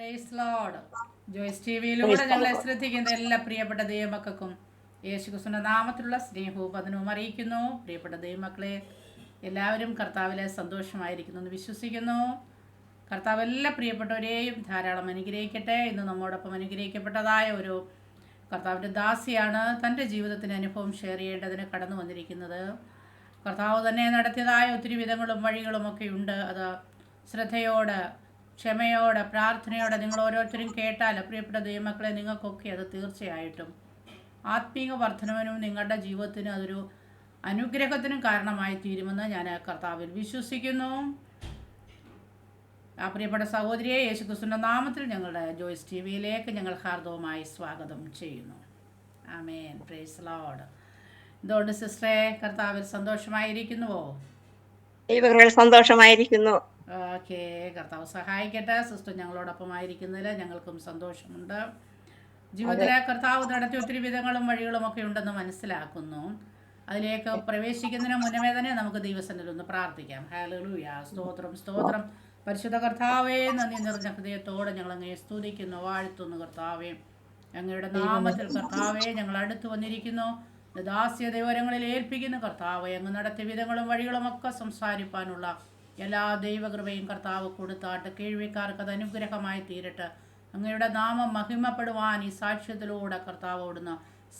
Price lord. Joyce T വിയിലൂടെ ഞങ്ങളെ ശ്രദ്ധിക്കുന്ന എല്ലാ പ്രിയപ്പെട്ട ദൈവമക്കൾക്കും യേശുക്രിസ്തുവിന്റെ നാമത്തിലുള്ള സ്നേഹവും പതനവും അറിയിക്കുന്നു. പ്രിയപ്പെട്ട ദൈവമക്കളെ, എല്ലാവരും കർത്താവിലെ സന്തോഷമായിരിക്കുന്നു എന്ന് വിശ്വസിക്കുന്നു. കർത്താവ് എല്ലാ പ്രിയപ്പെട്ടവരെയും ധാരാളം അനുഗ്രഹിക്കട്ടെ. ഇന്ന് നമ്മോടൊപ്പം അനുഗ്രഹിക്കപ്പെട്ടതായ ഒരു കർത്താവിൻ്റെ ദാസിയാണ് തൻ്റെ ജീവിതത്തിൻ്റെ അനുഭവം ഷെയർ ചെയ്യേണ്ടതിന് കടന്നു വന്നിരിക്കുന്നത്. കർത്താവ് തന്നെ നടത്തിയതായ ഒത്തിരി വിധങ്ങളും വഴികളുമൊക്കെ ഉണ്ട്. അത് ശ്രദ്ധയോടെ, ക്ഷമയോടെ, പ്രാർത്ഥനയോടെ നിങ്ങൾ ഓരോരുത്തരും കേട്ടാൽ പ്രിയപ്പെട്ട ദൈവമക്കളെ, നിങ്ങൾക്കൊക്കെ അത് തീർച്ചയായിട്ടും ആത്മീക വർധനവിനും നിങ്ങളുടെ ജീവിതത്തിന് അതൊരു അനുഗ്രഹത്തിനും കാരണമായി തീരുമെന്ന് ഞാൻ കർത്താവിൽ വിശ്വസിക്കുന്നു. ആ പ്രിയപ്പെട്ട സഹോദരിയെ യേശുക്രിസ്തുവിന്റെ നാമത്തിൽ ഞങ്ങളുടെ ജോയ്സ് ടി വിയിലേക്ക് ഞങ്ങൾ ഹാർദവമായി സ്വാഗതം ചെയ്യുന്നു. ആമേൻ. Praise lord. എന്തുകൊണ്ട് സിസ്റ്ററെ, കർത്താവിൽ സന്തോഷമായിരിക്കുന്നുവോ? സന്തോഷമായിരിക്കുന്നു. ഓക്കെ, കർത്താവ് സഹായിക്കട്ടെ. സിസ്റ്റർ ഞങ്ങളോടൊപ്പം ആയിരിക്കുന്നതിൽ ഞങ്ങൾക്കും സന്തോഷമുണ്ട്. ജീവിതത്തിലെ കർത്താവ് നടത്തിയ ഒത്തിരി വിധങ്ങളും വഴികളും ഒക്കെ ഉണ്ടെന്ന് മനസ്സിലാക്കുന്നു. അതിലേക്ക് പ്രവേശിക്കുന്നതിന് മുന്നമേ തന്നെ നമുക്ക് ദൈവസന്നിധിയിൽ ഒന്ന് പ്രാർത്ഥിക്കാം. ഹല്ലേലൂയ. സ്തോത്രം, സ്തോത്രം. പരിശുദ്ധ കർത്താവേ, നന്ദി നിറഞ്ഞ ഹൃദയത്തോടെ ഞങ്ങൾ അങ്ങയെ സ്തുതിക്കുന്നു, വാഴ്ത്തുന്നു. കർത്താവേ, അങ്ങയുടെ നാമത്തിൽ കർത്താവേ ഞങ്ങൾ അടുത്ത് വന്നിരിക്കുന്നു. ദാസ്യ ദൈവരങ്ങളിൽ ഏൽപ്പിക്കുന്നു. കർത്താവെ, അങ്ങ് നടത്തിയ വിധങ്ങളും വഴികളും ഒക്കെ സംസാരിപ്പാനുള്ള എല്ലാ ദൈവകൃപയും കർത്താവ് കൊടുത്താട്ട് കേൾവിക്കാർക്ക് അത് അനുഗ്രഹമായി തീരട്ടെ. അങ്ങയുടെ നാമം മഹിമപ്പെടുവാൻ ഈ സാക്ഷ്യത്തിലൂടെ കർത്താവ് ഓടുന്ന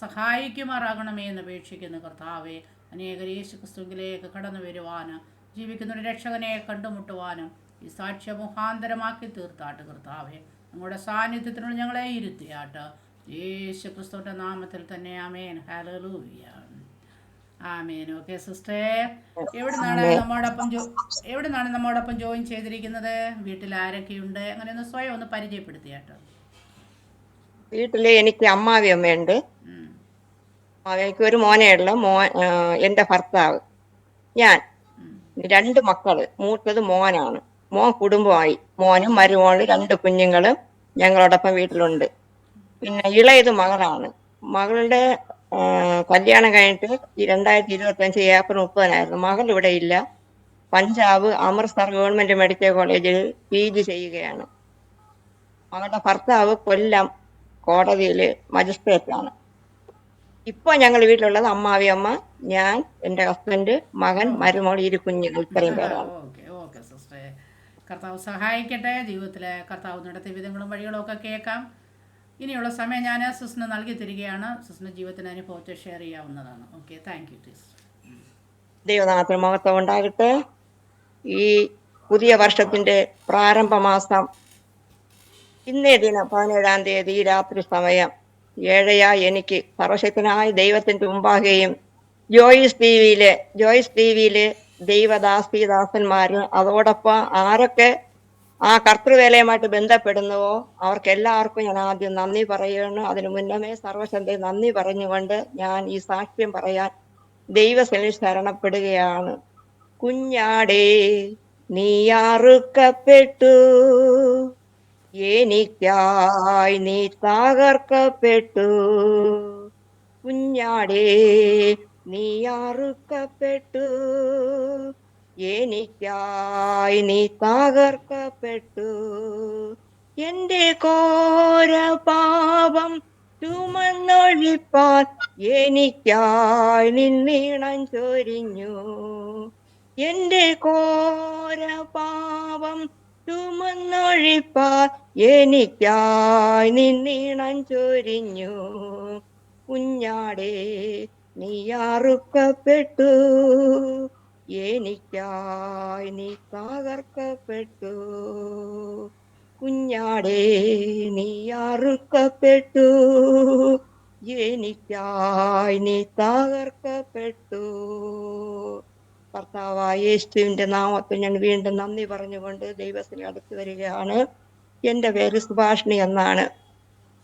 സഹായിക്കുമാറാകണമേ എന്ന് അപേക്ഷിക്കുന്നു. കർത്താവെ, അനേകർ യേശുക്രിസ്തുവിലേക്ക് കടന്നു വരുവാനും ജീവിക്കുന്ന ഒരു രക്ഷകനെ കണ്ടുമുട്ടുവാനും ഈ സാക്ഷ്യ മുഖാന്തരമാക്കി തീർത്താട്ട് കർത്താവെ, അങ്ങയുടെ സാന്നിധ്യത്തിനുള്ള ഞങ്ങളെ ഇരുത്തിയാട്ട് യേശുക്രിസ്തുവിന്റെ നാമത്തിൽ തന്നെ. ആമേൻ. ഹല്ലേലൂയ. ആമേൻ. ഓക്കെ സിസ്റ്റർ, എവിടുന്നാണ് നമ്മോടൊപ്പം ജോയിൻ ചെയ്തിരിക്കുന്നത്? വീട്ടിൽ ആരൊക്കെയുണ്ട്? അങ്ങനെ ഒന്ന് സ്വയം ഒന്ന് പരിചയപ്പെടുത്തിയാട്ടോ. വീട്ടില് എനിക്ക് അമ്മാവി അമ്മയുണ്ട്. എനിക്ക് ഒരു മോനേ ഉള്ളു. എന്റെ ഭർത്താവ്, ഞാൻ, 2 മക്കള്. മൂത്തത് മോനാണ്. മോൻ കുടുംബമായി. മോനും മരുമോള് 2 കുഞ്ഞുങ്ങളും ഞങ്ങളോടൊപ്പം വീട്ടിലുണ്ട്. പിന്നെ ഇളയത് മകളാണ്. മകളുടെ കല്യാണം കഴിഞ്ഞിട്ട് 2025 ഏപ്രിൽ 30 മകൾ ഇവിടെ ഇല്ല. പഞ്ചാബ് അമൃത്സർ ഗവൺമെന്റ് മെഡിക്കൽ കോളേജിൽ PG ചെയ്യുകയാണ്. മകളുടെ ഭർത്താവ് കൊല്ലം കോടതിയില് മജിസ്ട്രേറ്റ് ആണ്. ഇപ്പൊ ഞങ്ങൾ വീട്ടിലുള്ളത് അമ്മാവി അമ്മ, ഞാൻ, എന്റെ ഹസ്ബൻഡ്, മകൻ, മരുമോൾ, 2 കുഞ്ഞുങ്ങൾ. ഇത്രയും പേരാണ്. കർത്താവ് സഹായിക്കട്ടെ. ജീവിതത്തിലെ കർത്താവ് നടത്തിയ വിധങ്ങളും വഴികളും ഒക്കെ കേൾക്കാം. ഇനിയുള്ള സമയം ഞാൻ സിസ്റ്റിന് നൽകി തരികയാണ്. സിസ്റ്റിന്റെ ജീവിതത്തിന്റെ അനുഭവത്തെ ഷെയർ ചെയ്യാവുന്നതാണ്. Okay, thank you. ദൈവനാമത്തിന് മഹത്വം ഉണ്ടാകട്ടെ. ഈ പുതിയ വർഷത്തിന്റെ പ്രാരംഭ മാസം ഇന്നേ ദിനം 17-ാം തീയതി രാത്രി സമയം 7 എനിക്ക് സർവശക്തനായ ദൈവത്തിന്റെ മുമ്പാകെയും ജോയ്സ് ടിവിയിലെ ദൈവദാസന്മാര്, അതോടൊപ്പം ആരൊക്കെ ആ കർത്തൃവേലയുമായിട്ട് ബന്ധപ്പെടുന്നുവോ അവർക്കെല്ലാവർക്കും ഞാൻ ആദ്യം നന്ദി പറയുന്നു. അതിനു മുന്നമേ സർവശക്തനെ നന്ദി പറഞ്ഞുകൊണ്ട് ഞാൻ ഈ സാക്ഷ്യം പറയാൻ ദൈവസന്നിധിയിൽ ശരണപ്പെടുകയാണ്. കുഞ്ഞാടേ, നീ അറുക്കപ്പെട്ടു, എനിക്കായി നീ തകർക്കപ്പെട്ടു. കുഞ്ഞാടേ, നീ അറുക്കപ്പെട്ടു, എനിക്കായി നീ തകർക്കപ്പെട്ടു. എന്റെ ഘോര പാപം ചുമന്നൊഴിപ്പാൻ എനിക്കായി നിന്നീണം ചൊരിഞ്ഞു. എന്റെ ഘോര പാപം ചുമന്നൊഴിപ്പാൻ എനിക്കായി നിന്നീണം ചൊരിഞ്ഞു. കുഞ്ഞാടേ, നീ അറുക്കപ്പെട്ടു, എനിക്കായി നീ തകർക്കപ്പെട്ടു. കുഞ്ഞാടേ, നീ അറുക്കപ്പെട്ടു, എനിക്കായി നീ തകർക്കപ്പെട്ടു. കർത്താവായ യേശുവിന്റെ നാമത്തിൽ ഞാൻ വീണ്ടും നന്ദി പറഞ്ഞുകൊണ്ട് ദൈവത്തിന് അടുത്ത് വരികയാണ്. എന്റെ പേര് സുഭാഷിണി എന്നാണ്.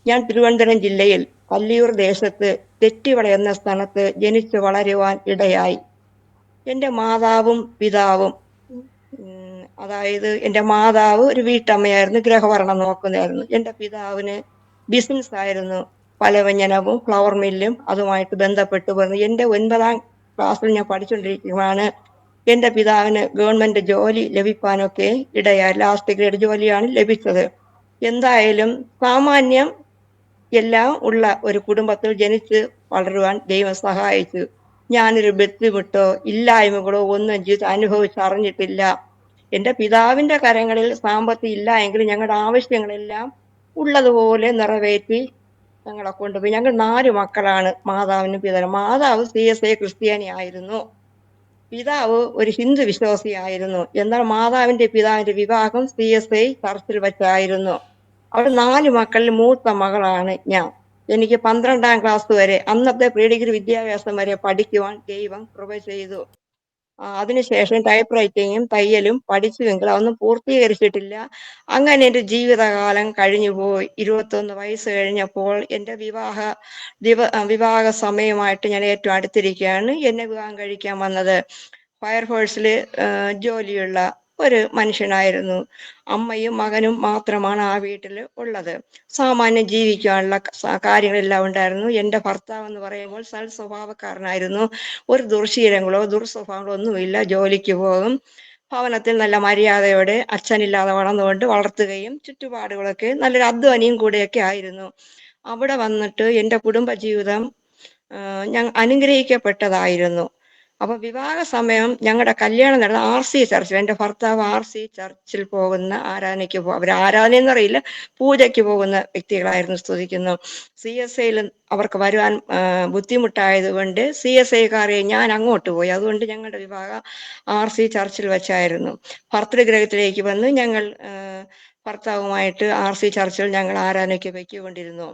ഞാൻ തിരുവനന്തപുരം ജില്ലയിൽ കല്ലിയൂർ ദേശത്ത് തെറ്റിവള എന്ന സ്ഥലത്ത് ജനിച്ചു വളരുവാൻ ഇടയായി. എന്റെ മാതാവും പിതാവും, അതായത് എന്റെ മാതാവ് ഒരു വീട്ടമ്മയായിരുന്നു, ഗൃഹഭരണം നോക്കുന്നതായിരുന്നു. എന്റെ പിതാവിന് ബിസിനസ് ആയിരുന്നു, പലവ്യഞ്ജനവും ഫ്ലവർ മില്ലും അതുമായിട്ട് ബന്ധപ്പെട്ടു വന്നു. എന്റെ 9ാം ക്ലാസ്സിൽ ഞാൻ പഠിച്ചുകൊണ്ടിരിക്കുവാണ് എന്റെ പിതാവിന് ഗവൺമെന്റ് ജോലി ലഭിക്കാനൊക്കെ ഇടയായി. ലാസ്റ്റ് ഗ്രേഡ് ജോലിയാണ് ലഭിച്ചത്. എന്തായാലും സാമാന്യം എല്ലാം ഉള്ള ഒരു കുടുംബത്തിൽ ജനിച്ച് വളരുവാൻ ദൈവം സഹായിച്ചു. ഞാനൊരു ബുദ്ധിമുട്ടോ ഇല്ലായ്മകളോ ഒന്നും ജീവിതം അനുഭവിച്ചറിഞ്ഞിട്ടില്ല. എന്റെ പിതാവിന്റെ കരങ്ങളിൽ സാമ്പത്തികം ഇല്ല എങ്കിലും ഞങ്ങളുടെ ആവശ്യങ്ങളെല്ലാം ഉള്ളതുപോലെ നിറവേറ്റി ഞങ്ങളെ കൊണ്ടുപോയി. ഞങ്ങൾ 4 മക്കളാണ്. മാതാവിനും പിതാവിനും. മാതാവ് CSI ക്രിസ്ത്യാനി ആയിരുന്നു. പിതാവ് ഒരു ഹിന്ദു വിശ്വാസിയായിരുന്നു. എന്നാൽ മാതാവിന്റെ പിതാവിന്റെ വിവാഹം CSI ചർച്ചിൽ വെച്ചായിരുന്നു. അവിടെ 4 മക്കളിൽ മൂത്ത മകളാണ് ഞാൻ. എനിക്ക് 12ാം ക്ലാസ് വരെ, അന്നത്തെ പ്രീ ഡിഗ്രി വിദ്യാഭ്യാസം വരെ പഠിക്കുവാൻ ദൈവം കൃപ ചെയ്തു. അതിനുശേഷം ടൈപ്പ് റൈറ്റിങ്ങും തയ്യലും പഠിച്ചുവെങ്കിൽ അതൊന്നും പൂർത്തീകരിച്ചിട്ടില്ല. അങ്ങനെ എന്റെ ജീവിതകാലം കഴിഞ്ഞുപോയി. 21 വയസ്സ് കഴിഞ്ഞപ്പോൾ എന്റെ വിവാഹ സമയമായിട്ട് ഞാൻ ഏറ്റവും അടുത്തിരിക്കുകയാണ്. എന്നെ വിവാഹം കഴിക്കാൻ വന്നത് ഫയർഫോഴ്സിൽ ജോലിയുള്ള ഒരു മനുഷ്യനായിരുന്നു. അമ്മയും മകനും മാത്രമാണ് ആ വീട്ടിൽ ഉള്ളത്. സാമാന്യം ജീവിക്കാനുള്ള കാര്യങ്ങളെല്ലാം ഉണ്ടായിരുന്നു. എന്റെ ഭർത്താവ് എന്ന് പറയുമ്പോൾ സ്വഭാവക്കാരനായിരുന്നു. ഒരു ദുർശീലങ്ങളോ ദുർസ്വഭാവങ്ങളോ ഒന്നുമില്ല. ജോലിക്ക് പോകും. ഭവനത്തിൽ നല്ല മര്യാദയോടെ അച്ഛനില്ലാതെ വളർന്നുകൊണ്ട് വളർത്തുകയും ചുറ്റുപാടുകളൊക്കെ നല്ലൊരു അധ്വാനിയും കൂടെയൊക്കെ ആയിരുന്നു. അവിടെ വന്നിട്ട് എന്റെ കുടുംബജീവിതം ഞാൻ അനുഗ്രഹിക്കപ്പെട്ടതായിരുന്നു. അപ്പൊ വിവാഹ സമയം ഞങ്ങളുടെ കല്യാണം നടന്ന RC ചർച്ചിൽ. എന്റെ ഭർത്താവ് RC ചർച്ചിൽ പോകുന്ന ആരാധനയ്ക്ക് അവർ ആരാധനയെന്ന് അറിയില്ല, പൂജയ്ക്ക് പോകുന്ന വ്യക്തികളായിരുന്നു. സ്തുതിക്കുന്നു. CSIയിൽ അവർക്ക് വരുവാൻ ബുദ്ധിമുട്ടായത് കൊണ്ട് CSIക്കാരെ ഞാൻ അങ്ങോട്ട് പോയി. അതുകൊണ്ട് ഞങ്ങളുടെ വിവാഹം RC ചർച്ചിൽ വെച്ചായിരുന്നു. ഭർതൃഗ്രഹത്തിലേക്ക് വന്ന് ഞങ്ങൾ ഭർത്താവുമായിട്ട് RC ചർച്ചിൽ ഞങ്ങൾ ആരാധനയ്ക്ക് വയ്ക്കൊണ്ടിരുന്നു.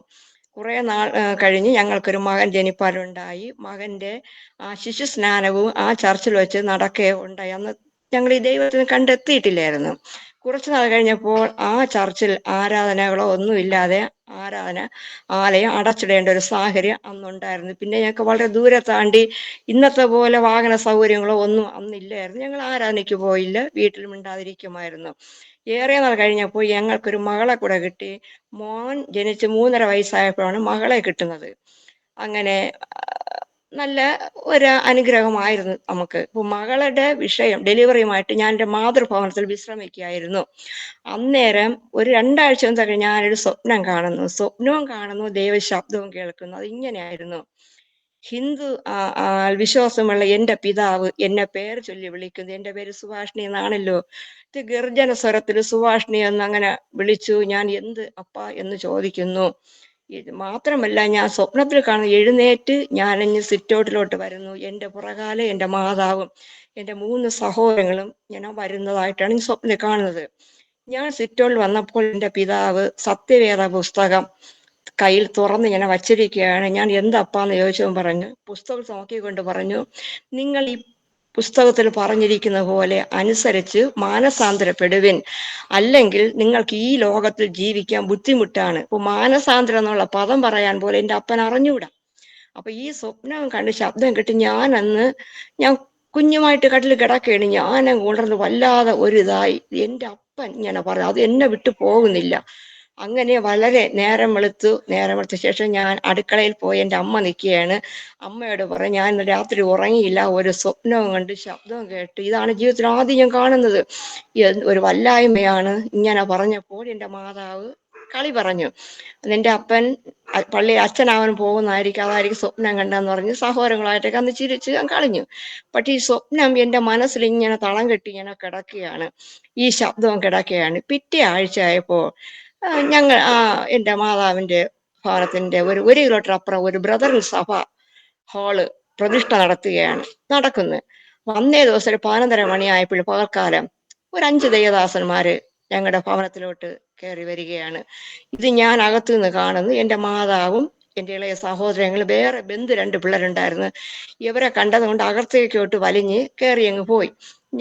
കുറെ നാൾ കഴിഞ്ഞ് ഞങ്ങൾക്കൊരു മകൻ ജനിപ്പാലുണ്ടായി. മകന്റെ ശിശു സ്നാനവും ആ ചർച്ചിൽ വെച്ച് നടക്കുകയുണ്ടായി. അന്ന് ഞങ്ങൾ ഈ ദൈവത്തിന് കണ്ടെത്തിയിട്ടില്ലായിരുന്നു. കുറച്ചു നാൾ കഴിഞ്ഞപ്പോൾ ആ ചർച്ചിൽ ആരാധനകളോ ഒന്നുമില്ലാതെ ആലയം അടച്ചിടേണ്ട ഒരു സാഹചര്യം അന്നുണ്ടായിരുന്നു. പിന്നെ ഞങ്ങൾക്ക് വളരെ ദൂരെ താണ്ടി, ഇന്നത്തെ പോലെ വാഹന സൗകര്യങ്ങളോ ഒന്നും അന്നില്ലായിരുന്നു. ഞങ്ങൾ ആരാധനയ്ക്ക് പോയില്ല, വീട്ടിൽ മിണ്ടാതിരിക്കുമായിരുന്നു. ഏറെ നാൾ കഴിഞ്ഞപ്പോൾ ഞങ്ങൾക്കൊരു മകളെ കൂടെ കിട്ടി. മോൻ ജനിച്ച് 3.5 വയസ്സായപ്പോഴാണ് മകളെ കിട്ടുന്നത്. അങ്ങനെ നല്ല ഒരു അനുഗ്രഹമായിരുന്നു നമുക്ക്. ഇപ്പൊ മകളുടെ വിഷയം ഡെലിവറിയുമായിട്ട് ഞാൻ എൻ്റെ മാതൃഭവനത്തിൽ വിശ്രമിക്കുകയായിരുന്നു. അന്നേരം ഒരു 2 ആഴ്ച കഴിഞ്ഞ് ഞാനൊരു സ്വപ്നം കാണുന്നു. ദൈവശബ്ദവും കേൾക്കുന്നു. അത് ഇങ്ങനെയായിരുന്നു. ഹിന്ദു വിശ്വാസമുള്ള എന്റെ പിതാവ് എന്നെ പേര് ചൊല്ലി വിളിക്കുന്നു. എന്റെ പേര് സുഭാഷിണി എന്നാണല്ലോ. ഇത് ഗർജന സ്വരത്തിൽ സുഭാഷിണി എന്ന് അങ്ങനെ വിളിച്ചു. ഞാൻ എന്ത് അപ്പ എന്ന് ചോദിക്കുന്നു. ഇത് മാത്രമല്ല, ഞാൻ സ്വപ്നത്തിൽ കാണുന്നു, എഴുന്നേറ്റ് ഞാനഞ്ഞ് സിറ്റൗട്ടിലോട്ട് വരുന്നു. എന്റെ പുറകാലെ എന്റെ മാതാവും എന്റെ 3 സഹോദരങ്ങളും ഞാൻ വരുന്നതായിട്ടാണ് ഈ സ്വപ്നം കാണുന്നത്. ഞാൻ സിറ്റൗട്ടിൽ വന്നപ്പോൾ എന്റെ പിതാവ് സത്യവേദ പുസ്തകം കയ്യിൽ തുറന്ന് ഇങ്ങനെ വച്ചിരിക്കുകയാണ്. ഞാൻ എന്താപ്പാന്ന് ചോദിച്ചവൻ പറഞ്ഞു, പുസ്തകം നോക്കിക്കൊണ്ട് പറഞ്ഞു, നിങ്ങൾ ഈ പുസ്തകത്തിൽ പറഞ്ഞിരിക്കുന്ന പോലെ അനുസരിച്ച് മാനസാന്തരപ്പെടുവിൻ, അല്ലെങ്കിൽ നിങ്ങൾക്ക് ഈ ലോകത്തിൽ ജീവിക്കാൻ ബുദ്ധിമുട്ടാണ്. ഇപ്പൊ മാനസാന്തരം എന്നുള്ള പദം പറയാൻ പോലെ എൻ്റെ അപ്പൻ അറിഞ്ഞൂടാ. അപ്പൊ ഈ സ്വപ്നം കണ്ട് ശബ്ദം കേട്ട് ഞാൻ കുഞ്ഞുമായിട്ട് കട്ടിൽ കിടക്കുകയാണ്. ഞാൻ ഉണർന്ന് വല്ലാതെ ഒരു ഇതായി. എൻ്റെ അപ്പൻ ഇങ്ങനെ പറഞ്ഞു, അത് എന്നെ വിട്ടു പോകുന്നില്ല. അങ്ങനെ വളരെ നേരം വെളുത്ത ശേഷം ഞാൻ അടുക്കളയിൽ പോയി. എൻ്റെ അമ്മ നിൽക്കുകയാണ്. അമ്മയോട് പറഞ്ഞു, ഞാൻ ഇന്ന് രാത്രി ഉറങ്ങിയില്ല, ഒരു സ്വപ്നവും കണ്ട് ശബ്ദവും കേട്ട്. ഇതാണ് ജീവിതത്തിൽ ആദ്യം ഞാൻ കാണുന്നത്. ഒരു വല്ലായ്മയാണ്. ഇങ്ങനെ പറഞ്ഞപ്പോൾ എൻ്റെ മാതാവ് കളി പറഞ്ഞു, നിന്റെ അപ്പൻ പള്ളി അച്ഛനാവാൻ പോകുന്നതായിരിക്കും, അതായിരിക്കും സ്വപ്നം കണ്ടെന്ന് പറഞ്ഞ് സഹോദരങ്ങളായിട്ടൊക്കെ അന്ന് ചിരിച്ച് കളഞ്ഞു. പക്ഷെ ഈ സ്വപ്നം എൻ്റെ മനസ്സിൽ ഇങ്ങനെ തളം കെട്ടി ഇങ്ങനെ കിടക്കുകയാണ്. ഈ ശബ്ദവും കിടക്കുകയാണ്. പിറ്റേ ആഴ്ച ആയപ്പോൾ ഞങ്ങൾ എൻ്റെ മാതാവിന്റെ ഭവനത്തിന്റെ ഒരു കിലോമീറ്റർ അപ്പുറം ഒരു ബ്രദറിൻ സഭ ഹാള് പ്രതിഷ്ഠ നടക്കുന്നത്. അന്നേ ദിവസം ഒരു 11:30 മണിയായപ്പോൾ പകൽക്കാലം ഒരു 5 ദൈവദാസന്മാര് ഞങ്ങളുടെ ഭവനത്തിലോട്ട് കയറി വരികയാണ്. ഇത് ഞാൻ അകത്തു നിന്ന് കാണുന്നു. എൻ്റെ മാതാവും എൻ്റെ ഇളയ സഹോദരങ്ങൾ, വേറെ ബന്ധു 2 പിള്ളേരുണ്ടായിരുന്നു. ഇവരെ കണ്ടത് കൊണ്ട് അകത്തേക്കോട്ട് വലിഞ്ഞ് കയറി അങ്ങ് പോയി.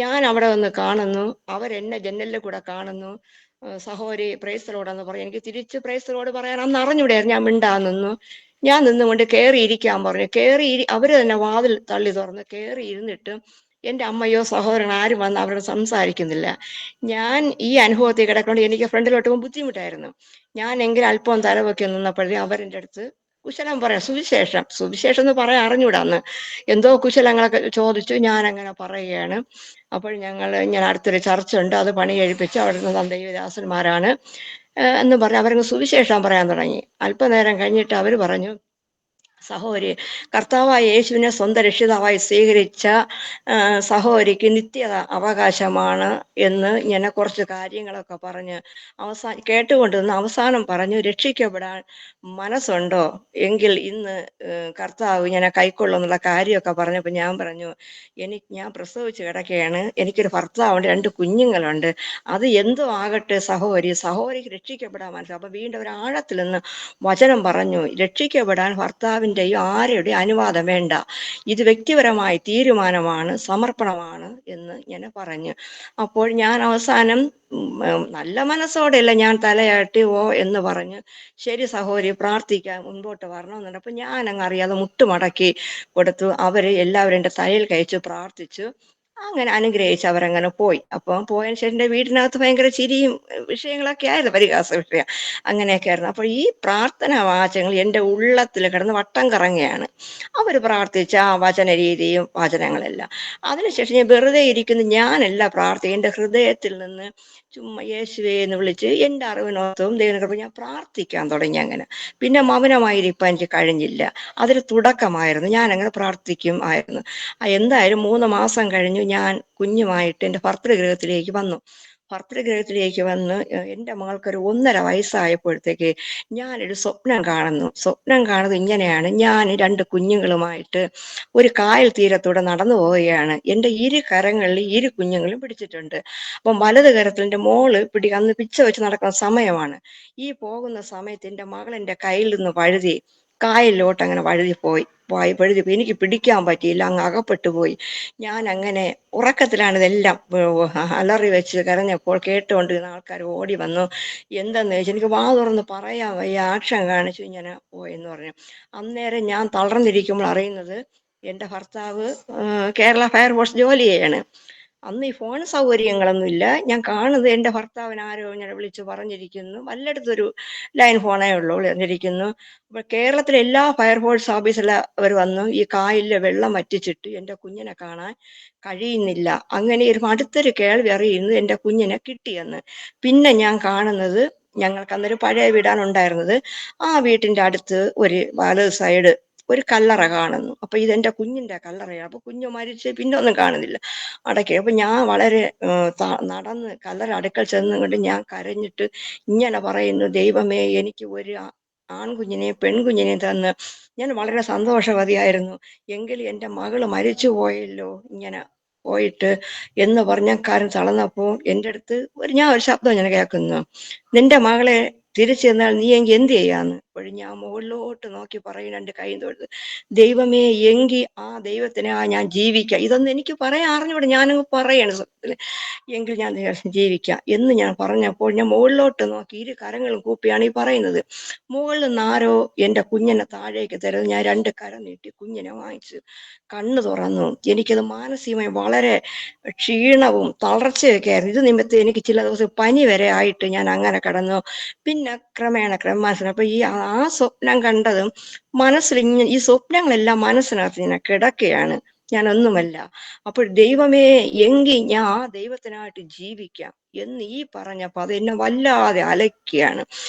ഞാൻ അവിടെ വന്ന് കാണുന്നു, അവരെന്നെ ജനലിൽ കൂടെ കാണുന്നു. സഹോദരി പ്രൈസ് ദി ലോർഡ് എന്ന് പറയും. എനിക്ക് തിരിച്ച് പ്രൈസ് ദി ലോർഡ് പറയാൻ അന്ന് അറിഞ്ഞൂടായിരുന്നു. ഞാൻ മിണ്ടാ നിന്നു. ഞാൻ നിന്നുകൊണ്ട് ഇരിക്കാൻ പറഞ്ഞു. അവര് തന്നെ വാതിൽ തള്ളി തുറന്ന് കയറി ഇരുന്നിട്ട് എൻ്റെ അമ്മയോ സഹോദരൻ ആരും വന്ന് അവരോട് സംസാരിക്കുന്നില്ല. ഞാൻ ഈ അനുഭവത്തിൽ കിടക്കൊണ്ട് എനിക്ക് ഫ്രണ്ടിലോട്ട് പോകുമ്പോൾ ബുദ്ധിമുട്ടായിരുന്നു. ഞാൻ എങ്കിലും അല്പം തലവൊക്കെ നിന്നപ്പോഴേ അവരെൻ്റെ അടുത്ത് കുശലം പറയാം. സുവിശേഷം എന്ന് പറയാൻ അറിഞ്ഞൂടാന്ന്. എന്തോ കുശലങ്ങളൊക്കെ ചോദിച്ചു. ഞാൻ അങ്ങനെ പറയുകയാണ്. അപ്പോൾ ഞാൻ അടുത്തൊരു ചർച്ച ഉണ്ട്, അത് പണി കഴിപ്പിച്ച് അവിടെ നിന്ന് ദൈവദാസന്മാരാണ്. എന്ന് പറഞ്ഞ് അവരങ്ങ് സുവിശേഷം പറയാൻ തുടങ്ങി. അല്പനേരം കഴിഞ്ഞിട്ട് അവർ പറഞ്ഞു, സഹോദരി, കർത്താവായ യേശുവിനെ സ്വന്തം രക്ഷിതാവായി സ്വീകരിച്ച സഹോദരിക്ക് നിത്യത അവകാശമാണ് എന്ന് ഇങ്ങനെ കുറച്ച് കാര്യങ്ങളൊക്കെ പറഞ്ഞ് കേട്ടുകൊണ്ടിരുന്ന അവസാനം പറഞ്ഞു, രക്ഷിക്കപ്പെടാൻ മനസ്സുണ്ടോ എങ്കിൽ ഇന്ന് കർത്താവ് ഇങ്ങനെ കൈക്കൊള്ളുന്നുള്ള കാര്യമൊക്കെ പറഞ്ഞപ്പോൾ ഞാൻ പറഞ്ഞു, ഞാൻ പ്രസവിച്ച് കിടക്കുകയാണ്, എനിക്കൊരു ഭർത്താവുണ്ട്, 2 കുഞ്ഞുങ്ങളുണ്ട്, അത് എന്തോ ആകട്ടെ സഹോദരിക്ക് രക്ഷിക്കപ്പെടാൻ മനസ്സിലാവും. അപ്പൊ വീണ്ടും ഒരു ആഴത്തിൽ നിന്ന് വചനം പറഞ്ഞു, രക്ഷിക്കപ്പെടാൻ ഭർത്താവിൻ്റെയും ആരുടെയും അനുവാദം വേണ്ട, ഇത് വ്യക്തിപരമായ തീരുമാനമാണ്, സമർപ്പണമാണ് എന്ന് ഞാൻ പറഞ്ഞു. അപ്പോൾ ഞാൻ അവസാനം നല്ല മനസ്സോടെയല്ല, ഞാൻ തലയാട്ടി എന്ന് പറഞ്ഞ്, ശരി സഹോദരി, പ്രാർത്ഥിക്കാൻ മുൻപോട്ട് വരണമെന്നുണ്ട്. അപ്പൊ ഞാൻ അങ്ങ് അറിയാതെ മുട്ടുമടക്കി കൊടുത്തു. അവര് എല്ലാവരും എൻ്റെ തലയിൽ കഴിച്ചു പ്രാർത്ഥിച്ചു. അങ്ങനെ അനുഗ്രഹിച്ച് അവരങ്ങനെ പോയി. അപ്പം പോയതിന് ശേഷം എൻ്റെ വീടിനകത്ത് ഭയങ്കര ചിരിയും വിഷയങ്ങളൊക്കെ ആയിരുന്നു, പരിഹാസ വിഷയം അങ്ങനെയൊക്കെ ആയിരുന്നു. അപ്പോൾ ഈ പ്രാർത്ഥനാ വാചകങ്ങൾ എൻ്റെ ഉള്ളത്തിൽ കിടന്ന് വട്ടം കറങ്ങുകയാണ്. അവർ പ്രാർത്ഥിച്ച ആ വചന രീതിയും വചനങ്ങളെല്ലാം. അതിനുശേഷം ഞാൻ വെറുതെ ഇരിക്കുന്നു, ഞാനല്ല പ്രാർത്ഥിക്കുക, എൻ്റെ ഹൃദയത്തിൽ നിന്ന് ചുമ്മാ യേശുവേ എന്ന് വിളിച്ച് എൻ്റെ അറിവിനോത്തവും ദൈവം ഞാൻ പ്രാർത്ഥിക്കാൻ തുടങ്ങി. അങ്ങനെ പിന്നെ മൗനമായിരിക്കാൻ എനിക്ക് കഴിഞ്ഞില്ല. അതൊരു തുടക്കമായിരുന്നു, ഞാൻ അങ്ങനെ പ്രാർത്ഥിക്കും ആയിരുന്നു. എന്തായാലും 3 മാസം കഴിഞ്ഞു ഞാൻ കുഞ്ഞുമായിട്ട് എൻ്റെ ഭർതൃഗൃഹത്തിലേക്ക് വന്നു. ഭർതൃഗൃഹത്തിലേക്ക് വന്ന് എൻ്റെ മകൾക്കൊരു 1.5 വയസ്സായപ്പോഴത്തേക്ക് ഞാനൊരു സ്വപ്നം കാണുന്നത് ഇങ്ങനെയാണ്. ഞാൻ 2 കുഞ്ഞുങ്ങളുമായിട്ട് ഒരു കായൽ തീരത്തൂടെ നടന്നു പോവുകയാണ്. എൻ്റെ 2 കരങ്ങളിൽ 2 കുഞ്ഞുങ്ങളും പിടിച്ചിട്ടുണ്ട്. അപ്പം വലത് കരത്തിൽ എൻ്റെ മോള് അന്ന് പിച്ച വെച്ച് നടക്കുന്ന സമയമാണ്. ഈ പോകുന്ന സമയത്ത് എൻ്റെ മകൾ എൻ്റെ കയ്യിൽ നിന്ന് വഴുതി കായലിലോട്ട് അങ്ങനെ വഴുതി പോയി. എനിക്ക് പിടിക്കാൻ പറ്റിയില്ല, അങ്ങ് അകപ്പെട്ടു പോയി. ഞാൻ അങ്ങനെ ഉറക്കത്തിലാണ് ഇതെല്ലാം അലറി വെച്ച് കരഞ്ഞപ്പോൾ കേട്ടുകൊണ്ടിരുന്ന ആൾക്കാർ ഓടി വന്നു. എന്തെന്ന് ചോദിച്ചാൽ എനിക്ക് വാ തുറന്ന് പറയാൻ വയ്യ, ആക്ഷൻ കാണിച്ചു ഇങ്ങനെ പോയെന്ന് പറഞ്ഞു. അന്നേരം ഞാൻ തളർന്നിരിക്കുമ്പോൾ അറിയുന്നത് എൻ്റെ ഭർത്താവ് കേരള ഫയർഫോഴ്സ് ജോലി ചെയ്യാണ്. അന്ന് ഈ ഫോൺ സൗകര്യങ്ങളൊന്നും ഇല്ല. ഞാൻ കാണുന്നത് എൻ്റെ ഭർത്താവിന് ആരോ ഇങ്ങനെ വിളിച്ച് പറഞ്ഞിരിക്കുന്നു, വല്ലയിടത്തൊരു ലൈൻ ഫോണേ ഉള്ളൂ, വിളിച്ചിരിക്കുന്നു. അപ്പൊ കേരളത്തിലെ എല്ലാ ഫയർഫോഴ്സ് ഓഫീസിലെ അവർ വന്നു ഈ കായലിലെ വെള്ളം വറ്റിച്ചിട്ട് എൻ്റെ കുഞ്ഞിനെ കാണാൻ കഴിയുന്നില്ല. അങ്ങനെ ഒരു അടുത്തൊരു കേൾവി അറിയുന്നു എൻ്റെ കുഞ്ഞിനെ കിട്ടിയെന്ന്. പിന്നെ ഞാൻ കാണുന്നത്, ഞങ്ങൾക്ക് അന്നൊരു പഴയ വീടാണ് ഉണ്ടായിരുന്നത്, ആ വീട്ടിന്റെ അടുത്ത് ഒരു വലത് സൈഡ് ഒരു കല്ലറ കാണുന്നു. അപ്പൊ ഇതെന്റെ കുഞ്ഞിന്റെ കല്ലറയാണ്. അപ്പൊ കുഞ്ഞു മരിച്ച് പിന്നെ ഒന്നും കാണുന്നില്ല, അടക്കി. അപ്പൊ ഞാൻ വളരെ നടന്ന് കല്ലറ അടുക്കൽ ചെന്നുകൊണ്ട് ഞാൻ കരഞ്ഞിട്ട് ഇങ്ങനെ പറയുന്നു, ദൈവമേ, എനിക്ക് ഒരു ആൺകുഞ്ഞിനെയും പെൺകുഞ്ഞിനെയും തന്ന് ഞാൻ വളരെ സന്തോഷവതിയായിരുന്നു, എങ്കിലും എൻ്റെ മകള് മരിച്ചു പോയല്ലോ ഇങ്ങനെ പോയിട്ട് എന്ന് പറഞ്ഞ കാര്യം തളർന്നപ്പോ എൻ്റെ അടുത്ത് ഞാൻ ഒരു ശബ്ദം ഞാൻ കേൾക്കുന്നു, നിന്റെ മകളെ തിരിച്ചു ചെന്നാൽ നീ എങ്കിൽ എന്ത് ചെയ്യാന്ന്. അപ്പോഴും ഞാൻ മുകളിലോട്ട് നോക്കി പറയും, 2 കൈ തൊഴുത്, ദൈവമേ, എങ്കിൽ ആ ദൈവത്തിനെ ഞാൻ ജീവിക്കാം. ഇതൊന്നും എനിക്ക് പറയാൻ അറിഞ്ഞൂടെ, ഞാനങ്ങ് പറയാണ് സത്യത്തില്, എങ്കിൽ ഞാൻ ജീവിക്കാം എന്ന് ഞാൻ പറഞ്ഞപ്പോൾ ഞാൻ മുകളിലോട്ട് നോക്കി 2 കരങ്ങളും കൂപ്പിയാണ് ഈ പറയുന്നത്. മുകളിൽ നിന്ന് ആരോ എൻ്റെ കുഞ്ഞിനെ താഴേക്ക് തരുന്നത് ഞാൻ 2 കരം നീട്ടി കുഞ്ഞിനെ വാങ്ങിച്ചു കണ്ണു തുറന്നു. എനിക്കത് മാനസികമായി വളരെ ക്ഷീണവും തളർച്ചയൊക്കെ ആയിരുന്നു. ഇത് നിമിത്തം എനിക്ക് ചില ദിവസം പനി വരെ ആയിട്ട് ഞാൻ അങ്ങനെ കിടന്നു. പിന്നെ ക്രമേണ അപ്പൊ ആ സ്വപ്നം കണ്ടതും മനസ്സിൽ ഈ സ്വപ്നങ്ങളെല്ലാം മനസ്സിനകത്ത് ഇങ്ങനെ കിടക്കുകയാണ്, ഞാനൊന്നുമല്ല. അപ്പോൾ ദൈവമേ, എങ്കിൽ ഞാൻ ആ ദൈവത്തിനായിട്ട് ജീവിക്കാം എന്ന് ഈ പറഞ്ഞപ്പോ അത് എന്നെ വല്ലാതെ അലക്കുകയാണ്.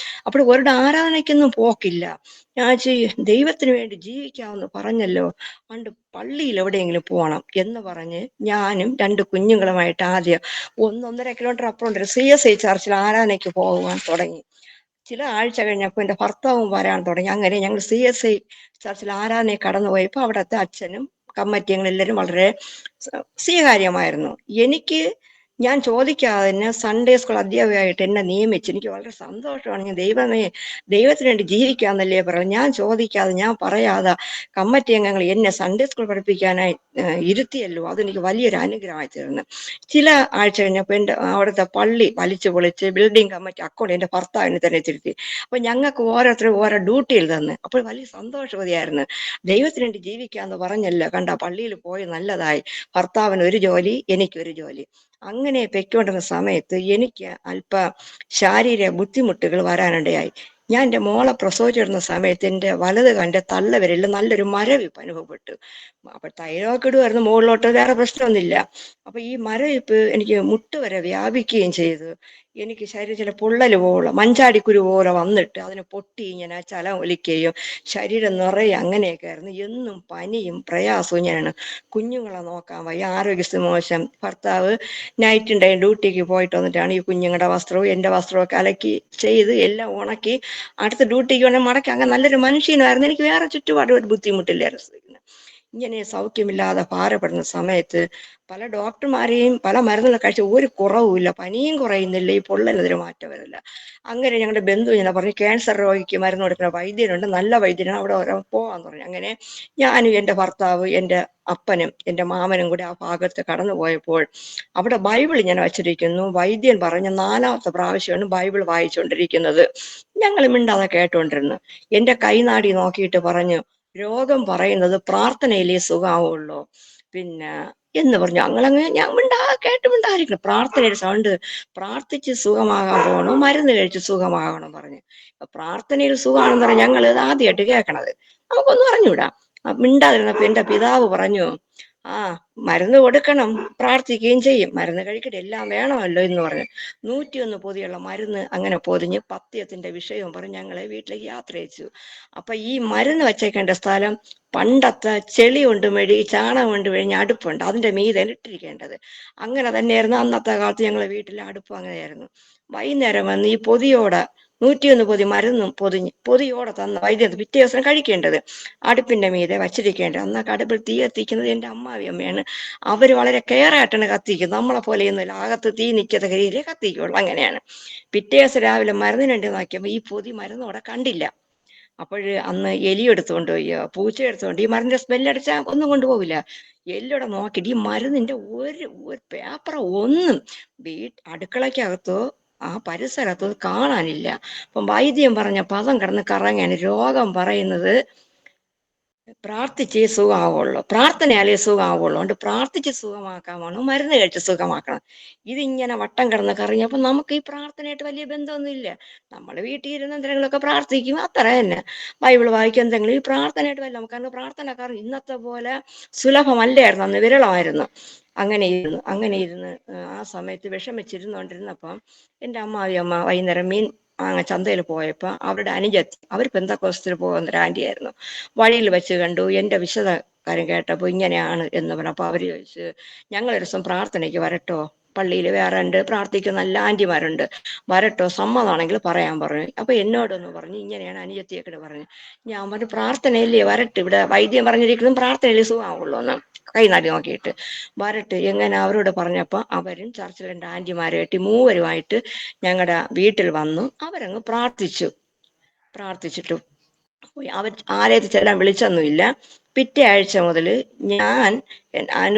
അപ്പോൾ ഒരുടെ ആരാധനയ്ക്കൊന്നും പോക്കില്ല. ഞാൻ ദൈവത്തിന് വേണ്ടി ജീവിക്കാമെന്ന് പറഞ്ഞല്ലോ, പണ്ട് പള്ളിയിൽ എവിടെയെങ്കിലും പോകണം എന്ന് പറഞ്ഞ് ഞാനും 2 കുഞ്ഞുങ്ങളുമായിട്ട് ആദ്യം 1-1.5 കിലോമീറ്റർ അപ്പുറം CSI ചർച്ചിൽ ആരാധനയ്ക്ക് പോകുവാൻ തുടങ്ങി. ചില ആഴ്ച കഴിഞ്ഞപ്പോൾ എൻ്റെ ഭർത്താവും വരാൻ തുടങ്ങി. അങ്ങനെ ഞങ്ങൾ CSI ചർച്ചിൽ ആരാധനയെ കടന്നു പോയപ്പോൾ അവിടുത്തെ അച്ഛനും കമ്മിറ്റി എല്ലാവരും വളരെ സ്വീകാര്യമായിരുന്നു. ഞാൻ ചോദിക്കാതെ തന്നെ സൺഡേ സ്കൂൾ അധ്യാപികയായിട്ട് എന്നെ നിയമിച്ചു. എനിക്ക് വളരെ സന്തോഷമാണ്. ഞാൻ ദൈവത്തിന് വേണ്ടി ജീവിക്കാന്നല്ലേ പറഞ്ഞു. ഞാൻ ചോദിക്കാതെ, ഞാൻ പറയാതെ കമ്മിറ്റി അംഗങ്ങൾ എന്നെ സൺഡേ സ്കൂൾ പഠിപ്പിക്കാനായി ഇരുത്തിയല്ലോ, അതെനിക്ക് വലിയൊരു അനുഗ്രഹമായി തീർന്നു. ചില ആഴ്ച കഴിഞ്ഞപ്പോൾ എൻ്റെ അവിടുത്തെ പള്ളി വലിച്ചു പൊളിച്ച് ബിൽഡിംഗ് കമ്മിറ്റി അക്കൗണ്ട് എൻ്റെ ഭർത്താവിനെ തന്നെ തിരുത്തി. അപ്പൊ ഞങ്ങൾക്ക് ഓരോരുത്തരും ഓരോ ഡ്യൂട്ടിയിൽ തന്ന്. അപ്പോൾ വലിയ സന്തോഷവതിയായിരുന്നു. ദൈവത്തിന് വേണ്ടി ജീവിക്കാന്ന് പറഞ്ഞല്ലോ, കണ്ട പള്ളിയിൽ പോയി നല്ലതായി, ഭർത്താവിന് ഒരു ജോലി, എനിക്കൊരു ജോലി. അങ്ങനെ പൊയ്ക്കൊണ്ടിരുന്ന സമയത്ത് എനിക്ക് അല്പ ശാരീരിക ബുദ്ധിമുട്ടുകൾ വരാനിടയായി. ഞാൻ എൻ്റെ മോളെ പ്രസവിച്ചിരുന്ന സമയത്ത് എൻ്റെ വലത് കണ്ണിന്റെ തള്ളവിരലിൽ നല്ലൊരു മരവിപ്പ് അനുഭവപ്പെട്ടു. അപ്പൊ തൈലമൊക്കെ ഇടുമായിരുന്നു മുകളിലോട്ട്, വേറെ പ്രശ്നമൊന്നുമില്ല. അപ്പൊ ഈ മരവിപ്പ് എനിക്ക് മുട്ട് വരെ വ്യാപിക്കുകയും ചെയ്തു. എനിക്ക് ശരീരത്തിലെ പൊള്ളല് പോലെ മഞ്ചാടിക്കുരു പോലെ വന്നിട്ട് അതിന് പൊട്ടി ഇങ്ങനെ ചലം ഒലിക്കുകയും ശരീരം നിറയെ അങ്ങനെയൊക്കെ ആയിരുന്നു. എന്നും പനിയും പ്രയാസവും ഇങ്ങനെയാണ്. കുഞ്ഞുങ്ങളെ നോക്കാൻ വയ്യ, ആരോഗ്യസ്ഥിതി മോശം. ഭർത്താവ് നൈറ്റ് ഡേ ഡ്യൂട്ടിക്ക് പോയിട്ട് വന്നിട്ടാണ് ഈ കുഞ്ഞുങ്ങളുടെ വസ്ത്രവും എൻ്റെ വസ്ത്രവും ഒക്കെ അലക്കി ചെയ്ത് എല്ലാം ഉണക്കി അടുത്ത ഡ്യൂട്ടിക്ക് വേണമെങ്കിൽ മടക്കി. അങ്ങനെ നല്ലൊരു മനുഷ്യനായിരുന്നു. എനിക്ക് വേറെ ചുറ്റുപാട് ഒരു ബുദ്ധിമുട്ടില്ലായിരുന്നു. ഇങ്ങനെ സൗഖ്യമില്ലാതെ ഭാരപ്പെടുന്ന സമയത്ത് പല ഡോക്ടർമാരെയും പല മരുന്നുകൾ കഴിച്ച ഒരു കുറവുമില്ല, പനിയും കുറയുന്നില്ല, ഈ പൊള്ളലിനൊരു മാറ്റം വരില്ല. അങ്ങനെ ഞങ്ങളുടെ ബന്ധു ഇങ്ങനെ പറഞ്ഞു, ക്യാൻസർ രോഗിക്ക് മരുന്ന് കൊടുക്കുന്ന വൈദ്യരുണ്ട്, നല്ല വൈദ്യനാണ്, അവിടെ ഓരോ പോവാന്ന് പറഞ്ഞു. അങ്ങനെ ഞാനും എൻ്റെ ഭർത്താവ്, എൻ്റെ അപ്പനും എൻ്റെ മാമനും കൂടി ആ ഭാഗത്ത് കടന്നു പോയപ്പോൾ അവിടെ ബൈബിൾ ഇങ്ങനെ വച്ചിരിക്കുന്നു. വൈദ്യൻ പറഞ്ഞ 4ാമത്തെ പ്രാവശ്യമാണ് ബൈബിൾ വായിച്ചുകൊണ്ടിരിക്കുന്നത്. ഞങ്ങൾ മിണ്ടാതെ കേട്ടോണ്ടിരുന്നു. എൻ്റെ കൈനാടി നോക്കിയിട്ട് പറഞ്ഞു, രോഗം പറയുന്നത് പ്രാർത്ഥനയിലേ സുഖമാവുള്ളൂ പിന്നെ എന്ന് പറഞ്ഞു. ഞാൻ കേട്ട് മിണ്ടായിരിക്കണം. പ്രാർത്ഥനയുടെ സൗണ്ട്, പ്രാർത്ഥിച്ച് സുഖമാകാൻ പോകണോ മരുന്ന് കഴിച്ച് സുഖമാകണം പറഞ്ഞു. പ്രാർത്ഥനയിൽ സുഖമാണെന്ന് പറഞ്ഞാൽ ഞങ്ങൾ ഇത് ആദ്യമായിട്ട് കേൾക്കണത്, നമുക്കൊന്നും അറിഞ്ഞൂടാ. മിണ്ടാതിരുന്നപ്പോ എൻ്റെ പിതാവ് പറഞ്ഞു, ആ മരുന്ന് കൊടുക്കണം, പ്രാർത്ഥിക്കുകയും ചെയ്യും, മരുന്ന് കഴിക്കട്ടെ, എല്ലാം വേണമല്ലോ എന്ന് പറഞ്ഞു. 101 പൊതിയുള്ള മരുന്ന് അങ്ങനെ പൊതിഞ്ഞ് പത്യത്തിന്റെ വിഷയവും പറഞ്ഞ് ഞങ്ങളെ വീട്ടിലേക്ക് യാത്ര അയച്ചു. അപ്പൊ ഈ മരുന്ന് വച്ചേക്കേണ്ട സ്ഥലം പണ്ടത്തെ ചെളി കൊണ്ട് മെഴി ചാണകം കൊണ്ട് മെഴിഞ്ഞ അടുപ്പുണ്ട്, അതിന്റെ മീതെ ഇട്ടിരിക്കേണ്ടത്. അങ്ങനെ തന്നെയായിരുന്നു അന്നത്തെ കാലത്ത് ഞങ്ങളെ വീട്ടിലെ അടുപ്പ്, അങ്ങനെയായിരുന്നു. വൈകുന്നേരം വന്ന് ഈ പൊതിയോടെ 101 പൊതി മരുന്നും പൊതിയോടെ തന്ന വൈദ്യുതി പിറ്റേ ദിവസം കഴിക്കേണ്ടത് അടുപ്പിന്റെ മീതെ വച്ചിരിക്കേണ്ടത്. അന്നൊക്കെ അടുപ്പിൽ തീ കത്തിക്കുന്നത് എൻ്റെ അമ്മാവിയമ്മയാണ്. അവര് വളരെ കെയറായിട്ടാണ് കത്തിക്കുന്നത്, നമ്മളെ പോലെയൊന്നുമില്ല, അകത്ത് തീ നിൽക്കത്ത രീതിയിലേ കത്തിക്കുള്ളൂ. അങ്ങനെയാണ്. പിറ്റേ ദിവസം രാവിലെ മരുന്നിന് വേണ്ടി നോക്കിയപ്പോൾ ഈ പൊതി മരുന്നോടെ കണ്ടില്ല. അപ്പോഴ് അന്ന് എലി എടുത്തുകൊണ്ട് പോയി, പൂച്ച എടുത്തുകൊണ്ട്, ഈ മരുന്നിന്റെ സ്മെല്ലടിച്ചാൽ ഒന്നും കൊണ്ടുപോകില്ല. എല്ലോടെ നോക്കിയിട്ട് ഈ മരുന്നിന്റെ ഒരു പേപ്പർ ഒന്നും അടുക്കളയ്ക്കകത്തോ ആ പരിസരത്തോ കാണാനില്ല. അപ്പം വൈദ്യം പറഞ്ഞ പദം കിടന്ന് കറങ്ങാണ്. രോഗം പറയുന്നത് പ്രാർത്ഥിച്ച് സുഖമാവുള്ളൂ, പ്രാർത്ഥനയാലേ സുഖമാവുള്ളൂ, അതുകൊണ്ട് പ്രാർത്ഥിച്ച് സുഖമാക്കാൻ വേണം, മരുന്ന് കഴിച്ച് സുഖമാക്കണം. ഇതിങ്ങനെ വട്ടം കിടന്ന് കറങ്ങിയപ്പോൾ നമുക്ക് ഈ പ്രാർത്ഥനയായിട്ട് വലിയ ബന്ധമൊന്നുമില്ല. നമ്മൾ വീട്ടിൽ ഇരുന്ന് എന്തെങ്കിലുമൊക്കെ പ്രാർത്ഥിക്കും, അത്ര തന്നെ. ബൈബിൾ വായിക്കും, എന്തെങ്കിലും. ഈ പ്രാർത്ഥനയായിട്ട് വല്ല നമുക്ക് കാരണം പ്രാർത്ഥനക്കാർ ഇന്നത്തെ പോലെ സുലഭമല്ലായിരുന്നു, അന്ന് വിരളമായിരുന്നു. അങ്ങനെ ഇരുന്ന് ആ സമയത്ത് വിഷമിച്ചിരുന്നോണ്ടിരുന്നപ്പം എൻ്റെ അമ്മാവിയമ്മ വൈകുന്നേരം മീൻ ചന്തയിൽ പോയപ്പോൾ അവരുടെ അനുജത്തി, അവർ പെന്തക്കോസ്തിൽ പോകുന്ന ഒരു ആന്റിയായിരുന്നു, വഴിയിൽ വെച്ച് കണ്ടു. എൻ്റെ വിശദ കാര്യം കേട്ടപ്പോൾ ഇങ്ങനെയാണ് എന്ന് പറഞ്ഞു. അപ്പൊ അവര് ചോദിച്ചു, ഞങ്ങളൊരു ദിവസം പ്രാർത്ഥനയ്ക്ക് വരട്ടോ, പള്ളിയിൽ വേറെ ഉണ്ട് പ്രാർത്ഥിക്കുന്ന നല്ല ആന്റിമാരുണ്ട്, വരട്ടോ, സമ്മതമാണെങ്കിൽ പറയാൻ പറഞ്ഞു. അപ്പൊ എന്നോടൊന്ന് പറഞ്ഞു, ഇങ്ങനെയാണ് അനുജത്തിയൊക്കെ പറഞ്ഞു. ഞാൻ പറഞ്ഞു, പ്രാർത്ഥനയില്ലേ, വരട്ടെ, ഇവിടെ വൈദ്യം പറഞ്ഞിരിക്കുന്നതും പ്രാർത്ഥനയില്ലേ സുഖമാവുള്ളൂ എന്ന് കൈനാടി നോക്കിയിട്ട്. വരട്ടെ എങ്ങനെ അവരോട് പറഞ്ഞപ്പോ അവരും ചർച്ചിൽ 2 ആന്റിമാരുമായിട്ട് മൂവരുമായിട്ട് ഞങ്ങളുടെ വീട്ടിൽ വന്നു. അവരങ്ങ് പ്രാർത്ഥിച്ചിട്ടു പോയി. അവർ ആലയത്തിൽ ചെല്ലാൻ വിളിച്ചൊന്നുമില്ല. പിറ്റേ ആഴ്ച മുതൽ ഞാൻ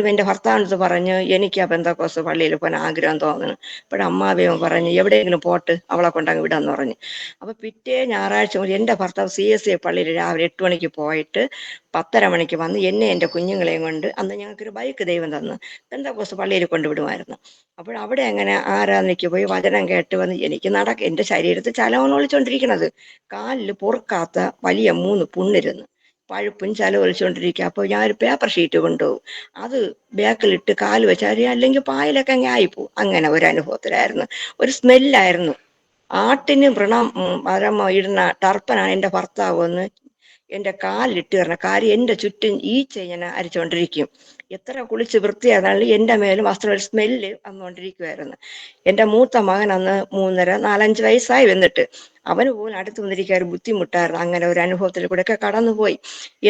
എൻ്റെ ഭർത്താവിനടുത്ത് പറഞ്ഞു, എനിക്ക് ആ പെന്തക്കോസ്ത് പള്ളിയിൽ പോകാൻ ആഗ്രഹം തോന്നുന്നു. ഇപ്പോഴും അമ്മാവിയും പറഞ്ഞു, എവിടെയെങ്കിലും പോട്ട്, അവളെ കൊണ്ടങ്ങ് വിടാന്ന് പറഞ്ഞു. അപ്പൊ പിറ്റേ ഞായറാഴ്ച മുതൽ എൻ്റെ ഭർത്താവ് CSA പള്ളിയിൽ രാവിലെ 8 മണിക്ക് പോയിട്ട് 10:30 മണിക്ക് വന്ന് എന്നെ എൻ്റെ കുഞ്ഞുങ്ങളെയും കൊണ്ട്, അന്ന് ഞങ്ങൾക്കൊരു ബൈക്ക് ദൈവം തന്നു, പെന്തക്കോസ്ത് പള്ളിയിൽ കൊണ്ടുവിടുമായിരുന്നു. അപ്പോൾ അവിടെ അങ്ങനെ ആരാധനയ്ക്ക് പോയി വചനം കേട്ട് വന്ന് എനിക്ക് എൻ്റെ ശരീരത്തിൽ ചലമാണ് ഒളിച്ചോണ്ടിരിക്കുന്നത്. കാലിൽ പൊറുക്കാത്ത വലിയ 3 പുണ്ണിരുന്നു, പഴുപ്പും ചല ഒലിച്ചുകൊണ്ടിരിക്കുക. അപ്പോൾ ഞാൻ ഒരു പേപ്പർ ഷീറ്റ് കൊണ്ടുപോകും, അത് ബാക്കിലിട്ട് കാല് വെച്ചാൽ അല്ലെങ്കിൽ പായലൊക്കെ അങ്ങ് ആയിപ്പോവും. അങ്ങനെ ഒരു അനുഭവത്തിലായിരുന്നു. ഒരു സ്മെല്ലായിരുന്നു. ആട്ടിന് മരം ഇടുന്ന ടർപ്പനാണ് എൻ്റെ ഭർത്താവ് വന്ന് എൻ്റെ കാലിലിട്ട് തരണം. കാര്യം എൻ്റെ ചുറ്റും ഈച്ച ഇങ്ങനെ അരിച്ചുകൊണ്ടിരിക്കും. എത്ര കുളിച്ച് വൃത്തിയായിരുന്നാലും എൻ്റെ മേലും വസ്ത്രം ഒരു സ്മെല്ല് വന്നുകൊണ്ടിരിക്കുമായിരുന്നു. എൻ്റെ മൂത്ത മകൻ അന്ന് 3.5, 4, 5 വയസ്സായി വന്നിട്ട്, അവന് പോലും അടുത്ത് വന്നിരിക്കാൻ ഒരു ബുദ്ധിമുട്ടായിരുന്നു. അങ്ങനെ ഒരു അനുഭവത്തിൽ കൂടെ ഒക്കെ കടന്നുപോയി.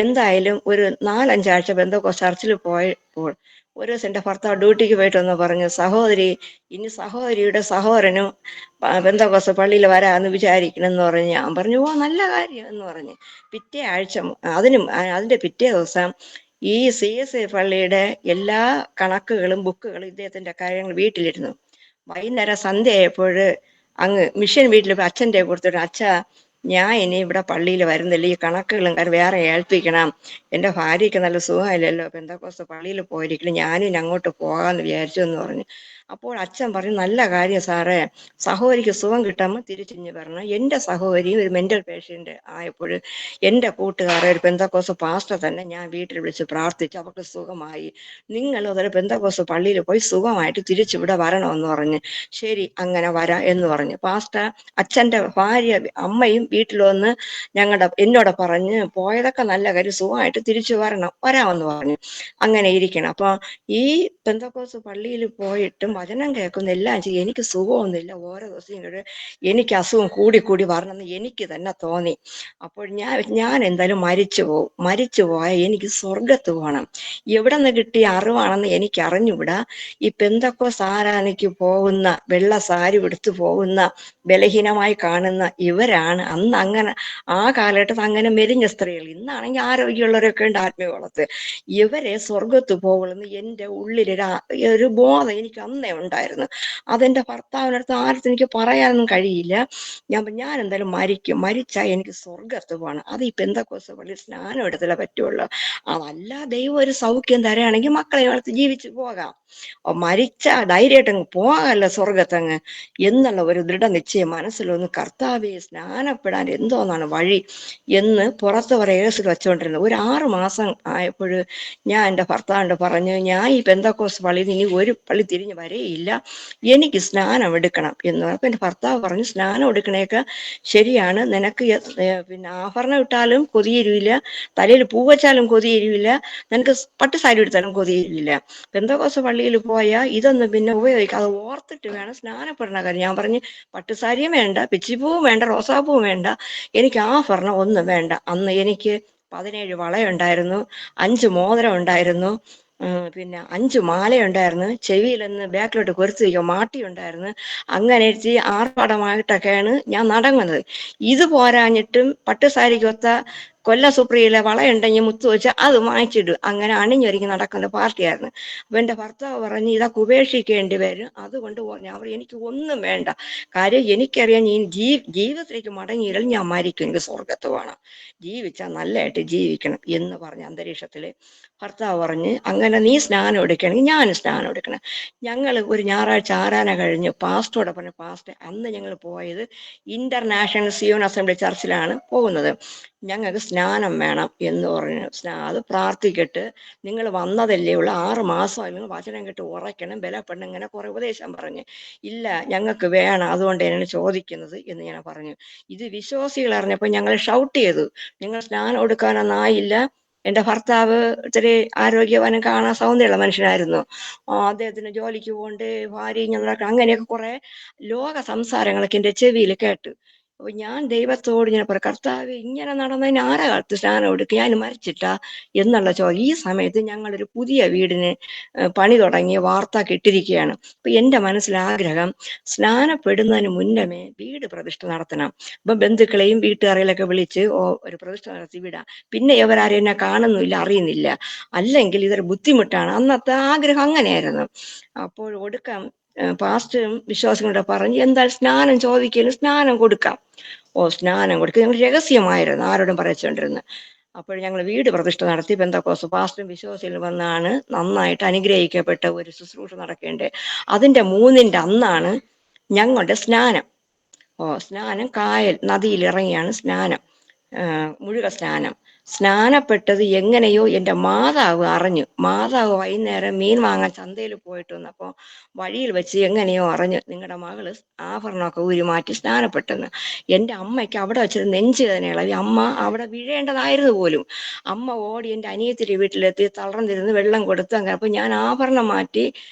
എന്തായാലും ഒരു 4-5 ആഴ്ച ബന്ധക്കോസ്ത് ചർച്ചിൽ പോയപ്പോൾ ഒരു ദിവസം എൻ്റെ ഭർത്താവ് ഡ്യൂട്ടിക്ക് പോയിട്ട് വന്ന് പറഞ്ഞു, സഹോദരി, ഇനി സഹോദരിയുടെ സഹോദരനും ബന്ധക്കോസ്ത് പള്ളിയിൽ വരാമെന്ന് വിചാരിക്കണമെന്ന് പറഞ്ഞു. ഞാൻ പറഞ്ഞു, ഓ നല്ല കാര്യം എന്ന് പറഞ്ഞു. പിറ്റേ ആഴ്ച അതിന്റെ പിറ്റേ ദിവസം ഈ CSA പള്ളിയുടെ എല്ലാ കണക്കുകളും ബുക്കുകളും ഇദ്ദേഹത്തിന്റെ കാര്യങ്ങൾ വീട്ടിലിരുന്നു. വൈകുന്നേരം സന്ധ്യയായപ്പോൾ അങ്ങ് മിഷൻ വീട്ടിൽ അച്ഛൻ്റെ കൊടുത്തിട്ട്, അച്ഛാ, ഞാൻ ഇനി ഇവിടെ പള്ളിയിൽ വരുന്നില്ല, ഈ കണക്കുകളും കാര്യം വേറെ ഏൽപ്പിക്കണം, എൻ്റെ ഭാര്യയ്ക്ക് നല്ല സുഖമില്ലല്ലോ, പെന്തക്കോസ്ത് പള്ളിയിൽ പോയിരിക്കണം, ഞാനും ഇനി അങ്ങോട്ട് പോകാമെന്ന് വിചാരിച്ചു എന്ന് പറഞ്ഞു. അപ്പോൾ അച്ഛൻ പറഞ്ഞു, നല്ല കാര്യം സാറേ, സഹോദരിക്ക് സുഖം കിട്ടുമ്പോൾ തിരിച്ചിഞ്ഞ് പറഞ്ഞു. എൻ്റെ സഹോദരി ഒരു മെൻ്റൽ പേഷ്യൻ്റ് ആയപ്പോൾ എൻ്റെ കൂട്ടുകാരെ ഒരു പെന്തക്കോസ്ത് പാസ്റ്റർ തന്നെ ഞാൻ വീട്ടിൽ വിളിച്ച് പ്രാർത്ഥിച്ചു, അവർക്ക് സുഖമായി. നിങ്ങൾ അതൊരു പെന്തക്കോസ്ത് പള്ളിയിൽ പോയി സുഖമായിട്ട് തിരിച്ചിവിടെ വരണമെന്ന് പറഞ്ഞ്. ശരി, അങ്ങനെ വരാം എന്ന് പറഞ്ഞു. പാസ്റ്റർ അച്ഛൻ്റെ ഭാര്യ അമ്മയും വീട്ടിൽ വന്ന് എന്നോട് പറഞ്ഞ്, പോയതൊക്കെ നല്ല കാര്യം, സുഖമായിട്ട് തിരിച്ചു വരാമെന്ന് പറഞ്ഞു. അങ്ങനെ ഇരിക്കണം. അപ്പൊ ഈ പെന്തക്കോസ്ത് പള്ളിയിൽ പോയിട്ടും വചനം കേൾക്കുന്ന എല്ലാം ചെയ്യും, എനിക്ക് സുഖമൊന്നുമില്ല, ഓരോ ദിവസം എനിക്ക് അസുഖം കൂടി കൂടി വരണമെന്ന് എനിക്ക് തന്നെ തോന്നി. അപ്പോൾ ഞാൻ എന്തായാലും മരിച്ചു പോയാൽ എനിക്ക് സ്വർഗത്ത് പോകണം. എവിടെ നിന്ന് കിട്ടിയ അറിവാണെന്ന് എനിക്ക് അറിഞ്ഞുകൂടാ. ഈ പെന്തക്കോസ്ത് ആരാധനയ്ക്ക് പോകുന്ന, വെള്ള സാരി എടുത്തു പോകുന്ന, ബലഹീനമായി കാണുന്ന ഇവരാണ് അന്ന് അങ്ങനെ ആ കാലഘട്ടത്തിൽ അങ്ങനെ മെലിഞ്ഞ സ്ത്രീകൾ. ഇന്നാണെങ്കിൽ ആരോഗ്യമുള്ളവരൊക്കെ ഉണ്ട് ആത്മീയ വളർത്ത്. ഇവരെ സ്വർഗത്ത് പോകുമെന്ന് എൻ്റെ ഉള്ളിലൊരു ബോധം എനിക്ക് അന്നേ ഉണ്ടായിരുന്നു. അതെൻ്റെ ഭർത്താവിനടുത്ത് ആരുടെ എനിക്ക് പറയാനൊന്നും കഴിയില്ല. ഞാൻ എന്തായാലും മരിച്ചാൽ എനിക്ക് സ്വർഗത്ത് പോകണം. അത് ഈ പെന്തക്കോസ്ത് പള്ളിയിൽ സ്നാനം എടുത്തല്ലേ പറ്റുള്ളൂ. അതല്ല ദൈവം ഒരു സൗഖ്യം തരാണെങ്കിൽ മക്കളെ വളർത്തി ജീവിച്ചു പോകാം. മരിച്ച ധൈര്യമായിട്ടങ്ങ് പോകാമല്ലോ സ്വർഗത്തങ്ങ് എന്നുള്ള ഒരു ദൃഢനിശ്ചയം മനസ്സിലൊന്ന്, കർത്താവെ സ്നാനപ്പെടാൻ എന്തോന്നാണ് വഴി എന്ന് പുറത്ത് പ്രേയസിൽ വെച്ചുകൊണ്ടിരുന്നത്. ഒരു 6 മാസം ആയപ്പോൾ ഞാൻ എൻ്റെ ഭർത്താവിനോട് പറഞ്ഞു, ഞാൻ ഈ പെന്തക്കോസ്ത് പള്ളിയിൽ ഇനി ഒരു പള്ളി തിരിഞ്ഞ് വരേയില്ല, എനിക്ക് സ്നാനം എടുക്കണം എന്ന് പറഞ്ഞു. അപ്പം എൻ്റെ ഭർത്താവ് പറഞ്ഞു, സ്നാനം എടുക്കണേക്കെ ശരിയാണ്, നിനക്ക് പിന്നെ ആഭരണം ഇട്ടാലും കൊതിയിരില്ല, തലയിൽ പൂ വെച്ചാലും കൊതിയിരില്ല, നിനക്ക് പട്ടുസാരി എടുത്താലും കൊതിയിരില്ല. പെന്തക്കോസ്ത് പള്ളിയിൽ പോയാൽ ഇതൊന്നും പിന്നെ ഉപയോഗിക്കാം, അത് ഓർത്തിട്ട് വേണം സ്നാനപ്പെടണ കാര്യം. ഞാൻ പറഞ്ഞു, പട്ടുസാരിയും വേണ്ട, പിച്ചിപ്പൂവും വേണ്ട, റോസാപ്പൂവും വേണ്ട, എനിക്ക് ആഭരണം ഒന്നും വേണ്ട. അന്ന് എനിക്ക് 17 വളയുണ്ടായിരുന്നു, 5 മോതിരം ഉണ്ടായിരുന്നു, പിന്നെ 5 മാലയുണ്ടായിരുന്നു, ചെവിയിലെന്ന് ബാക്കിലോട്ട് കൊരുത്ത് വയ്ക്കുക മാട്ടി ഉണ്ടായിരുന്നു. അങ്ങനെ ആർഭാടമായിട്ടൊക്കെയാണ് ഞാൻ നടങ്ങുന്നത്. ഇത് പോരാഞ്ഞിട്ടും പട്ടുസാരിക്കൊത്ത കൊല്ലം സുപ്രിയിലെ വളയുണ്ടെങ്കിൽ മുത്ത് വെച്ച് അത് വാങ്ങിച്ചിടും. അങ്ങനെ അണിഞ്ഞൊരുങ്ങി നടക്കുന്ന പാർട്ടിയായിരുന്നു. അപ്പൊ എൻ്റെ ഭർത്താവ് പറഞ്ഞ്, ഇതൊക്കെ ഉപേക്ഷിക്കേണ്ടി വരും, അതുകൊണ്ട് ഞാൻ പറഞ്ഞു എനിക്ക് ഒന്നും വേണ്ട, കാര്യം എനിക്കറിയാം ഞാൻ ജീവിതത്തിലേക്ക് മടങ്ങിയില്ല, ഞാൻ മരിക്കും, എനിക്ക് സ്വർഗത്ത് പോകണം, ജീവിച്ചാൽ നല്ലതായിട്ട് ജീവിക്കണം എന്ന് പറഞ്ഞ അന്തരീക്ഷത്തില് ഭർത്താവ് പറഞ്ഞ്, അങ്ങനെ നീ സ്നാനം എടുക്കണമെങ്കിൽ ഞാൻ സ്നാനം എടുക്കണം. ഞങ്ങൾ ഒരു ഞായറാഴ്ച ആരാധന കഴിഞ്ഞ് പാസ്റ്ററോടെ പറഞ്ഞു, പാസ്റ്റർ അന്ന് ഞങ്ങൾ പോയത് ഇന്റർനാഷണൽ സിയോൺ അസംബ്ലി ചർച്ചിലാണ് പോകുന്നത്, ഞങ്ങൾക്ക് സ്നാനം വേണം എന്ന് പറഞ്ഞു. അത് പ്രാർത്ഥിക്കട്ട്, നിങ്ങൾ വന്നതല്ലേ ഉള്ളൂ, 6 മാസം അല്ലെങ്കിൽ വചനം കേട്ട് ഉറയ്ക്കണം, ബലപ്പെടണം, ഇങ്ങനെ കുറെ ഉപദേശം പറഞ്ഞു. ഇല്ല ഞങ്ങൾക്ക് വേണം, അതുകൊണ്ട് എന്നോട് ചോദിക്കുന്നത് എന്ന് ഞാൻ പറഞ്ഞു. ഇത് വിശ്വാസികൾ അറിഞ്ഞപ്പോൾ ഞങ്ങൾ ഷൗട്ട് ചെയ്തു, നിങ്ങൾ സ്നാനം എടുക്കാനൊന്നായില്ല. എൻ്റെ ഭർത്താവ് ഇത്തിരി ആരോഗ്യവാനും കാണാൻ സൗന്ദര്യമുള്ള മനുഷ്യനായിരുന്നു. അദ്ദേഹത്തിന് ജോലിക്ക് പോകണ്ട്, ഭാര്യ ഞങ്ങളൊക്കെ അങ്ങനെയൊക്കെ കുറെ ലോക സംസാരങ്ങളൊക്കെ എൻ്റെ ചെവിയിൽ കേട്ടു. അപ്പൊ ഞാൻ ദൈവത്തോട് ഇങ്ങനെ പറയും, കർത്താവ് ഇങ്ങനെ നടന്നതിന് ആരാ കാലത്ത് സ്നാനം എടുക്കുക, ഞാൻ മരിച്ചിട്ടാ എന്നുള്ള ചോദ്യം. ഈ സമയത്ത് ഞങ്ങളൊരു പുതിയ വീടിന് പണി തുടങ്ങി വാർത്ത കിട്ടിയിരിക്കുകയാണ്. അപ്പൊ എൻ്റെ മനസ്സിലാഗ്രഹം, സ്നാനപ്പെടുന്നതിന് മുന്നമേ വീട് പ്രതിഷ്ഠ നടത്തണം. അപ്പൊ ബന്ധുക്കളെയും വീട്ടുകാരെയൊക്കെ വിളിച്ച് ഒരു പ്രതിഷ്ഠ നടത്തി വിടാം, പിന്നെ ഇവരാരും എന്നെ കാണുന്നില്ല അറിയുന്നില്ല, അല്ലെങ്കിൽ ഇതൊരു ബുദ്ധിമുട്ടാണ്. അന്നത്തെ ആഗ്രഹം അങ്ങനെയായിരുന്നു. അപ്പോൾ ഒടുക്കം പാസ്റ്ററും വിശ്വാസികളോട് പറഞ്ഞ്, എന്തായാലും സ്നാനം ചോദിക്കലും സ്നാനം കൊടുക്കാം. സ്നാനം കൊടുക്കുക ഞങ്ങൾ രഹസ്യമായിരുന്നു, ആരോടും പറയിച്ചുകൊണ്ടിരുന്നത്. അപ്പോൾ ഞങ്ങൾ വീട് പ്രതിഷ്ഠ നടത്തി. പെന്തക്കോസ്ത് പാസ്റ്ററും വിശ്വാസികളും വന്നാണ് നന്നായിട്ട് അനുഗ്രഹിക്കപ്പെട്ട ഒരു ശുശ്രൂഷ നടക്കേണ്ടത്. അതിൻ്റെ 3-ന്റെ അന്നാണ് ഞങ്ങളുടെ സ്നാനം. സ്നാനം നദിയിൽ ഇറങ്ങിയാണ് സ്നാനം, മുഴുക സ്നാനം. സ്നാനപ്പെട്ടത് എങ്ങനെയോ എൻ്റെ മാതാവ് അറിഞ്ഞു. മാതാവ് വൈകുന്നേരം മീൻ വാങ്ങാൻ ചന്തയിൽ പോയിട്ട് വന്നപ്പോൾ വഴിയിൽ വെച്ച് എങ്ങനെയോ അറിഞ്ഞു, നിങ്ങളുടെ മകള് ആഭരണമൊക്കെ ഊരി മാറ്റി സ്നാനപ്പെട്ടെന്ന്. എൻ്റെ അമ്മയ്ക്ക് അവിടെ വെച്ചത് നെഞ്ചു വേദന ഇളകി, അമ്മ അവിടെ വീഴേണ്ടതായിരുന്നു പോലും. അമ്മ ഓടി എൻ്റെ അനിയത്തിരി വീട്ടിലെത്തി തളർന്നിരുന്ന് വെള്ളം കൊടുത്തു. അങ്ങനെ അപ്പൊ ഞാൻ ആഭരണം മാറ്റി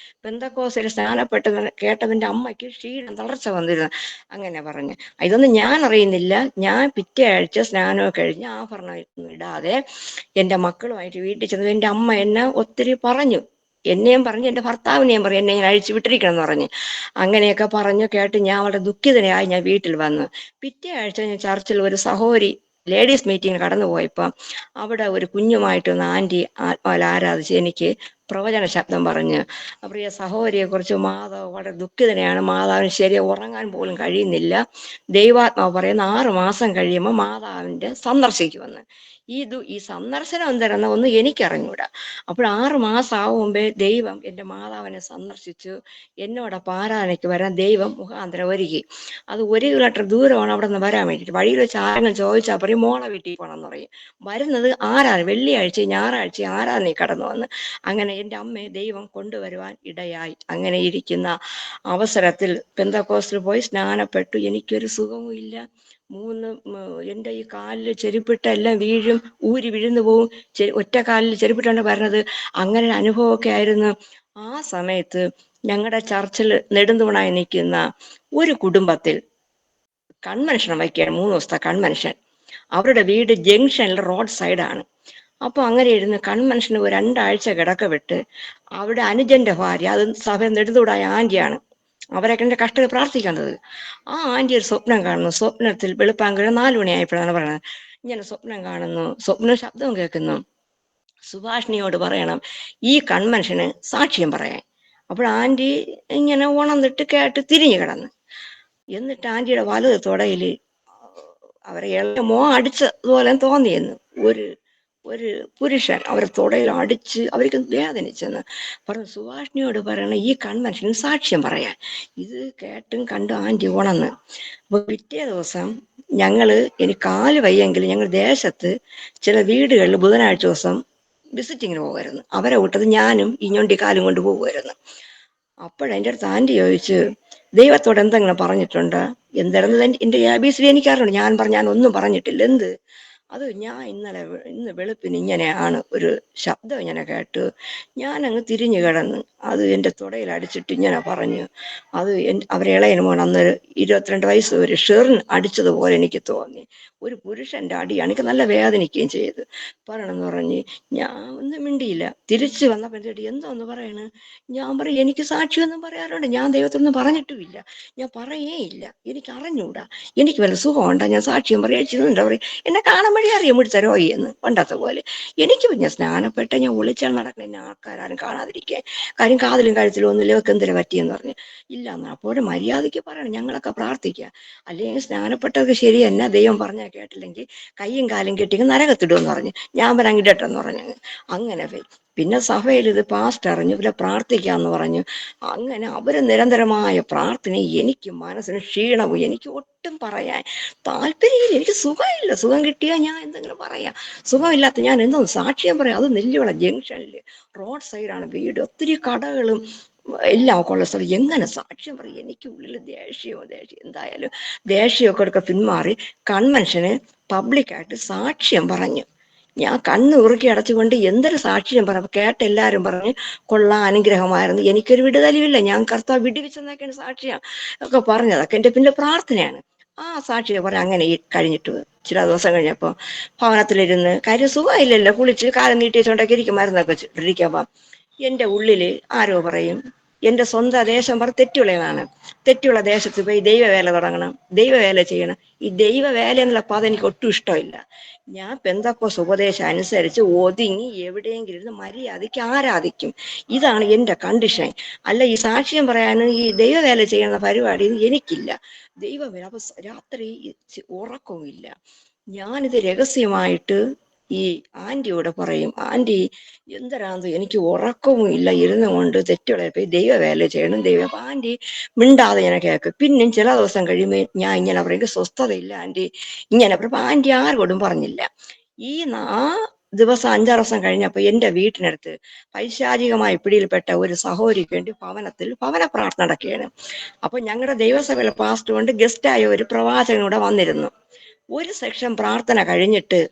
പെന്തക്കോസ്തിൽ സ്നാനപ്പെട്ടത് കേട്ടതിൻ്റെ അമ്മയ്ക്ക് ക്ഷീണം തളർച്ച വന്നിരുന്നു. അങ്ങനെ പറഞ്ഞു. ഇതൊന്നും ഞാൻ അറിയുന്നില്ല. ഞാൻ പിറ്റേ ആഴ്ച സ്നാനമൊക്കെ കഴിഞ്ഞ് ആഭരണം ഇടാതെ എൻ്റെ മക്കളുമായിട്ട് വീട്ടിൽ ചെന്നത് എൻ്റെ അമ്മ എന്നെ ഒത്തിരി പറഞ്ഞു, എന്നെയും പറഞ്ഞു എൻ്റെ ഭർത്താവിനെയും പറഞ്ഞു, എന്നെ ഇങ്ങനെ അഴിച്ചു വിട്ടിരിക്കണം എന്ന് പറഞ്ഞ്. അങ്ങനെയൊക്കെ പറഞ്ഞു കേട്ട് ഞാൻ വളരെ ദുഃഖിതനായി ഞാൻ വീട്ടിൽ വന്നു. പിറ്റേ ആഴ്ച ഞാൻ ചർച്ചിൽ ഒരു സഹോദരി ലേഡീസ് മീറ്റിംഗ് കടന്നു പോയപ്പോൾ അവിടെ ഒരു കുഞ്ഞുമായിട്ടൊന്ന് ആൻറ്റി ആത്മാവിൽ ആരാധിച്ച് എനിക്ക് പ്രവചന ശബ്ദം പറഞ്ഞു, പ്രിയ സഹോദരിയെ കുറിച്ച് മാതാവ് വളരെ ദുഃഖിതനെയാണ്, മാതാവിന് ശരിയെ ഉറങ്ങാൻ പോലും കഴിയുന്നില്ല, ദൈവാത്മാവ് പറയുന്ന 6 മാസം കഴിയുമ്പോൾ മാതാവിൻ്റെ സന്ദർശിക്കുമെന്ന്. ഈ സന്ദർശനം എന്താണെന്ന് ഒന്നും എനിക്കറിഞ്ഞൂടാ. അപ്പോൾ 6 മാസം ആവും മുമ്പേ ദൈവം എൻ്റെ മാതാവിനെ സന്ദർശിച്ചു എന്നോടൊപ്പം ആരാധനയ്ക്ക് വരാൻ ദൈവം മുഖാന്തരം ഒരുക്കി. അത് 1 കിലോമീറ്റർ ദൂരമാണ് അവിടെ നിന്ന് വരാൻ വേണ്ടിയിട്ട്. വഴിയിൽ വെച്ച് ആരെങ്കിലും ചോദിച്ചാൽ പറയും മോളെ വീട്ടിൽ പോകണമെന്ന് പറയും. വരുന്നത് വെള്ളിയാഴ്ച ഞായറാഴ്ച ആരാധനയിൽ കടന്നു വന്ന് അങ്ങനെ എൻ്റെ അമ്മയെ ദൈവം കൊണ്ടുവരുവാൻ ഇടയായി. അങ്ങനെ ഇരിക്കുന്ന അവസരത്തിൽ പെന്തക്കോസ്തിൽ പോയി സ്നാനപ്പെട്ടു. എനിക്കൊരു സുഖവും ഇല്ല. എൻ്റെ ഈ കാലിൽ ചെരുപ്പിട്ട എല്ലാം വീഴും, ഊരി വിഴുന്നു പോവും. ഒറ്റ കാലിൽ ചെരുപ്പിട്ടാണ് വരുന്നത്. അങ്ങനെ ഒരു അനുഭവമൊക്കെ ആയിരുന്നു. ആ സമയത്ത് ഞങ്ങളുടെ ചർച്ചിൽ നെടുന്തൂണായി നിൽക്കുന്ന ഒരു കുടുംബത്തിൽ കൺവെൻഷൻ വയ്ക്കുകയാണ്. 3 ദിവസത്തെ കൺവെൻഷൻ. അവരുടെ വീട് ജംഗ്ഷനിൽ റോഡ് സൈഡാണ്. അപ്പൊ അങ്ങനെ ഇരുന്ന് കൺവെൻഷന് 2 ആഴ്ച കിടക്ക വിട്ട് അവിടെ അനുജന്റെ ഭാര്യ, അത് സഭ നെടുന്തൂടായ ആന്റിയാണ്, അവരൊക്കെ എൻ്റെ കഷ്ടത പ്രാർത്ഥിക്കേണ്ടത്. ആ ആന്റി ഒരു സ്വപ്നം കാണുന്നു. സ്വപ്നത്തിൽ വെളുപ്പാങ്കഴ 4 മണിയായപ്പോഴാണ് പറയുന്നത്. ഇങ്ങനെ സ്വപ്നം കാണുന്നു, ശബ്ദം കേൾക്കുന്നു. സുഭാഷിണിയോട് പറയണം ഈ കൺവെൻഷന് സാക്ഷ്യം പറയാൻ. അപ്പോൾ ആന്റി ഇങ്ങനെ ഉണർന്നിട്ട് കേട്ട് തിരിഞ്ഞു കിടന്നു. എന്നിട്ട് ആന്റിയുടെ വലത് തുടയില് അവരെ ഇളയമോ അടിച്ചതുപോലെ തോന്നിയെന്ന് ഒരു പുരുഷൻ അവരെ തുടയിൽ അടിച്ച് അവർക്ക് വേദനിച്ചെന്ന് പറഞ്ഞു. സുഭാഷിണിയോട് പറയണം ഈ കൺവെൻഷന് സാക്ഷ്യം പറയാൻ. ഇത് കേട്ടും കണ്ടും ആന്റി ഉണർന്ന്. അപ്പൊ പിറ്റേ ദിവസം എനിക്ക് കാല് വയ്യെങ്കിൽ ഞങ്ങൾ ദേശത്ത് ചില വീടുകളിൽ ബുധനാഴ്ച ദിവസം വിസിറ്റിങ്ങിന് പോകുമായിരുന്നു. അവരെ വിട്ടത് ഞാനും ഇഞ്ഞൊണ്ടി കാലും കൊണ്ട് പോകുമായിരുന്നു. അപ്പോഴെൻ്റെ അടുത്ത് ആന്റി ചോദിച്ചു ദൈവത്തോട് എന്തെങ്കിലും പറഞ്ഞിട്ടുണ്ട്? എന്തായിരുന്നു എൻ്റെ ABCD എനിക്കറിയണം. ഞാൻ ഒന്നും പറഞ്ഞിട്ടില്ല. എന്ത്? അത് ഞാൻ ഇന്ന് വെളുപ്പിന് ഇങ്ങനെയാണ് ഒരു ശബ്ദം ഇങ്ങനെ കേട്ടു. ഞാനങ്ങ് തിരിഞ്ഞു കിടന്ന് അത് എൻ്റെ തുടയിൽ അടിച്ചിട്ട് ഇങ്ങനെ പറഞ്ഞു. അത് അവരെ ഇളയന് മോൻ അന്ന് 22 വയസ്സ് ഒരു ഷെറിൻ അടിച്ചതുപോലെ എനിക്ക് തോന്നി. ഒരു പുരുഷന്റെ അടിയാണ്. എനിക്ക് നല്ല വേദനിക്കുകയും ചെയ്തു. പറയണമെന്ന് പറഞ്ഞ് ഞാൻ ഒന്നും മിണ്ടിയില്ല. തിരിച്ചു വന്നപ്പോൾ എൻ്റെ എന്തോന്ന് പറയണ്? ഞാൻ പറയും എനിക്ക് സാക്ഷിയൊന്നും പറയാറുണ്ട്, ഞാൻ ദൈവത്തിനൊന്നും പറഞ്ഞിട്ടുമില്ല, ഞാൻ പറയേ ഇല്ല, എനിക്ക് അറിഞ്ഞൂടാ, എനിക്ക് വല്ല സുഖമുണ്ടോ ഞാൻ സാക്ഷ്യം പറയാ പറയും. എന്നെ കാണാൻ വഴി അറിയാം മുടിച്ച രോഗി എന്ന് പണ്ടത്തെ പോലെ. എനിക്ക് ഞാൻ സ്നാനപ്പെട്ട ഞാൻ ഒളിച്ചാൽ നടക്കണം, എന്നെ ആൾക്കാരും കാണാതിരിക്കാൻ. കാര്യം കാതിലും കഴുത്തിലും ഒന്നുമില്ല, ഇവർക്ക് എന്തിനു പറ്റിയെന്ന് പറഞ്ഞ് ഇല്ല എന്നാ അപ്പോൾ മര്യാദയ്ക്ക് പറയണം, ഞങ്ങളൊക്കെ പ്രാർത്ഥിക്കുക. അല്ലെങ്കിൽ സ്നാനപ്പെട്ടവർക്ക് ശരി തന്നെ, ദൈവം പറഞ്ഞാൽ കേട്ടില്ലെങ്കിൽ കയ്യും കാലും കെട്ടി നരകത്തിടുമെന്ന് പറഞ്ഞ് ഞാൻ വരാങ്ങിട്ടെന്ന് പറഞ്ഞു. അങ്ങനെ പിന്നെ സഭയിൽ ഇത് പാസ്റ്റ് അറിഞ്ഞു, പിന്നെ പ്രാർത്ഥിക്കാന്ന് പറഞ്ഞു. അങ്ങനെ അവര് നിരന്തരമായ പ്രാർത്ഥന. എനിക്ക് മനസ്സിന് ക്ഷീണവും, എനിക്ക് ഒട്ടും പറയാൻ താല്പര്യമില്ല, എനിക്ക് സുഖമില്ല. സുഖം കിട്ടിയാൽ ഞാൻ എന്തെങ്കിലും പറയാം, സുഖമില്ലാത്ത ഞാൻ എന്തോന്ന് സാക്ഷ്യം പറയാം. അത് നെല്ലിവള ജംഗ്ഷനില് റോഡ് സൈഡാണ് വീട്, ഒത്തിരി കടകളും എല്ലാം ഒക്കെ ഉള്ള സ്ഥലം. എങ്ങനെ സാക്ഷ്യം പറയും? എനിക്ക് ഉള്ളിൽ ദേഷ്യം. എന്തായാലും ദേഷ്യമൊക്കെ എടുക്ക പിന്മാറി കൺവെൻഷന് പബ്ലിക്കായിട്ട് സാക്ഷ്യം പറഞ്ഞു. ഞാൻ കണ്ണ് ഉറുക്കി അടച്ചുകൊണ്ട് എന്തൊരു സാക്ഷ്യം പറഞ്ഞു. കേട്ട എല്ലാവരും പറഞ്ഞ് കൊള്ളാം, അനുഗ്രഹമായിരുന്നു, എനിക്കൊരു വിടുതലുമില്ല, ഞാൻ കർത്താവ് വിടുവിച്ചെന്നൊക്കെയാണ് സാക്ഷ്യം ഒക്കെ പറഞ്ഞതൊക്കെ എൻ്റെ പിന്നെ പ്രാർത്ഥനയാണ്. ആ സാക്ഷിയെ പറഞ്ഞ് അങ്ങനെ കഴിഞ്ഞിട്ട് ചില ദിവസം കഴിഞ്ഞപ്പോൾ ഭവനത്തിലിരുന്ന് കാര്യം സുഖമില്ലല്ലോ, കുളിച്ച് കാലം നീട്ടി വെച്ചോണ്ടൊക്കെ ഇരിക്കും, മരുന്നൊക്കെ ഇരിക്കുമ്പോ എൻ്റെ ഉള്ളില് ആരോ പറയും എൻ്റെ സ്വന്തം ദേശം തെറ്റുള്ളതാണ്, തെറ്റുള്ള ദേശത്ത് പോയി ദൈവവേല തുടങ്ങണം, ദൈവവേല ചെയ്യണം. ഈ ദൈവവേല എന്നുള്ള പദം എനിക്ക് ഒട്ടും ഇഷ്ടമില്ല. ഞാൻ പെന്തക്കോസ്ത് ഉപദേശം അനുസരിച്ച് ഒതുങ്ങി എവിടെയെങ്കിലും ഇരുന്ന് മര്യാദയ്ക്ക് ആരാധിക്കും. ഇതാണ് എൻ്റെ കണ്ടീഷൻ. അല്ല ഈ സാക്ഷ്യം പറയാനും ഈ ദൈവവേല ചെയ്യുന്ന പരിപാടി എനിക്കില്ല. ദൈവവേല അപ്പൊ രാത്രി ഉറക്കവും ഇല്ല. ഞാനിത് രഹസ്യമായിട്ട് ഈ ആന്റിയോട് പറയും, ആന്റി എന്തരാന്ന് എനിക്ക് ഉറക്കവും ഇല്ല, ഇരുന്നു കൊണ്ട് തെറ്റുകളെ ദൈവവേല ചെയ്യണം അപ്പൊ ആന്റി മിണ്ടാതെ ഞാൻ കേൾക്കും. പിന്നെയും ചില ദിവസം കഴിയുമ്പോൾ ഞാൻ ഇങ്ങനെ പറയും സ്വസ്ഥതയില്ല ആന്റി, ഇങ്ങനെ പറയും. ആന്റി ആരോടും പറഞ്ഞില്ല. ആ ദിവസം 5-6 ദിവസം കഴിഞ്ഞപ്പോ എൻ്റെ വീട്ടിനടുത്ത് പൈശാചികമായി പിടിയിൽപ്പെട്ട ഒരു സഹോദരിക്ക് വേണ്ടി ഭവന പ്രാർത്ഥന നടക്കുകയാണ്. അപ്പൊ ഞങ്ങളുടെ ദൈവസഭയിലെ പാസ്റ്റർ കൊണ്ട് ഗസ്റ്റായ ഒരു പ്രവാചകൻ കൂടെ വന്നിരുന്നു. ഒരു സെക്ഷൻ പ്രാർത്ഥന കഴിഞ്ഞിട്ട്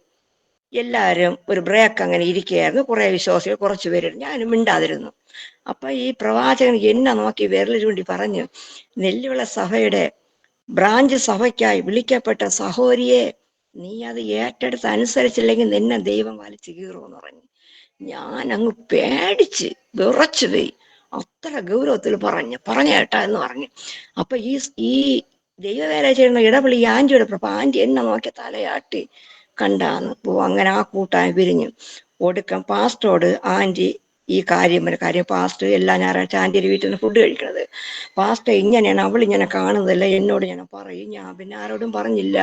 എല്ലാവരും ഒരു ബ്രേക്ക് അങ്ങനെ ഇരിക്കുകയായിരുന്നു. കുറെ വിശ്വാസികൾ കുറച്ചു പേര്, ഞാനും മിണ്ടാതിരുന്നു. അപ്പൊ ഈ പ്രവാചകൻ എന്നെ നോക്കി വിരൽ ചൂണ്ടി പറഞ്ഞു, നെല്ലിവിള സഭയുടെ ബ്രാഞ്ച് സഭയ്ക്കായി വിളിക്കപ്പെട്ട സഹോദരിയെ, നീ അത് ഏറ്റെടുത്ത് അനുസരിച്ചില്ലെങ്കിൽ നിന്നെ ദൈവം വലിച്ചു കീറുമെന്ന് പറഞ്ഞു. ഞാൻ അങ്ങ് പേടിച്ച് വിറച്ചു പോയി. അത്ര ഗൗരവത്തിൽ പറഞ്ഞ കേട്ടാ എന്ന് പറഞ്ഞു. അപ്പൊ ഈ ദൈവവേല ചെയ്യുന്ന ഇടപെളി ആന്റിയോട് പറഞ്ഞപ്പോ ആന്റി എന്നെ നോക്കി തലയാട്ടി കണ്ടാന്ന് അങ്ങനെ ആ കൂട്ടാൻ പിരിഞ്ഞു. ഒടുക്കം പാസ്റ്ററോട് ആന്റി ഈ കാര്യം പാസ്റ്റ് എല്ലാ ഞായറാഴ്ച ആന്റിയുടെ വീട്ടിൽ നിന്ന് ഫുഡ് കഴിക്കണത്. പാസ്റ്റ് ഇങ്ങനെയാണ്, അവളിങ്ങനെ കാണുന്നതല്ല, എന്നോട് ഇങ്ങനെ പറയും. ഞാൻ പിന്നെ ആരോടും പറഞ്ഞില്ല.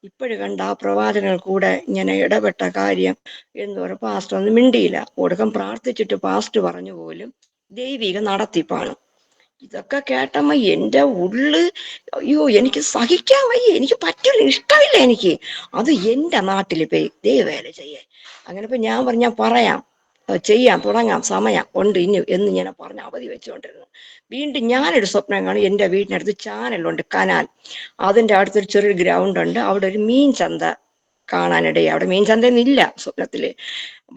ഇപ്പോഴും കണ്ട ആ പ്രവാചകങ്ങൾ കൂടെ ഇങ്ങനെ ഇടപെട്ട കാര്യം എന്ന് പറഞ്ഞ പാസ്റ്റ് ഒന്നും മിണ്ടിയില്ല. ഒടുക്കം പ്രാർത്ഥിച്ചിട്ട് പാസ്റ്റ് പറഞ്ഞു പോലും ദൈവിക നടത്തിപ്പാണ്. ഇതൊക്കെ കേട്ടമ്മ എന്റെ ഉള്ള്, അയ്യോ എനിക്ക് സഹിക്കാൻ വയ്യ, എനിക്ക് പറ്റില്ല, ഇഷ്ടമില്ല എനിക്ക്. അത് എന്റെ നാട്ടിൽ പോയി ദൈവവേല ചെയ്യാൻ. അങ്ങനെ ഇപ്പൊ ഞാൻ പറഞ്ഞാൽ പറയാം, ചെയ്യാം, തുടങ്ങാം, സമയം ഉണ്ട് ഇനി എന്ന് ഞാൻ പറഞ്ഞ അവധി വെച്ചുകൊണ്ടിരുന്നു. വീണ്ടും ഞാനൊരു സ്വപ്നം കാണും. എൻ്റെ വീടിനടുത്ത് ചാനലുണ്ട്, കനാൽ. അതിൻ്റെ അടുത്തൊരു ചെറിയൊരു ഗ്രൗണ്ട് ഉണ്ട്. അവിടെ ഒരു മീൻ ചന്ത കാണാനിടയായി. അവിടെ മീൻ ചന്തയൊന്നും ഇല്ല സ്വപ്നത്തില്.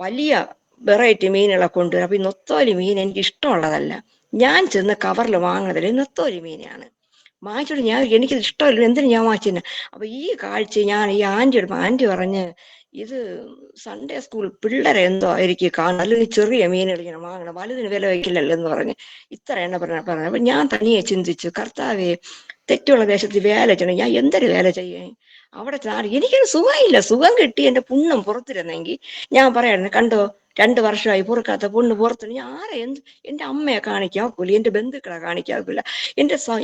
വലിയ വെറൈറ്റി മീനുകളെ കൊണ്ടുവരും. അപ്പൊ ഈ നൊത്തോലി മീൻ എനിക്ക് ഇഷ്ടമുള്ളതല്ല. ഞാൻ ചെന്ന് കവറിൽ വാങ്ങുന്നതിൽ നൊത്തോലി മീനാണ് വാങ്ങിച്ചോണ്ട്. എനിക്ക് ഇഷ്ടമല്ല, എന്തിനു ഞാൻ വാങ്ങിച്ചു. അപ്പൊ ഈ കാഴ്ച ഞാൻ ഈ ആന്റി പറഞ്ഞ്, ഇത് സൺഡേ സ്കൂൾ പിള്ളേരെ എന്തോ ആയിരിക്കും കാണും, അല്ലെങ്കിൽ ചെറിയ മീനുകൾ ഇങ്ങനെ വാങ്ങണം, വലുതിന് വില വയ്ക്കില്ലല്ലോ എന്ന് പറഞ്ഞ് ഇത്ര എണ്ണ പറഞ്ഞു. അപ്പൊ ഞാൻ തനിയെ ചിന്തിച്ചു, കർത്താവേ, തെറ്റുള്ള ദേശത്ത് വേല ചെയ്യണം, ഞാൻ എന്തൊരു വേല ചെയ്യേ അവിടെ ചാടി. എനിക്കൊരു സുഖമില്ല. സുഖം കിട്ടി എന്റെ പുണ്ണം പുറത്തിരുന്നെങ്കിൽ ഞാൻ പറയായിരുന്നു, കണ്ടോ 2 വർഷമായി പൊറുക്കാത്ത പുണ്ണ് പുറത്തു. ഞാൻ എന്റെ അമ്മയെ കാണിക്കാക്കൂല, എന്റെ ബന്ധുക്കളെ കാണിക്കാക്കൂല,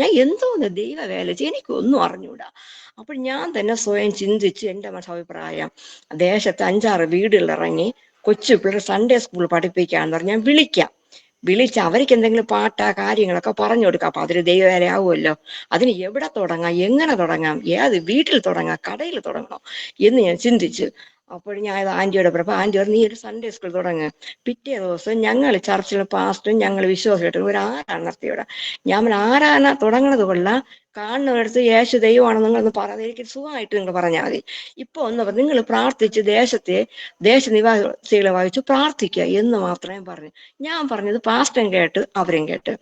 ഞാൻ എന്തോന്ന് ദൈവ വേല ചെയ്യും, എനിക്കൊന്നും അറിഞ്ഞൂടാ. അപ്പോൾ ഞാൻ തന്നെ സ്വയം ചിന്തിച്ച് എന്റെ അഭിപ്രായം, ദേശത്ത് 5-6 വീടുകൾ ഇറങ്ങി കൊച്ചു പിള്ളേർ സൺഡേ സ്കൂൾ പഠിപ്പിക്കാന്ന് പറഞ്ഞാൽ വിളിച്ച് അവർക്ക് എന്തെങ്കിലും പാട്ടാ കാര്യങ്ങളൊക്കെ പറഞ്ഞു കൊടുക്കാം. അപ്പൊ അതൊരു ദൈവവേല ആവുമല്ലോ. അതിന് എവിടെ തുടങ്ങാം, എങ്ങനെ തുടങ്ങാം, ഏത് വീട്ടിൽ തുടങ്ങാം, കടയിൽ തുടങ്ങണം എന്ന് ഞാൻ ചിന്തിച്ചു. അപ്പോൾ ഞാൻ ആന്റിയോടെ പറഞ്ഞപ്പോൾ ആന്റി പറഞ്ഞു, നീ ഒരു സൺഡേ സ്കൂൾ തുടങ്ങ്. പിറ്റേ ദിവസം ഞങ്ങൾ ചർച്ചിലെ പാസ്റ്ററും ഞങ്ങൾ വിശ്വാസിയായിട്ടും ഒരു ആരാധന നടത്തിയോടെ. ഞാൻ ആരാധന തുടങ്ങണത് കൊള്ളാം, കാണുന്നിടത്ത് യേശു ദൈവമാണെന്ന് നിങ്ങളൊന്ന് പറഞ്ഞത് എനിക്ക് സുഖമായിട്ട് നിങ്ങൾ പറഞ്ഞാൽ മതി. ഇപ്പൊ ഒന്ന് നിങ്ങൾ പ്രാർത്ഥിച്ച് ദേശനിവാസികളെ വായിച്ചു പ്രാർത്ഥിക്കുക എന്ന് മാത്രമേ പറഞ്ഞു. ഞാൻ പറഞ്ഞത് പാസ്റ്ററും കേട്ട് അവരും കേട്ട്.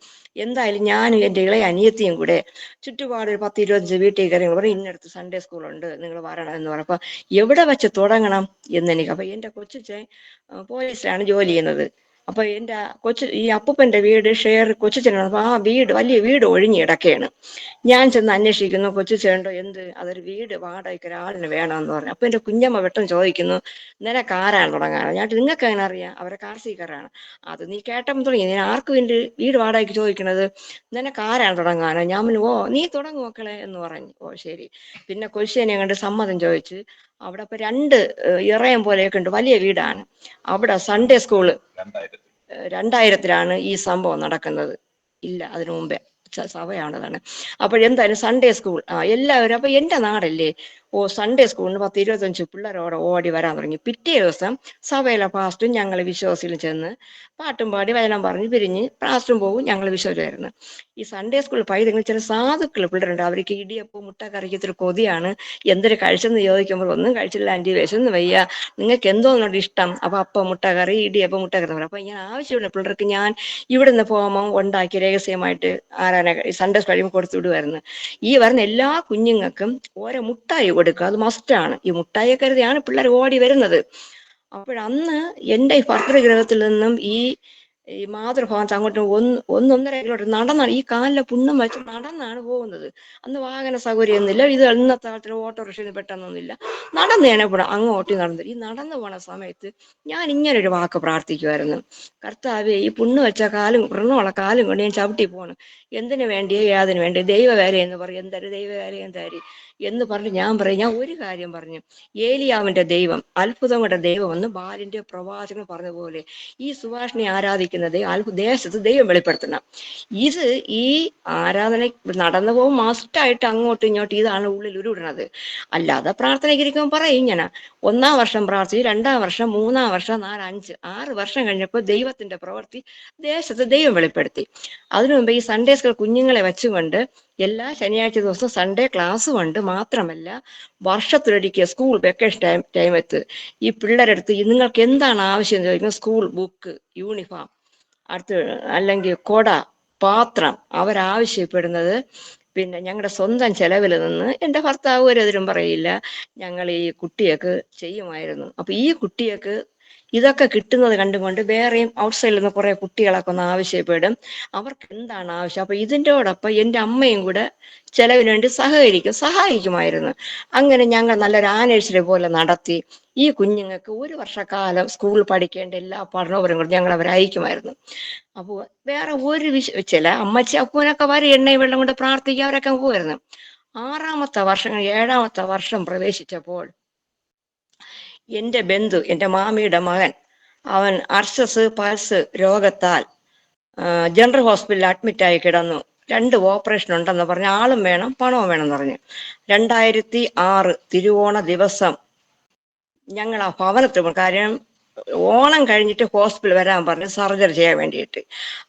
എന്തായാലും ഞാനും എൻ്റെ ഇളയ അനിയത്തിയും കൂടെ ചുറ്റുപാട് ഒരു 10-25 വീട്ടിൽ കയറി പറയും, ഇന്നടുത്ത് സൺഡേ സ്കൂളുണ്ട്, നിങ്ങൾ വരണം എന്ന് പറഞ്ഞപ്പോ എവിടെ വെച്ച് തുടങ്ങണം എന്നെനിക്ക്. അപ്പൊ എന്റെ കൊച്ചുച്ചൻ പോലീസിലാണ് ജോലി ചെയ്യുന്നത്. അപ്പൊ എന്റെ ഈ അപ്പൂപ്പന്റെ വീട് ഷെയർ കൊച്ചുച്ചനാണ്. അപ്പൊ ആ വലിയ വീട് ഒഴിഞ്ഞു കിടക്കുകയാണ്. ഞാൻ ചെന്ന് അന്വേഷിക്കുന്നു, കൊച്ചുച്ചേണ്ടോ, അതൊരു വീട് വാടകയ്ക്ക് ഒരാളിന് വേണമെന്ന് പറഞ്ഞു. അപ്പൊ എന്റെ കുഞ്ഞമ്മ വെട്ടം ചോദിക്കുന്നു, നിനക്ക് ആരാണ് തുടങ്ങാനോ? ഞാൻ നിങ്ങൾക്ക് എങ്ങനെ അറിയാം, അവരെ കാർഷികരാണ്. അത് നീ കേട്ടപ്പോൾ തുടങ്ങി, ഞാൻ ആർക്ക് വേണ്ടി വീട് വാടകയ്ക്ക് ചോദിക്കണത്, നിനക്ക് ആരാണ് തുടങ്ങാനോ? ഞാൻ പറഞ്ഞു, ഓ നീ തുടങ്ങും മക്കളെ എന്ന് പറഞ്ഞു. ഓ ശരി. പിന്നെ കൊച്ചുനെ കണ്ട് സമ്മതം ചോദിച്ച് അവിടെ ഇപ്പൊ 2 ഇറയം പോലെയൊക്കെ ഉണ്ട്, വലിയ വീടാണ്. അവിടെ സൺഡേ സ്കൂള് 2000-ലാണ് ഈ സംഭവം നടക്കുന്നത്. ഇല്ല, അതിനു മുമ്പേ സഭയാണതാണ്. അപ്പോഴെന്തായാലും സൺഡേ സ്കൂൾ എല്ലാവരും. അപ്പൊ എന്റെ നാടല്ലേ, ഓ സൺഡേ സ്കൂളിന് 10-25 പിള്ളേരോടെ ഓടി വരാൻ തുടങ്ങി. പിറ്റേ ദിവസം സഭയിലെ പാസ്റ്റും ഞങ്ങൾ വിശ്വാസികളും ചെന്ന് പാട്ടും പാടി വചനം പറഞ്ഞ് പിരിഞ്ഞ് പാസ്റ്റും പോകും, ഞങ്ങൾ വിശ്വസിച്ചായിരുന്നു. ഈ സൺഡേ സ്കൂൾ പൈതങ്ങൾ ചില സാധുക്കൾ പിള്ളേരുണ്ട്, അവർക്ക് ഇടിയപ്പം മുട്ട കറിക്ക് ഇത്തിരി കൊതിയാണ്. എന്തൊരു കഴിച്ചെന്ന് ചോദിക്കുമ്പോൾ ഒന്നും കഴിച്ചില്ല ആന്റി, വിശന്ന് വയ്യ, നിങ്ങൾക്ക് എന്തോന്നുണ്ട് ഇഷ്ടം? അപ്പൊ അപ്പം മുട്ട കറി, ഇടിയപ്പം മുട്ട കറി. അപ്പൊ ഇങ്ങനെ ആവശ്യമുള്ള പിള്ളേർക്ക് ഞാൻ ഇവിടുന്ന് പോകുമ്പോൾ ഉണ്ടാക്കി രഹസ്യമായിട്ട് സൺഡേ കഴിയുമ്പോൾ കൊടുത്തു വിടുമായിരുന്നു. ഈ വരുന്ന എല്ലാ കുഞ്ഞുങ്ങൾക്കും ഓരോ മുട്ടായി കൊടുക്കുക, അത് മസ്റ്റാണ്. ഈ മുട്ടായി കരുതിയാണ് പിള്ളേർ ഓടി വരുന്നത്. അപ്പോഴന്ന് എൻ്റെ ഈ ഭർത്തൃഗ്രഹത്തിൽ നിന്നും ഈ മാതൃഭവനത്ത് അങ്ങോട്ടും 1-1.5 കിലോമീറ്റർ നടന്നാണ്, ഈ കാലിലെ പുണ്ണം വെച്ച് നടന്നാണ് പോകുന്നത്. അന്ന് വാഹന സൗകര്യം ഒന്നുമില്ല. ഇത് ഇന്നത്തെ കാലത്തിൽ ഓട്ടോറിക്ഷയിൽ പെട്ടെന്നൊന്നുമില്ല, നടന്നു തന്നെ പോണം. അങ്ങോട്ടി നടന്നു. ഈ നടന്നു പോണ സമയത്ത് ഞാൻ ഇങ്ങനൊരു വാക്ക് പ്രാർത്ഥിക്കുമായിരുന്നു, കർത്താവേ, ഈ പുണ്ണ് വെച്ച കാലും വൃണമുള്ള കാലും കൊണ്ട് ഞാൻ ചവിട്ടി പോണ്, എന്തിനു വേണ്ടിയോ യാതിനു വേണ്ടി ദൈവവേല എന്ന് പറയും, എന്തൊരു ദൈവവേല എന്തായാലും എന്ന് പറഞ്ഞ് ഞാൻ ഒരു കാര്യം പറഞ്ഞു. ഏലിയാവിന്റെ ദൈവം, അത്ഭുതങ്ങളുടെ ദൈവം എന്ന് ബാലിന്റെ പ്രവാചകൻ പറഞ്ഞ പോലെ ഈ സുഭാഷിനെ ആരാധിക്കുന്നത് ദേശത്ത് ദൈവം വെളിപ്പെടുത്തണം. ഇത് ഈ ആരാധന നടന്നു പോകും മസ്റ്റായിട്ട് അങ്ങോട്ടും ഇങ്ങോട്ടും ഇതാണ് ഉള്ളിൽ ഉരുവിടുന്നത്. അല്ലാതെ പ്രാർത്ഥനയ്ക്ക് ഇരിക്കുമ്പോൾ പറയും ഇങ്ങനെ, 1-ാം വർഷം പ്രാർത്ഥിച്ചു, 2-ാം വർഷം, 3-ാം വർഷം, 4, 5, 6 വർഷം കഴിഞ്ഞപ്പോൾ ദൈവത്തിന്റെ പ്രവൃത്തി ദേശത്ത് ദൈവം വെളിപ്പെടുത്തി. അതിനു മുമ്പ് ഈ സൺഡേ സ്കൂൾ കുഞ്ഞുങ്ങളെ വെച്ചുകൊണ്ട് എല്ലാ ശനിയാഴ്ച ദിവസവും സൺഡേ ക്ലാസ്സും ഉണ്ട്. മാത്രമല്ല വർഷത്തിലൊരിക്കൽ സ്കൂൾ വെക്കേഷൻ ടൈമത്ത് ഈ പിള്ളേരെടുത്ത് നിങ്ങൾക്ക് എന്താണ് ആവശ്യം എന്ന് ചോദിക്കുന്നത്, സ്കൂൾ ബുക്ക്, യൂണിഫോം, അടുത്ത് അല്ലെങ്കിൽ കൊട, പാത്രം അവരാവശ്യപ്പെടുന്നത്. പിന്നെ ഞങ്ങളുടെ സ്വന്തം ചെലവിൽ നിന്ന് എൻ്റെ ഭർത്താവ് ഒരെതിരും പറയില്ല, ഞങ്ങൾ ഈ കുട്ടിയൊക്കെ ചെയ്യുമായിരുന്നു. അപ്പൊ ഈ കുട്ടിയൊക്കെ ഇതൊക്കെ കിട്ടുന്നത് കണ്ടുകൊണ്ട് വേറെയും ഔട്ട്സൈഡിൽ നിന്ന് കുറെ കുട്ടികളൊക്കെ ഒന്ന് ആവശ്യപ്പെടും, അവർക്ക് എന്താണ് ആവശ്യം. അപ്പൊ ഇതിൻ്റെയോടൊപ്പം എൻ്റെ അമ്മയും കൂടെ ചെലവിന് വേണ്ടി സഹായിക്കുമായിരുന്നു. അങ്ങനെ ഞങ്ങൾ നല്ലൊരു ആനിവേഴ്സറി പോലെ നടത്തി. ഈ കുഞ്ഞുങ്ങൾക്ക് ഒരു വർഷക്കാലം സ്കൂളിൽ പഠിക്കേണ്ട എല്ലാ പഠനോപരം കൊണ്ട് ഞങ്ങൾ അവരെ അയക്കുമായിരുന്നു. അപ്പോൾ വേറെ ഒരു ചില അമ്മച്ചി അപ്പൂനൊക്കെ വരെ എണ്ണയും വെള്ളം കൊണ്ട് പ്രാർത്ഥിക്കുക, അവരൊക്കെ പോകുമായിരുന്നു. 6ാമത്തെ വർഷം 7ാമത്തെ വർഷം പ്രവേശിച്ചപ്പോൾ എന്റെ ബന്ധു, എന്റെ മാമിയുടെ മകൻ, അവൻ അർശസ് പൾസ് രോഗത്താൽ ജനറൽ ഹോസ്പിറ്റലിൽ അഡ്മിറ്റായി കിടന്നു. 2 ഓപ്പറേഷൻ ഉണ്ടെന്ന് പറഞ്ഞ് ആളും വേണം പണവും വേണം എന്ന് പറഞ്ഞു. 2006 തിരുവോണ ദിവസം ഞങ്ങൾ ആ ഭവനത്തിൽ പോയി. കാര്യം ഓണം കഴിഞ്ഞിട്ട് ഹോസ്പിറ്റൽ വരാൻ പറഞ്ഞു സർജറി ചെയ്യാൻ വേണ്ടിയിട്ട്.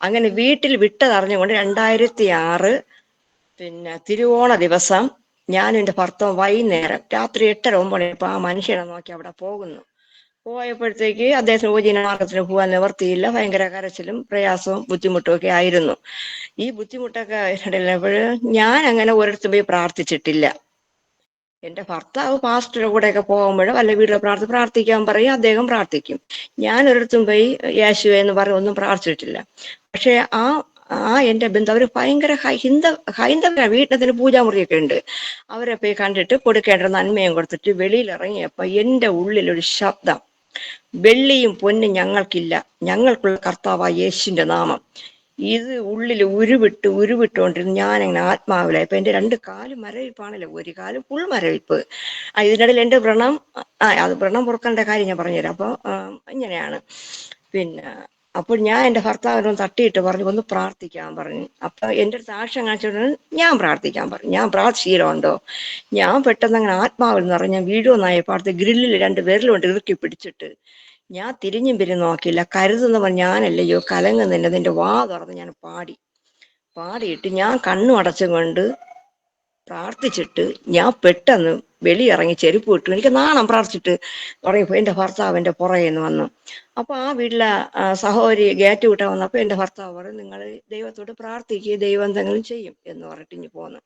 അങ്ങനെ വീട്ടിൽ വിട്ടതറിഞ്ഞുകൊണ്ട് 2006 തിരുവോണ ദിവസം ഞാനും എൻ്റെ ഭർത്താവും വൈകുന്നേരം രാത്രി 8:30-9 ആ മനുഷ്യനെ നോക്കി അവിടെ പോകുന്നു. പോയപ്പോഴത്തേക്ക് അദ്ദേഹത്തിന് ഉപജീവനമാർഗത്തിന് പോകാൻ നിവർത്തിയില്ല. ഭയങ്കര കരച്ചിലും പ്രയാസവും ബുദ്ധിമുട്ടും ഒക്കെ ആയിരുന്നു. ഈ ബുദ്ധിമുട്ടൊക്കെ ഇടയിലപ്പോൾ ഞാൻ അങ്ങനെ ഒരിടത്തും പോയി പ്രാർത്ഥിച്ചിട്ടില്ല. എന്റെ ഭർത്താവ് പാസ്റ്ററുടെ കൂടെയൊക്കെ പോകുമ്പോഴും വല്ല വീട്ടിൽ പ്രാർത്ഥിക്കാൻ പറയും, അദ്ദേഹം പ്രാർത്ഥിക്കും. ഞാൻ ഒരിടത്തും പോയി യേശുവേ എന്ന് പറഞ്ഞ് ഒന്നും പ്രാർത്ഥിച്ചിട്ടില്ല. പക്ഷെ എന്റെ ബന്ധു അവര് ഭയങ്കര ഹൈന്ദവ വീട്ടിനത്തിന് പൂജാമുറിയൊക്കെ ഉണ്ട്. അവരെ പോയി കണ്ടിട്ട് കൊടുക്കേണ്ട നന്മയും കൊടുത്തിട്ട് വെളിയിൽ ഇറങ്ങിയപ്പോ എന്റെ ഉള്ളിലൊരു ശബ്ദം, വെള്ളിയും പൊന്നും ഞങ്ങൾക്കില്ല, ഞങ്ങൾക്കുള്ള കർത്താവായ യേശുവിന്റെ നാമം. ഇത് ഉള്ളിൽ ഉരുവിട്ടുകൊണ്ടിരുന്നു. ഞാനിങ്ങനെ ആത്മാവിലായി. ഇപ്പൊ എന്റെ 2 കാലും മരവിപ്പാണല്ലോ, ഒരു കാലും ഫുൾ മരവിപ്പ്. ഇതിനിടയിൽ എന്റെ വ്രണം, അത് വ്രണം പൊറുക്കേണ്ട കാര്യം ഞാൻ പറഞ്ഞുതരാം. അപ്പൊ ഇങ്ങനെയാണ്. അപ്പോൾ ഞാൻ എൻ്റെ ഭർത്താവിനൊന്ന് തട്ടിയിട്ട് പറഞ്ഞു, ഒന്ന് പ്രാർത്ഥിക്കാൻ പറഞ്ഞു. അപ്പൊ എൻ്റെ ഒരു സാക്ഷ്യം കാണിച്ചിട്ട് ഞാൻ പ്രാർത്ഥിക്കാൻ പറഞ്ഞു. ഞാൻ പ്രാർത്ഥിച്ചിട്ടുണ്ടോ? ഞാൻ പെട്ടെന്ന് അങ്ങനെ ആത്മാവിൽ നിറഞ്ഞ വീഴുവെന്നായപ്പോൾ അടുത്ത് ഗ്രില്ലിൽ 2 വിരലുകൊണ്ട് ഇറുക്കി പിടിച്ചിട്ട് ഞാൻ തിരിഞ്ഞും നോക്കിയില്ല. കരുതുന്നവൻ ഞാനല്ലയോ, കലങ്ങുന്നില്ല, നിന്റെ വാ തുറന്ന് ഞാൻ പാടിയിട്ട് ഞാൻ കണ്ണു അടച്ചും കൊണ്ട് പ്രാർത്ഥിച്ചിട്ട് ഞാൻ പെട്ടെന്ന് വെളിയിറങ്ങി ചെരുപ്പ് വിട്ടു. എനിക്ക് നാണം പ്രാർത്ഥിച്ചിട്ട് തുടങ്ങിയപ്പോ എൻ്റെ ഭർത്താവ് എൻ്റെ പുറകെ നിന്ന് വന്നു. അപ്പൊ ആ വീട്ടിലെ സഹോദരി ഗേറ്റ് വിട്ടാൻ വന്നപ്പോ എൻ്റെ ഭർത്താവ് പറയും, നിങ്ങൾ ദൈവത്തോട് പ്രാർത്ഥിക്കുക, ദൈവം എന്തെങ്കിലും ചെയ്യും എന്ന് പറഞ്ഞിട്ട് ഇനി പോന്നു.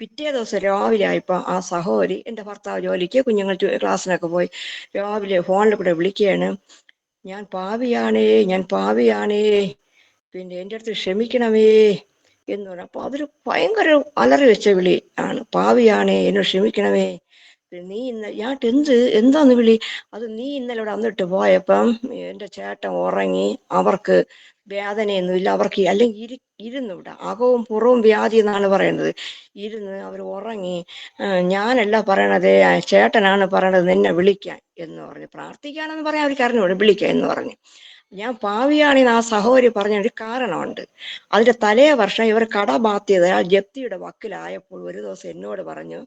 പിറ്റേ ദിവസം രാവിലെ ആയപ്പോ ആ സഹോദരി, എൻ്റെ ഭർത്താവ് ജോലിക്ക്, കുഞ്ഞുങ്ങൾ ക്ലാസ്സിനൊക്കെ പോയി, രാവിലെ ഫോണിൽ കൂടെ വിളിക്കുകയാണ്, ഞാൻ പാവിയാണേ, എൻ്റെ അടുത്ത് ക്ഷമിക്കണമേ എന്ന് പറഞ്ഞു. അപ്പൊ അതൊരു ഭയങ്കര അലറി വെച്ച വിളി ആണ്. പാവിയാണേ, എന്നോട് ക്ഷമിക്കണമേ, നീ എന്താന്ന് വിളി? അത് നീ ഇന്നലെ ഇവിടെ വന്നിട്ട് പോയപ്പം എൻ്റെ ചേട്ടൻ ഉറങ്ങി, അവർക്ക് വേദനയൊന്നുമില്ല, അവർക്ക് അല്ലെങ്കിൽ ഇരുന്നു, ഇവിടെ അകവും പുറവും വ്യാധി എന്നാണ് പറയുന്നത്, ഇരുന്ന് അവർ ഉറങ്ങി. ഞാനല്ല പറയണത്, ചേട്ടനാണ് പറയണത് നിന്നെ വിളിക്കാൻ എന്ന് പറഞ്ഞു. പ്രാർത്ഥിക്കാനെന്ന് പറയാൻ അവർക്ക് അറിഞ്ഞൂടെ, വിളിക്കാൻ എന്ന് പറഞ്ഞു. ഞാൻ പാവിയാണെന്ന് ആ സഹോദരി പറഞ്ഞ ഒരു കാരണമുണ്ട്. അതിന്റെ തലേ വർഷം ഇവർ കടബാധ്യത ജപ്തിയുടെ വക്കിലായപ്പോൾ ഒരു ദിവസം എന്നോട് പറഞ്ഞു,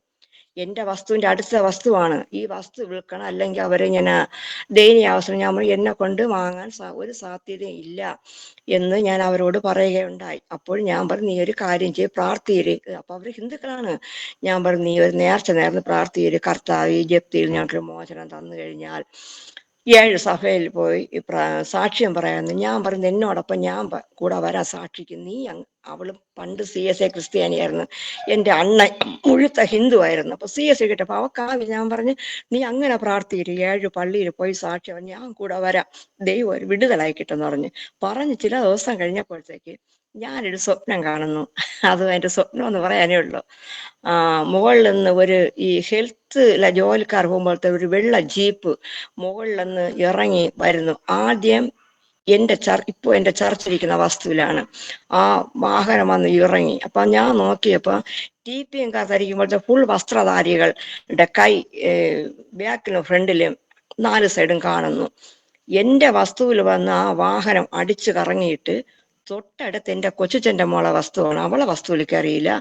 എന്റെ വസ്തുവിന്റെ അടുത്ത വസ്തുവാണ്, ഈ വസ്തു വിൽക്കണം, അല്ലെങ്കിൽ അവരിങ്ങനെ ദയനീയാവസ്ഥ, ഞാൻ എന്നെ കൊണ്ട് വാങ്ങാൻ ഒരു സാധ്യതയും ഇല്ല എന്ന് ഞാൻ അവരോട് പറയുകയുണ്ടായി. അപ്പോൾ ഞാൻ പറഞ്ഞു, നീ ഒരു കാര്യം ചെയ്ത് പ്രാർത്ഥിയിര്. അപ്പൊ അവർ ഹിന്ദുക്കളാണ്. ഞാൻ പറഞ്ഞു, നീ ഒരു നേർന്ന് പ്രാർത്ഥിയിര്, കർത്താവ് ഈ ജപ്തിയിൽ ഞങ്ങൾക്ക് മോചനം തന്നു കഴിഞ്ഞാൽ 7 സഭയിൽ പോയി സാക്ഷ്യം പറയാമെന്ന്. ഞാൻ പറഞ്ഞു, എന്നോടൊപ്പം ഞാൻ കൂടെ വരാൻ സാക്ഷിക്ക്. അവള് പണ്ട് CSA ക്രിസ്ത്യാനിയായിരുന്നു, എൻ്റെ അണ്ണൻ മുഴുത്ത ഹിന്ദു ആയിരുന്നു. അപ്പൊ CSA കിട്ടപ്പോ അവക്കാവി. ഞാൻ പറഞ്ഞു, നീ അങ്ങനെ പ്രാർത്ഥിയിര്, 7 പള്ളിയിൽ പോയി സാക്ഷ്യം, ഞാൻ കൂടെ വരാം, ദൈവം ഒരു വിടുതലായി കിട്ടെന്ന് പറഞ്ഞ് ചില ദിവസം കഴിഞ്ഞപ്പോഴത്തേക്ക് ഞാനൊരു സ്വപ്നം കാണുന്നു. അത് എൻ്റെ സ്വപ്നം എന്ന് പറയാനേ ഉള്ളൂ. മുകളിൽ നിന്ന് ഈ ഹെൽത്ത് ജോലിക്കാർ പോകുമ്പോഴത്തെ ഒരു വെള്ള ജീപ്പ് മുകളിൽ നിന്ന് ഇറങ്ങി വരുന്നു. ആദ്യം ഇപ്പോൾ എൻ്റെ ചർച്ചിരിക്കുന്ന വസ്തുവിലാണ് ആ വാഹനം വന്ന് ഇറങ്ങി. അപ്പൊ ഞാൻ നോക്കിയപ്പോ TPM ധരിക്കുമ്പോഴത്തെ ഫുൾ വസ്ത്രധാരികളുടെ കൈ ബാക്കിലും ഫ്രണ്ടിലും 4 സൈഡും കാണുന്നു. എൻ്റെ വസ്തുവിൽ വന്ന് ആ വാഹനം അടിച്ചു കറങ്ങിയിട്ട് തൊട്ടടുത്ത് എൻ്റെ കൊച്ചുച്ചൻ്റെ മോളെ വസ്തുവാണ്, അവളെ വസ്തുവിൽ കയറിയില്ല.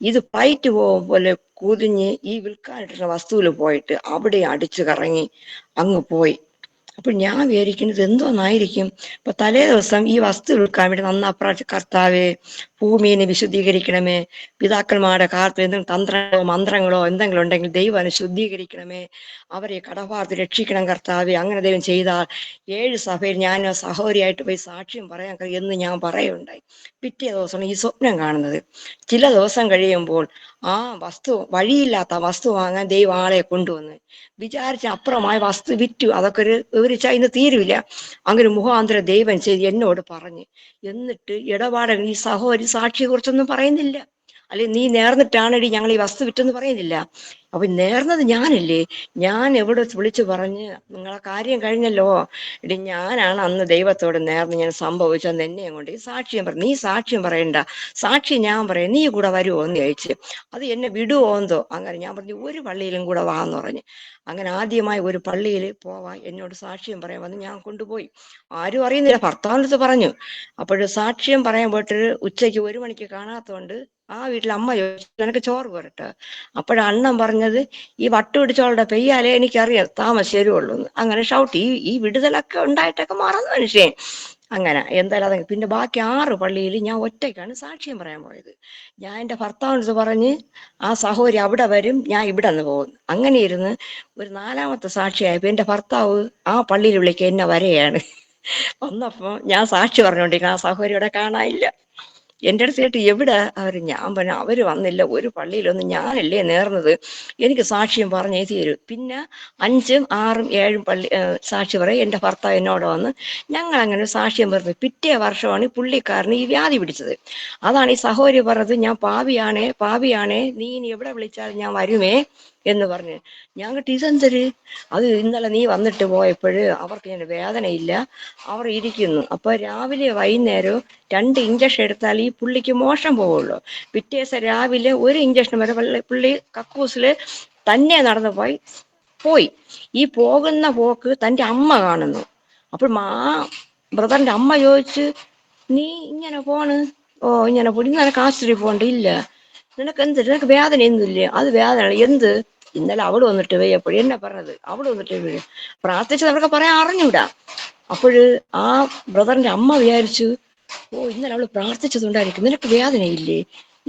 ഇത് ഫ്ലൈറ്റ് പോലെ കുതിഞ്ഞ് ഈ വിൽക്കാനിട്ടുള്ള വസ്തുവിൽ പോയിട്ട് അവിടെ അടിച്ചു കറങ്ങി അങ്ങ് പോയി. അപ്പൊ ഞാൻ വിചാരിക്കുന്നത് എന്തോന്നായിരിക്കും. അപ്പൊ തലേ ദിവസം ഈ വസ്തു വിൽക്കാൻ വേണ്ടി കർത്താവേ ഭൂമിയെ വിശുദ്ധീകരിക്കണമേ, പിതാക്കന്മാരുടെ കാലത്ത് എന്തെങ്കിലും മന്ത്രങ്ങളോ എന്തെങ്കിലും ഉണ്ടെങ്കിൽ ദൈവം അതിനെ ശുദ്ധീകരിക്കണമേ, അവരെ കടഭാരത്ത് രക്ഷിക്കണം കർത്താവേ, അങ്ങനെ ദൈവം ചെയ്താൽ 7 സഭയിൽ ഞാൻ സഹോദരിയായിട്ട് പോയി സാക്ഷ്യം പറയാൻ കഴിയും എന്ന് ഞാൻ പറയുണ്ടായി. പിറ്റേ ദിവസമാണ് ഈ സ്വപ്നം കാണുന്നത്. ചില ദിവസം കഴിയുമ്പോൾ ആ വഴിയില്ലാത്ത വസ്തു വാങ്ങാൻ ദൈവം ആളെ കൊണ്ടുവന്ന് വിചാരിച്ച അപ്പുറമായ വസ്തു വിറ്റു. അതൊക്കെ വിവരിച്ചാൽ ഇന്ന് തീരുവില്ല. അങ്ങനെ മുഖാന്തര ദൈവം ചെയ്ത് എന്നോട് പറഞ്ഞ്, എന്നിട്ട് ഇടപാടുകൾ ഈ സഹോദരി സാക്ഷിയെ കുറിച്ചൊന്നും പറയുന്നില്ല. അല്ലെ നീ നേർന്നിട്ടാണെടി ഞങ്ങൾ ഈ വസ്തു വിറ്റെന്ന് പറയുന്നില്ല. അപ്പൊ നേർന്നത് ഞാനല്ലേ, ഞാൻ എവിടെ വിളിച്ചു പറഞ്ഞ് നിങ്ങളെ കാര്യം കഴിഞ്ഞല്ലോ, എടി ഞാനാണ് അന്ന് ദൈവത്തോട് നേർന്ന് ഞാൻ സംഭവിച്ചെന്ന് എന്നെ കൊണ്ട് ഈ സാക്ഷ്യം പറഞ്ഞു. നീ സാക്ഷ്യം പറയണ്ട, സാക്ഷി ഞാൻ പറയാം, നീ കൂടെ വരുമോ എന്ന് ചോദിച്ചു. അത് എന്നെ വിടുവോ എന്തോ. അങ്ങനെ ഞാൻ പറഞ്ഞു ഒരു പള്ളിയിലും കൂടെ വാന്ന് പറഞ്ഞു. അങ്ങനെ ആദ്യമായി ഒരു പള്ളിയിൽ പോവാൻ എന്നോട് സാക്ഷ്യം പറയാൻ വന്ന് ഞാൻ കൊണ്ടുപോയി. ആരും അറിയുന്നില്ല, ഭർത്താവിനടുത്ത് പറഞ്ഞു. അപ്പോഴ് സാക്ഷ്യം പറയാൻ പോയിട്ട് ഉച്ചയ്ക്ക് 1 മണിക്ക് കാണാത്തോണ്ട് ആ വീട്ടിൽ അമ്മ ചോദിച്ചു നിനക്ക് ചോറ് പോരട്ടെ. അപ്പോഴണ്ണൻ പറഞ്ഞത് ഈ വട്ടു പിടിച്ചോളുടെ പെയ്യാലേ എനിക്കറിയാം താമസിച്ച് വരുവുള്ളൂ എന്ന്. അങ്ങനെ ഷൗട്ട് ഈ വിടുതലൊക്കെ ഉണ്ടായിട്ടൊക്കെ മറന്നു മനുഷ്യൻ. അങ്ങനെ എന്തായാലും അത് പിന്നെ ബാക്കി 6 പള്ളിയിൽ ഞാൻ ഒറ്റയ്ക്കാണ് സാക്ഷ്യം പറയാൻ പോയത്. ഞാൻ എൻ്റെ ഭർത്താവിനടുത്ത് പറഞ്ഞ് ആ സഹോദരി അവിടെ വരും, ഞാൻ ഇവിടെ നിന്ന് പോകും. അങ്ങനെ ഇരുന്ന് ഒരു 4ാമത്തെ സാക്ഷിയായപ്പോ എൻ്റെ ഭർത്താവ് ആ പള്ളിയിൽ വിളിക്കുക എന്നെ വരെയാണ്. വന്നപ്പോ ഞാൻ സാക്ഷി പറഞ്ഞോണ്ടിരിക്കണം, ആ സഹോദരിയുടെ കാണാനില്ല. എൻ്റെ അടുത്ത് കേട്ട് എവിടെ അവർ, ഞാൻ പറഞ്ഞു അവര് വന്നില്ല, ഒരു പള്ളിയിലൊന്നും ഞാനല്ലേ നേർന്നത്, എനിക്ക് സാക്ഷ്യം പറഞ്ഞേ തീരൂ. പിന്നെ 5, 6, 7 പള്ളി സാക്ഷി പറയും. എൻ്റെ ഭർത്താവ് എന്നോട് വന്ന് ഞങ്ങൾ അങ്ങനെ സാക്ഷ്യം പറഞ്ഞു. പിറ്റേ വർഷമാണ് ഈ പുള്ളിക്കാരന് ഈ വ്യാധി പിടിച്ചത്. അതാണ് ഈ സഹോദരി പറഞ്ഞത്, ഞാൻ പാപിയാണേ നീ ഇനി എവിടെ വിളിച്ചാലും ഞാൻ വരുമേ എന്ന് പറഞ്ഞു. ഞാൻ കേട്ട് ഇതെന്തര്, അത് ഇന്നലെ നീ വന്നിട്ട് പോയപ്പോഴ് അവർക്ക് ഇങ്ങനെ വേദനയില്ല, അവർ ഇരിക്കുന്നു. അപ്പൊ രാവിലെ വൈകുന്നേരവും 2 ഇഞ്ചക്ഷൻ എടുത്താൽ ഈ പുള്ളിക്ക് മോശം പോവുള്ളൂ. പിറ്റേ ദിവസം രാവിലെ 1 ഇഞ്ചക്ഷൻ വരെ പുള്ളി കക്കൂസില് തന്നെ നടന്നു പോയി. ഈ പോകുന്ന പോക്ക് തൻ്റെ അമ്മ കാണുന്നു. അപ്പോൾ ബ്രദറിന്റെ അമ്മ ചോദിച്ചു നീ ഇങ്ങനെ പോണ്, ഓ ഇങ്ങനെ പോയി നിനക്ക് ആശുപത്രി പോകണ്ട, ഇല്ല നിനക്ക് എന്ത്, നിനക്ക് വേദന ഒന്നുമില്ലേ, അത് വേദന എന്ത്, ഇന്നലെ അവിടെ വന്നിട്ട് വയ്യപ്പോഴും എന്നെ പറഞ്ഞത് അവിടെ വന്നിട്ട് വീഴും പ്രാർത്ഥിച്ചത് അവർക്ക് പറയാൻ അറിഞ്ഞൂടാ. അപ്പോഴ് ആ ബ്രദറിന്റെ അമ്മ വിചാരിച്ചു ഓ ഇന്നലെ അവള് പ്രാർത്ഥിച്ചതുകൊണ്ടായിരിക്കും, നിനക്ക് വേദനയില്ലേ,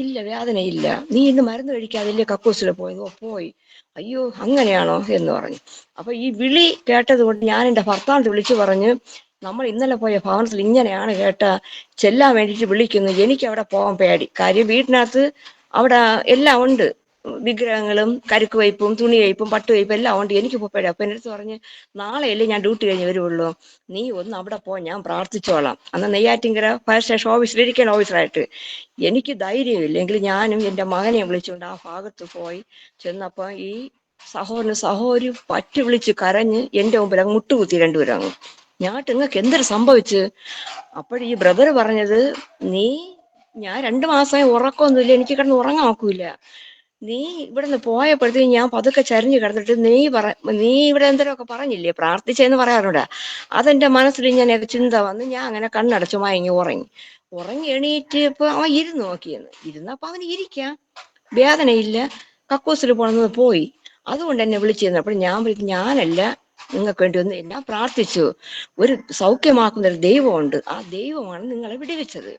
ഇല്ല വേദനയില്ല, നീ ഇന്ന് മരുന്ന് കഴിക്കാതില്ലേ കക്കൂസിൽ പോയത്, ഓ പോയി, അയ്യോ അങ്ങനെയാണോ എന്ന് പറഞ്ഞു. അപ്പൊ ഈ വിളി കേട്ടത് കൊണ്ട് ഞാൻ എൻ്റെ ഭർത്താവിനെ വിളിച്ചു പറഞ്ഞു നമ്മൾ ഇന്നലെ പോയ ഭവനത്തിൽ ഇങ്ങനെയാണ് കേട്ട, ചെല്ലാൻ വേണ്ടിയിട്ട് വിളിക്കുന്നു. എനിക്ക് അവിടെ പോകാൻ പേടി, കാര്യം വീട്ടിനകത്ത് അവിടെ എല്ലാം ഉണ്ട്, വിഗ്രഹങ്ങളും കരുക്ക് വയ്പ്പും തുണി വയ്പ്പും പട്ട് വയ്പ്പും എല്ലാം ഉണ്ട്, എനിക്ക് പേടി. അപ്പൊ എൻ്റെ അടുത്ത് പറഞ്ഞ് നാളെയല്ലേ ഞാൻ ഡ്യൂട്ടി കഴിഞ്ഞ് വരുള്ളൂ, നീ ഒന്ന് അവിടെ പോ, ഞാൻ പ്രാർത്ഥിച്ചോളാം. അന്ന് നെയ്യാറ്റിങ്കര ഫയർ സ്റ്റേഷൻ ഓഫീസിൽ ഇരിക്കണം ഓഫീസറായിട്ട്. എനിക്ക് ധൈര്യമില്ലെങ്കിൽ ഞാനും എൻ്റെ മകനെ വിളിച്ചുകൊണ്ട് ആ ഭാഗത്ത് പോയി ചെന്നപ്പോ ഈ സഹോദരി പറ്റി വിളിച്ച് കരഞ്ഞ് എൻ്റെ മുമ്പിൽ അങ്ങ് മുട്ടുകുത്തി രണ്ടുപേരും അങ്ങ്. ഞാട്ട് നിങ്ങൾക്ക് എന്തൊരു സംഭവിച്ചു. അപ്പോഴീ ബ്രദർ പറഞ്ഞത് ഞാൻ 2 മാസമായി ഉറക്കമൊന്നുമില്ല, എനിക്ക് കിടന്ന് ഉറങ്ങാൻ നോക്കൂല, നീ ഇവിടുന്ന് പോയപ്പോഴത്തേക്ക് ഞാൻ പതുക്കെ ചരിഞ്ഞു കിടന്നിട്ട് നീ ഇവിടെ എന്തെങ്കിലുമൊക്കെ പറഞ്ഞില്ലേ, പ്രാർത്ഥിച്ചെന്ന് പറയാറുണ്ടാ, അതെന്റെ മനസ്സിൽ ഇങ്ങനെ ചിന്ത വന്ന് ഞാൻ അങ്ങനെ കണ്ണടച്ചു മയങ്ങി ഉറങ്ങി എണീറ്റ് ഇപ്പൊ അവൻ ഇരുന്നപ്പോ അവന് ഇരിക്കാം, വേദനയില്ല, കക്കൂസിൽ പോണെന്ന് പോയി, അതുകൊണ്ട് എന്നെ വിളിച്ചിരുന്നു. അപ്പോൾ ഞാൻ വിളിച്ചു ഞാനല്ല, നിങ്ങൾക്ക് വേണ്ടി ഒന്ന് ഞാൻ പ്രാർത്ഥിച്ചു, ഒരു സൗഖ്യമാക്കുന്ന ഒരു ദൈവമുണ്ട്, ആ ദൈവമാണ് നിങ്ങളെ വിടുവിച്ചത്.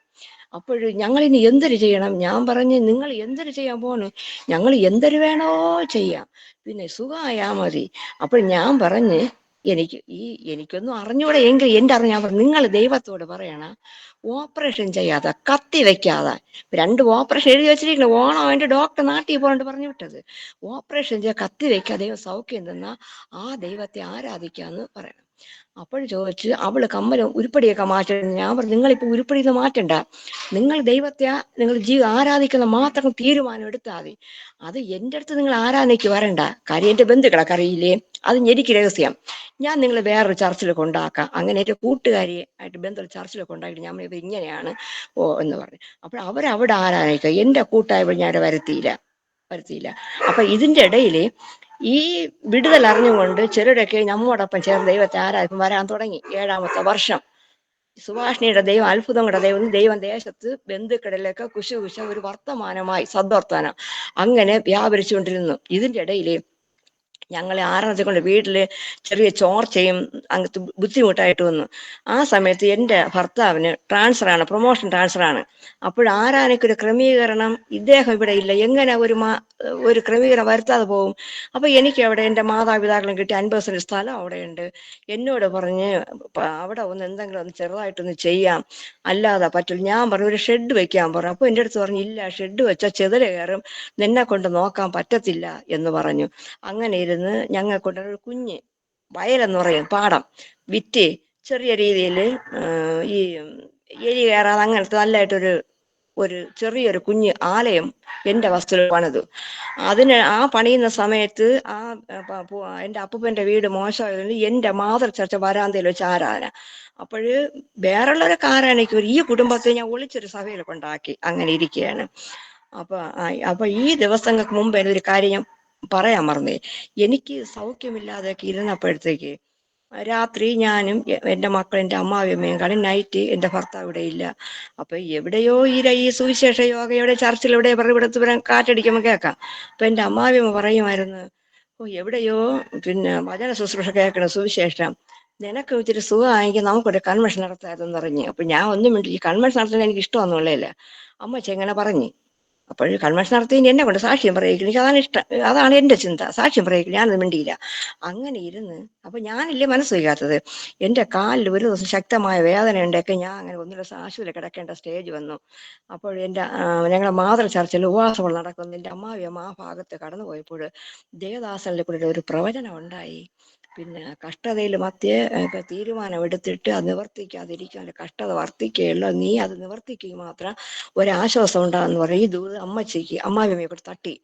അപ്പോഴ് ഞങ്ങൾ ഇനി എന്തൊരു ചെയ്യണം, ഞാൻ പറഞ്ഞ് നിങ്ങൾ എന്തൊരു ചെയ്യാൻ പോണ്, ഞങ്ങൾ എന്തൊരു വേണോ ചെയ്യാം, പിന്നെ സുഖമായാ മതി. അപ്പോൾ ഞാൻ പറഞ്ഞ് എനിക്കൊന്നും അറിഞ്ഞൂടെ എങ്കിൽ ഞാൻ പറഞ്ഞു നിങ്ങൾ ദൈവത്തോട് പറയണം ഓപ്പറേഷൻ ചെയ്യാതെ കത്തി വെക്കാതെ, 2 ഓപ്പറേഷൻ എഴുതി വെച്ചിരിക്കണം, ഓണം അതിന്റെ ഡോക്ടർ നാട്ടിൽ പോകണ്ട് പറഞ്ഞു വിട്ടത്, ഓപ്പറേഷൻ ചെയ്യാൻ കത്തി വെക്കാതെ ദൈവം സൗഖ്യം തന്നാ ആ ദൈവത്തെ ആരാധിക്കാന്ന് പറയണം. അപ്പോൾ ചോദിച്ച് അവള് കമ്മലും ഉരുപ്പടിയൊക്കെ മാറ്റുന്നു. ഞാൻ പറഞ്ഞു നിങ്ങളിപ്പോ ഉരുപ്പടിയൊന്നും മാറ്റണ്ട, നിങ്ങൾ ദൈവത്തെ നിങ്ങൾ ആരാധിക്കുന്ന മാത്രം തീരുമാനം എടുത്താൽ മതി, അത് എൻ്റെ അടുത്ത് നിങ്ങൾ ആരാധനയ്ക്ക് വരണ്ട, കാര്യം എൻ്റെ ബന്ധുക്കളൊക്കെ അറിയില്ലേ, അത് എനിക്ക് രഹസ്യം, ഞാൻ നിങ്ങൾ വേറൊരു ചർച്ചിൽ കൊണ്ടാക്കാം. അങ്ങനെ എൻ്റെ കൂട്ടുകാരിയെ ആയിട്ട് ബന്ധുക്കൾ ചർച്ചിൽ കൊണ്ടാക്കിയിട്ട് ഞാൻ ഇത് ഇങ്ങനെയാണ് ഓ എന്ന് പറഞ്ഞു. അപ്പോൾ അവരവിടെ ആരാധനയ്ക്ക് എൻ്റെ കൂട്ടായപ്പോൾ ഞാൻ വരുത്തിയില്ല. അപ്പൊ ഇതിന്റെ ഇടയിൽ ഈ വിടുതൽ അറിഞ്ഞുകൊണ്ട് ചിലരൊക്കെ നമ്മോടൊപ്പം ചേർന്ന് ദൈവത്തെ ആരാധിക്കും വരാൻ തുടങ്ങി. 7ാമത്തെ വർഷം സുഭാഷിണിയുടെ ദൈവം അത്ഭുതങ്ങളുടെ ദൈവം ദേശത്ത് ബന്ധുക്കളിലൊക്കെ കുശുകുശ ഒരു വർത്തമാനമായി സദ്വർത്തമാനം അങ്ങനെ വ്യാപരിച്ചുകൊണ്ടിരുന്നു. ഇതിന്റെ ഇടയിൽ ഞങ്ങളെ ആരാധന കൊണ്ട് വീട്ടില് ചെറിയ ചോർച്ചയും അങ്ങനത്തെ ബുദ്ധിമുട്ടായിട്ട് വന്നു. ആ സമയത്ത് എൻ്റെ ഭർത്താവിന് പ്രൊമോഷൻ ട്രാൻസ്ഫറാണ്. അപ്പോൾ ആരാധനയ്ക്കൊരു ക്രമീകരണം ഇദ്ദേഹം ഇവിടെ ഇല്ല, എങ്ങനെ ഒരു ക്രമീകരണം വരുത്താതെ പോകും. അപ്പൊ എനിക്ക് അവിടെ എൻ്റെ മാതാപിതാക്കളും കിട്ടി 50 സെന്റ് സ്ഥലം അവിടെയുണ്ട്. എന്നോട് പറഞ്ഞ് അവിടെ എന്തെങ്കിലും ഒന്ന് ചെറുതായിട്ടൊന്ന് ചെയ്യാം, അല്ലാതെ പറ്റില്ല. ഞാൻ പറഞ്ഞു ഒരു ഷെഡ് വെക്കാൻ പറഞ്ഞു. അപ്പൊ എൻ്റെ അടുത്ത് പറഞ്ഞു ഇല്ല, ഷെഡ് വെച്ചാൽ ചെതല് കയറും, നിന്നെ കൊണ്ട് നോക്കാൻ പറ്റത്തില്ല എന്ന് പറഞ്ഞു. അങ്ങനെ ഇരുന്ന് ഞങ്ങൾക്കൊണ്ട് ഒരു കുഞ്ഞ് വയലെന്ന് പറയും പാടം വിറ്റ് ചെറിയ രീതിയിൽ ഈ എലി കയറാതെ അങ്ങനത്തെ നല്ലതായിട്ടൊരു ഒരു ചെറിയൊരു കുഞ്ഞ് ആലയം എൻ്റെ വസ്തുവിൽ പണിതു. ആ പണിയുന്ന സമയത്ത് എൻ്റെ അപ്പൂപ്പൻ്റെ വീട് മോശമായതുകൊണ്ട് എൻ്റെ മാതൃ ചർച്ച വരാന്തയിൽ വെച്ച് ആരാധന. അപ്പോഴ് വേറുള്ളവരൊക്കെ ആരാധിക്കും, ഈ കുടുംബത്തെ ഞാൻ ഒളിച്ചൊരു സഭയിൽ കൊണ്ടാക്കി. അങ്ങനെ ഇരിക്കുകയാണ്. അപ്പൊ ഈ ദിവസങ്ങൾക്ക് മുമ്പ് ഒരു കാര്യം ഞാൻ പറയാൻ മറന്നേ. എനിക്ക് സൗഖ്യമില്ലാതെയൊക്കെ ഇരുന്നപ്പോഴത്തേക്ക് രാത്രി ഞാനും എൻ്റെ മക്കളും എൻ്റെ അമ്മാവിയമ്മയും കാണും. നൈറ്റ് എൻ്റെ ഭർത്താവ് ഇവിടെ ഇല്ല. അപ്പൊ എവിടെയോ ഈ സുവിശേഷ യോഗയുടെ ചർച്ചിൽ ഇവിടുത്ത് വരാൻ കാറ്റടിക്കുമ്പോൾ കേൾക്കാം. അപ്പൊ എൻ്റെ അമ്മാവിയമ്മ പറയുമായിരുന്നു, എവിടെയോ പിന്നെ വചന ശുശ്രൂഷ കേൾക്കണം, സുവിശേഷം, നിനക്ക് ഇച്ചിരി സുഖമായെങ്കിൽ നമുക്കൊരു കൺവെൻഷൻ നടത്താതെന്ന് പറഞ്ഞു. അപ്പൊ ഞാൻ ഒന്നും വേണ്ടി, ഈ കൺവെൻഷൻ നടത്തുന്നത് എനിക്ക് ഇഷ്ടമൊന്നുമില്ല. അമ്മച്ചി എങ്ങനെ പറഞ്ഞു. അപ്പോൾ കൺവെൻഷൻ നടത്തി എന്നെ കൊണ്ട് സാക്ഷ്യം പറയിക്കണം, എനിക്ക് അതാണ് ഇഷ്ടം, അതാണ് എൻ്റെ ചിന്ത, സാക്ഷ്യം പറയിക്കണം. ഞാനത് മിണ്ടിയില്ല. അങ്ങനെ ഇരുന്ന് അപ്പൊ ഞാനില്ലേ മനസ്സ് വയ്ക്കാത്തത്. എൻ്റെ കാലിൽ ഒരു ദിവസം ശക്തമായ വേദന ഉണ്ടൊക്കെ ഞാൻ അങ്ങനെ ഒന്നിലും ആശുപത്രിയിൽ കിടക്കേണ്ട സ്റ്റേജ് വന്നു. അപ്പോൾ എൻ്റെ ഞങ്ങളുടെ മാതൃ ചർച്ചിൽ ഉപവാസങ്ങൾ നടക്കുന്നു. എൻ്റെ അമ്മാവിയമ്മ ആ ഭാഗത്ത് കടന്നു പോയപ്പോൾ ദേവദാസനിൽ കൂടെ ഒരു പ്രവചനം ഉണ്ടായി. പിന്നെ കഷ്ടതയിൽ മധ്യേ തീരുമാനം എടുത്തിട്ട് അത് നിവർത്തിക്കാതിരിക്കാൻ, കഷ്ടത വർദ്ധിക്കുകയുള്ളൂ, നീ അത് നിവർത്തിക്കുക മാത്രം ഒരാശ്വാസം ഉണ്ടാകുന്ന പറയും. ഈ ദൂത് അമ്മച്ചിക്ക് അമ്മാവിയമ്മയെ കൂടെ തട്ടി.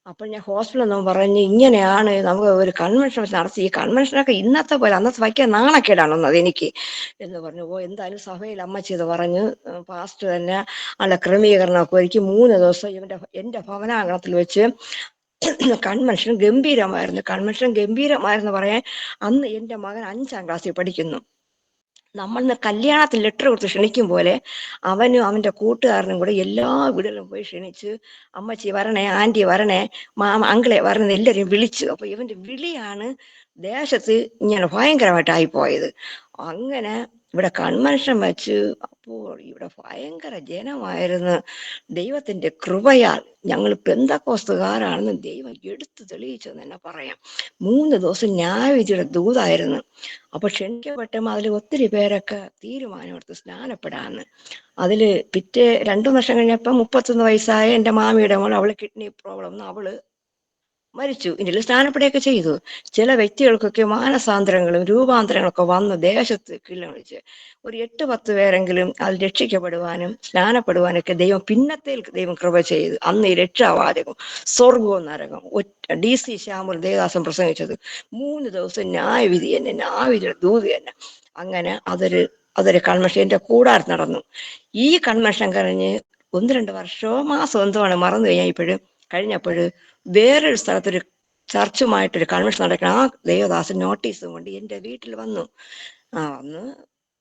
അപ്പോൾ ഞാൻ ഹോസ്പിറ്റലിൽ നിന്നും പറഞ്ഞ്, ഇങ്ങനെയാണ് നമുക്ക് ഒരു കൺവെൻഷൻ നടത്തി, ഈ കൺവെൻഷനൊക്കെ ഇന്നത്തെ പോലെ അന്നത്തെ വയ്ക്കാൻ നാണക്കേടാണെന്നത് എനിക്ക് എന്ന് പറഞ്ഞു. എന്തായാലും സഭയിൽ അമ്മച്ചി ഇത് പറഞ്ഞ് പാസ്റ്റ് തന്നെ അല്ല ക്രമീകരണമൊക്കെ ഒരുക്കി 3 ദിവസം എൻ്റെ ഭവനാങ്കണത്തിൽ വെച്ച് കൺവെൻഷൻ ഗംഭീരമായിരുന്നു. കൺവെൻഷൻ ഗംഭീരമായിരുന്നു പറയാൻ, അന്ന് എൻ്റെ മകൻ 5ാം ക്ലാസ്സിൽ പഠിക്കുന്നു. നമ്മൾ കല്യാണത്തിൽ ലെറ്റർ കൊടുത്ത് ക്ഷണിക്കും പോലെ അവനും അവൻ്റെ കൂട്ടുകാരനും കൂടെ എല്ലാ വീടുകളിലും പോയി ക്ഷണിച്ച്, അമ്മച്ചി വരണേ, ആൻറ്റി വരണേ, അങ്കിളെ വരണേ, എല്ലാവരെയും വിളിച്ചു. അപ്പൊ ഇവന്റെ വിളിയാണ് ദേശത്ത് ഇങ്ങനെ ഭയങ്കരമായിട്ടായിപ്പോയത്. അങ്ങനെ ഇവിടെ കൺവെൻഷൻ വെച്ച് അപ്പോൾ ഇവിടെ ഭയങ്കര ജനമായിരുന്നു. ദൈവത്തിന്റെ കൃപയാൽ ഞങ്ങൾ പെന്തക്കോസ്തുകാരാണെന്ന് ദൈവം എടുത്തു തെളിയിച്ചെന്ന് തന്നെ പറയാം. 3 ദിവസം ന്യായവിധിയുടെ ദൂതായിരുന്നു. അപ്പൊ ക്ഷണിക്കപ്പെട്ടപ്പോൾ അതിൽ ഒത്തിരി പേരൊക്കെ തീരുമാനമെടുത്ത് സ്നാനപ്പെടാന്ന്. അതില് പിറ്റേ 2 വർഷം കഴിഞ്ഞപ്പോ 31 വയസ്സായ എൻ്റെ മാമിയുടെ മോൾ, അവള് കിഡ്നി പ്രോബ്ലം, അവള് മരിച്ചു. ഇതിൽ സ്നാനപ്പെടുകയൊക്കെ ചെയ്തു. ചില വ്യക്തികൾക്കൊക്കെ മാനസാന്തരങ്ങളും രൂപാന്തരങ്ങളൊക്കെ വന്ന് ദേശത്ത് കിളിച്ച് ഒരു 8-10 പേരെങ്കിലും അത് രക്ഷിക്കപ്പെടുവാനും സ്നാനപ്പെടുവാനൊക്കെ ദൈവം കൃപ ചെയ്തു. അന്ന് ഈ രക്ഷാവാചകം സ്വർഗവും നരകം DC ശ്യാമുൽ ദേവദാസൻ പ്രസംഗിച്ചത് 3 ദിവസം ന്യായവിധി തന്നെ, ന്യായവിധിയുടെ ദൂത് തന്നെ. അങ്ങനെ അതൊരു കൺവെൻഷൻ എൻ്റെ കൂടാരത്ത് നടന്നു. ഈ കൺവെൻഷൻ കഴിഞ്ഞ് 1-2 വർഷമോ മാസം എന്തോ ആണ് മറന്നു കഴിഞ്ഞപ്പോഴ് വേറൊരു സ്ഥലത്തൊരു ചർച്ചുമായിട്ടൊരു കൺവെൻഷൻ നടക്കണം. ആ ദേവദാസൻ നോട്ടീസും കൊണ്ട് എൻ്റെ വീട്ടിൽ വന്നു. വന്ന്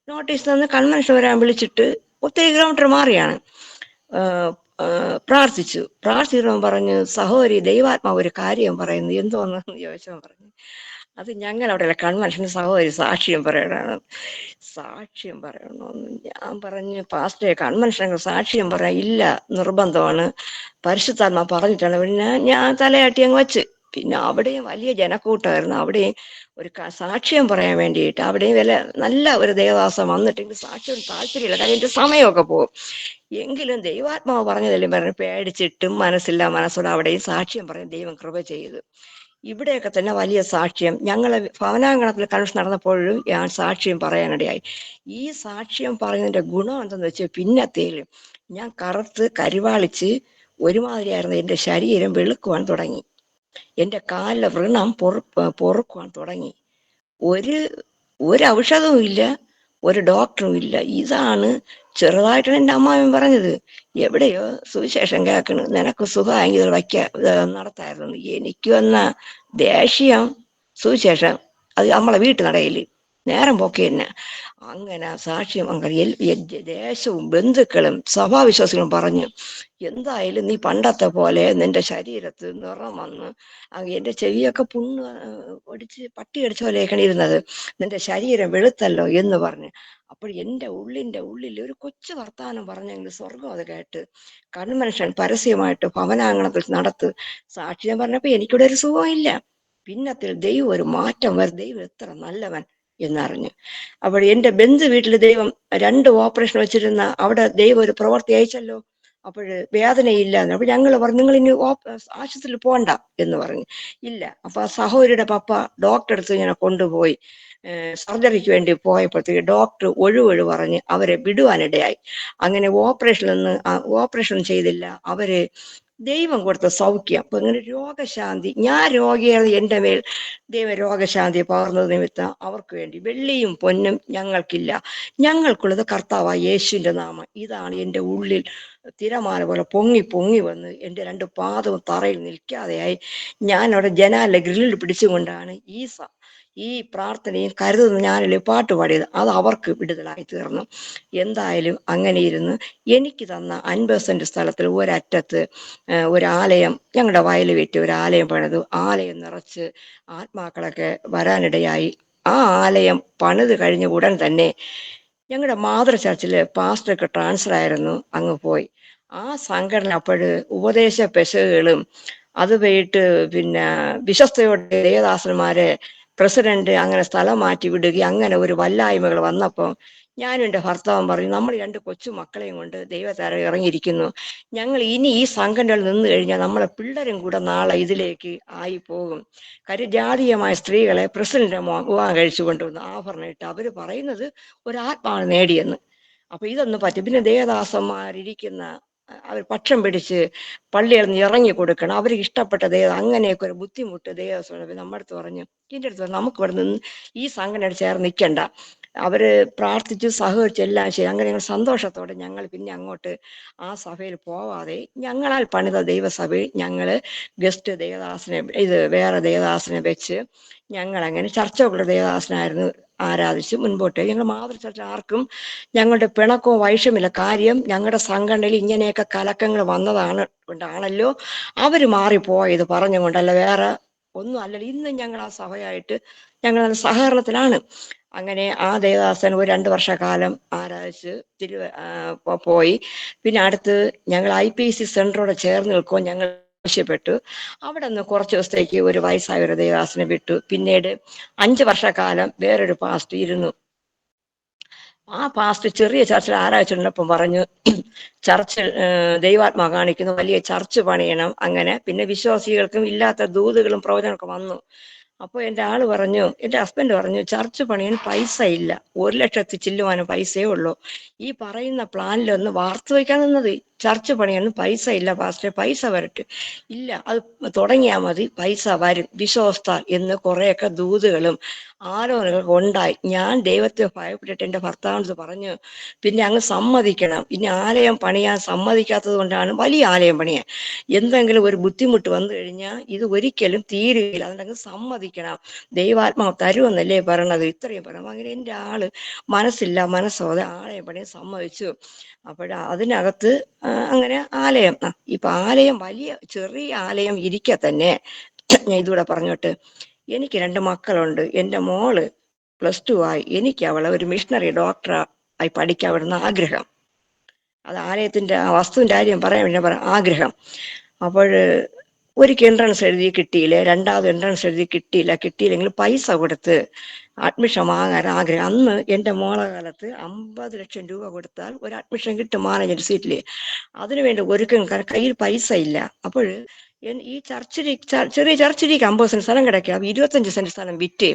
നോട്ടീസ് തന്ന് കൺവെൻഷൻ വരാൻ വിളിച്ചിട്ട് ഒത്തിരി കിലോമീറ്റർ മാറിയാണ്. പ്രാർത്ഥിച്ചവൻ പറഞ്ഞു, സഹോദരി ദൈവാത്മാവ് ഒരു കാര്യം പറയുന്നു, എന്തോന്ന് ചോദിച്ചവൻ പറഞ്ഞു, അത് ഞങ്ങൾ അവിടെ കൺവെൻഷന് സഹോദരി സാക്ഷ്യം പറയണമെന്ന്. ഞാൻ പറഞ്ഞു, പാസ്റ്ററെ കൺവെൻഷൻ സാക്ഷ്യം പറയാൻ ഇല്ല, നിർബന്ധമാണ്, പരിശുദ്ധാത്മാ പറഞ്ഞിട്ടാണ്. പിന്നെ ഞാൻ തലയാട്ടി അങ്ങ് വെച്ച്. പിന്നെ അവിടെയും വലിയ ജനക്കൂട്ടമായിരുന്നു. അവിടെയും ഒരു സാക്ഷ്യം പറയാൻ വേണ്ടിയിട്ട് അവിടെയും നല്ല ഒരു ദേവദാസം വന്നിട്ടെങ്കിൽ സാക്ഷ്യം താല്പര്യമില്ല, കാര്യം എൻ്റെ സമയമൊക്കെ പോകും. എങ്കിലും ദൈവാത്മാവ് പറഞ്ഞതെല്ലാം പറഞ്ഞു പേടിച്ചിട്ടും മനസ്സോടെ അവിടെയും സാക്ഷ്യം പറയാൻ ദൈവം കൃപ ചെയ്തു. ഇവിടെയൊക്കെ തന്നെ വലിയ സാക്ഷ്യം ഞങ്ങളെ ഭവനാങ്കണത്തിൽ കൺവെൻഷൻ നടന്നപ്പോഴും ഞാൻ സാക്ഷ്യം പറയാനിടയായി. ഈ സാക്ഷ്യം പറയുന്നതിന്റെ ഗുണം എന്തെന്ന് വെച്ചാൽ പിന്നത്തേലും ഞാൻ കറുത്ത് കരിവാളിച്ച് ഒരുമാതിരിയായിരുന്നു. എൻ്റെ ശരീരം വെളുക്കുവാൻ തുടങ്ങി, എൻ്റെ കാലിലെ വ്രണം പൊറുക്കുവാൻ തുടങ്ങി. ഒരു ഔഷധവും ഇല്ല, ഒരു ഡോക്ടറും ഇല്ല. ഇതാണ് ചെറുതായിട്ടാണ് എൻ്റെ അമ്മാവൻ പറഞ്ഞത്, എവിടെയോ സുവിശേഷം കേൾക്കണ്, നിനക്ക് സുഖമായെങ്കിൽ നടത്തായിരുന്നു. എനിക്ക് വന്ന ദേഷ്യം സുവിശേഷം അത് നമ്മളെ വീട്ടുനടയിൽ നേരം പോക്കി തന്നെ. അങ്ങനെ സാക്ഷ്യം ദേശവും ബന്ധുക്കളും സഭാവിശ്വാസികളും പറഞ്ഞു, എന്തായാലും നീ പണ്ടത്തെ പോലെ നിന്റെ ശരീരത്ത് നിറം വന്ന്, എൻ്റെ ചെവിയൊക്കെ പുണ്ണ് ഒടിച്ച് പട്ടി അടിച്ച പോലെയൊക്കെയാണ് ഇരുന്നത്, നിന്റെ ശരീരം വെളുത്തല്ലോ എന്ന് പറഞ്ഞു. അപ്പോൾ എൻ്റെ ഉള്ളിൽ ഒരു കൊച്ചു വർത്താനം പറഞ്ഞെങ്കിൽ സ്വർഗം അത് കേട്ട് കൺവെൻഷൻ പരസ്യമായിട്ട് ഭവനാങ്കണത്തിൽ നടത്ത് സാക്ഷ്യം പറഞ്ഞപ്പോ എനിക്കിവിടെ ഒരു സുഖമില്ല. പിന്നത്തിൽ ദൈവം ഒരു മാറ്റം വരും, ദൈവം എത്ര നല്ലവൻ എന്നറിഞ്ഞു. അപ്പോൾ എൻ്റെ ബന്ധു വീട്ടിൽ ദൈവം 2 ഓപ്പറേഷൻ വെച്ചിരുന്ന അവിടെ ദൈവം ഒരു പ്രവൃത്തി അയച്ചല്ലോ. അപ്പോഴ് വേദനയില്ല. അപ്പൊ ഞങ്ങൾ പറഞ്ഞു, നിങ്ങൾ ഇനി ആശുപത്രിയിൽ പോകണ്ട എന്ന് പറഞ്ഞു. ഇല്ല. അപ്പൊ ആ സഹോദരിയുടെ പപ്പ ഡോക്ടറെ അടുത്ത് ഇങ്ങനെ കൊണ്ടുപോയി. സർജറിക്ക് വേണ്ടി പോയപ്പോഴത്തേക്ക് ഡോക്ടർ ഒഴിവൊഴി പറഞ്ഞ് അവരെ വിടുവാനിടയായി. അങ്ങനെ ഓപ്പറേഷൻ ചെയ്തില്ല. അവര് ദൈവം കൊടുത്ത സൗഖ്യം. അപ്പൊ ഇങ്ങനെ രോഗശാന്തി, ഞാൻ രോഗിയാണ്, എന്റെ മേൽ ദൈവ രോഗശാന്തി പകർന്നത് നിമിത്തം അവർക്ക് വേണ്ടി വെള്ളിയും പൊന്നും ഞങ്ങൾക്കില്ല, ഞങ്ങൾക്കുള്ളത് കർത്താവായ യേശുവിന്റെ നാമം. ഇതാണ് എൻ്റെ ഉള്ളിൽ തിരമാല പോലെ പൊങ്ങി പൊങ്ങി വന്ന് എൻ്റെ രണ്ട് പാദവും തറയിൽ നിൽക്കാതെയായി. ഞാൻ അവിടെ ജനാലിലെ ഗ്രില്ലിൽ പിടിച്ചുകൊണ്ടാണ് ഈ പ്രാർത്ഥനയും കരുതുന്ന ഞാനല്ലേ പാട്ട് പാടിയത്. അത് അവർക്ക് വിടുതലായി തീർന്നു. എന്തായാലും അങ്ങനെ ഇരുന്ന് എനിക്ക് തന്ന 50 സെന്റ് സ്ഥലത്തിൽ ഒരറ്റത്ത് ഒരാലയം, ഞങ്ങളുടെ വയൽ വിറ്റ് ഒരു ആലയം പണിതു. ആലയം നിറച്ച് ആത്മാക്കളൊക്കെ വരാനിടയായി. ആ ആലയം പണിത് കഴിഞ്ഞ ഉടൻ തന്നെ ഞങ്ങളുടെ മാതൃ ചർച്ചില് പാസ്റ്റർക്ക് ട്രാൻസ്ഫർ ആയിരുന്നു, അങ്ങ് പോയി. ആ സംഘടന അപ്പോഴ് ഉപദേശ പെശകുകളും അത് പോയിട്ട് പിന്നെ വിശ്വസ്തയോടെ ദേവദാസന്മാരെ പ്രസിഡന്റ് അങ്ങനെ സ്ഥലം മാറ്റി വിടുകയും അങ്ങനെ ഒരു വല്ലായ്മകൾ വന്നപ്പോൾ ഞാനും എൻ്റെ ഭർത്താവും പറഞ്ഞു, നമ്മൾ രണ്ട് കൊച്ചു മക്കളെയും കൊണ്ട് ദൈവത്താരം ഇറങ്ങിയിരിക്കുന്നു. ഞങ്ങൾ ഇനി ഈ സംഘടനയിൽ നിന്ന് കഴിഞ്ഞാൽ നമ്മളെ പിള്ളേരും കൂടെ നാളെ ഇതിലേക്ക് ആയി പോകും. കാര്യം ജാതീയമായ സ്ത്രീകളെ പ്രസിഡന്റ് വിവാഹം കഴിച്ചു കൊണ്ടുവന്ന് ആഭരണം ഇട്ട് അവര് പറയുന്നത് ഒരാത്മാവ് നേടിയെന്ന്. അപ്പൊ ഇതൊന്നും പറ്റും. പിന്നെ ദേവദാസന്മാരിയ്ക്കുന്ന അവർ പക്ഷം പിടിച്ച് പള്ളിയിൽ നിന്ന് ഇറങ്ങി കൊടുക്കണം, അവർക്ക് ഇഷ്ടപ്പെട്ട അങ്ങനെയൊക്കെ ഒരു ബുദ്ധിമുട്ട് ദേവസ്വം നമ്മുടെ അടുത്ത് പറഞ്ഞു. ഇതിൻ്റെ അടുത്ത് നമുക്ക് ഇവിടെ നിന്ന് ഈ സംഘടനയോട് ചേർന്ന് നിൽക്കണ്ട, അവര് പ്രാർത്ഥിച്ച് സഹകരിച്ച് എല്ലാം ചെയ്യും. അങ്ങനെ ഞങ്ങൾ സന്തോഷത്തോടെ ഞങ്ങൾ പിന്നെ അങ്ങോട്ട് ആ സഭയിൽ പോവാതെ ഞങ്ങളാൽ പണിത ദൈവസഭയിൽ ഞങ്ങള് ഗസ്റ്റ് ദേവദാസനെ വേറെ ദേവദാസനെ വെച്ച് ഞങ്ങൾ അങ്ങനെ ചർച്ചകളുടെ ദേവദാസനായിരുന്നു ആരാധിച്ച് മുൻപോട്ട്. ഞങ്ങൾ മാതൃചർച്ച ആർക്കും ഞങ്ങളുടെ പിണക്കോ വൈഷമില്ല. കാര്യം ഞങ്ങളുടെ സംഘടനയിൽ ഇങ്ങനെയൊക്കെ കലക്കങ്ങൾ കൊണ്ടാണല്ലോ അവര് മാറിപ്പോയത് പറഞ്ഞുകൊണ്ടല്ല, വേറെ ഒന്നും അല്ലല്ലോ. ഇന്നും ഞങ്ങൾ ആ സഭയായിട്ട് ഞങ്ങൾ നല്ല സഹകരണത്തിലാണ്. അങ്ങനെ ആ ദേവദാസൻ ഒരു 2 വർഷക്കാലം ആരാധിച്ച് പോയി. പിന്നെ അടുത്ത് ഞങ്ങൾ IPC സെന്ററോടെ ചേർന്ന് നിൽക്കുമ്പോൾ ഞങ്ങൾ ആവശ്യപ്പെട്ടു. അവിടെ നിന്ന് കുറച്ച് ദിവസത്തേക്ക് ഒരു വയസ്സായ ഒരു ദേവദാസനെ വിട്ടു. പിന്നീട് 5 വർഷക്കാലം വേറൊരു പാസ്റ്റർ ഇരുന്നു. ആ പാസ്റ്റർ ചെറിയ ചർച്ചിൽ ആരാധിച്ചിരുന്നപ്പം പറഞ്ഞു, ചർച്ച് ദൈവാത്മാ കാണിക്കുന്നു, വലിയ ചർച്ച് പണിയണം. അങ്ങനെ പിന്നെ വിശ്വാസികൾക്കും ഇല്ലാത്ത ദൂതുകളും പ്രവചനമൊക്കെ വന്നു. അപ്പോൾ എൻ്റെ ഹസ്ബൻഡ് പറഞ്ഞു, ചർച്ച് പണിയാൻ പൈസ ഇല്ല, 1,00,000 ചില്ലുവാനും പൈസയേ ഉള്ളൂ. ഈ പറയുന്ന പ്ലാനിലൊന്ന് വാർത്തു വയ്ക്കാൻ നിന്നത്, ചർച്ച് പണിയൊന്നും പൈസ ഇല്ല പാസ്റ്ററെ, പൈസ വരട്ടെ. ഇല്ല, അത് തുടങ്ങിയാൽ മതി, പൈസ വരും, വിശ്വസ്ത എന്ന് കുറെയൊക്കെ ദൂതുകളും ആലോചനകളൊക്കെ ഉണ്ടായി. ഞാൻ ദൈവത്തെ ഭയപ്പെട്ടിട്ട് എൻ്റെ ഭർത്താവിനത് പറഞ്ഞു, പിന്നെ അങ്ങ് സമ്മതിക്കണം. ഇനി ആലയം പണിയാൻ സമ്മതിക്കാത്തത് കൊണ്ടാണ് വലിയ ആലയം പണിയാൻ എന്തെങ്കിലും ഒരു ബുദ്ധിമുട്ട് വന്നു കഴിഞ്ഞാൽ ഇത് ഒരിക്കലും തീരുകയില്ല, അതുകൊണ്ടങ്ങ് സമ്മതിക്കണം, ദൈവാത്മാവ് തരുമെന്നല്ലേ പറയണത്, ഇത്രയും പറയണം. അങ്ങനെ എൻ്റെ മനസ്സോടെ ആലയം പണിയാൻ സമ്മതിച്ചു. അതിനകത്ത് അങ്ങനെ ആലയം ഇപ്പൊ ആലയം ചെറിയ ആലയം ഇരിക്കെ തന്നെ ഞാൻ ഇതുകൂടെ പറഞ്ഞോട്ട്, എനിക്ക് 2 മക്കളുണ്ട്. എൻ്റെ മോള് +2 ആയി. എനിക്ക് അവളെ ഒരു മിഷണറി ഡോക്ടറായി പഠിക്കാൻ വിടുന്ന ആഗ്രഹം. അത് ആലയത്തിന്റെ വസ്തുവിന്റെ കാര്യം പറയാൻ വേണ്ടി ആഗ്രഹം. അപ്പോൾ ഒരിക്കൽ എൻട്രൻസ് എഴുതി കിട്ടിയില്ല, രണ്ടാമത് എൻട്രൻസ് എഴുതി കിട്ടിയില്ലെങ്കിൽ പൈസ കൊടുത്ത് അഡ്മിഷൻ വാങ്ങാൻ ആഗ്രഹം. അന്ന് എൻ്റെ മോളെ കാലത്ത് 50 ലക്ഷം രൂപ കൊടുത്താൽ ഒരു അഡ്മിഷൻ കിട്ടും മാനേജർ സീറ്റില്. അതിനുവേണ്ടി കയ്യിൽ പൈസ ഇല്ല. അപ്പോൾ ഈ ചെറിയ ചർച്ചിലേക്ക് 50 സെന്റ് സ്ഥലം കിടക്കുക, 25 സെന്റ് സ്ഥലം വിറ്റ്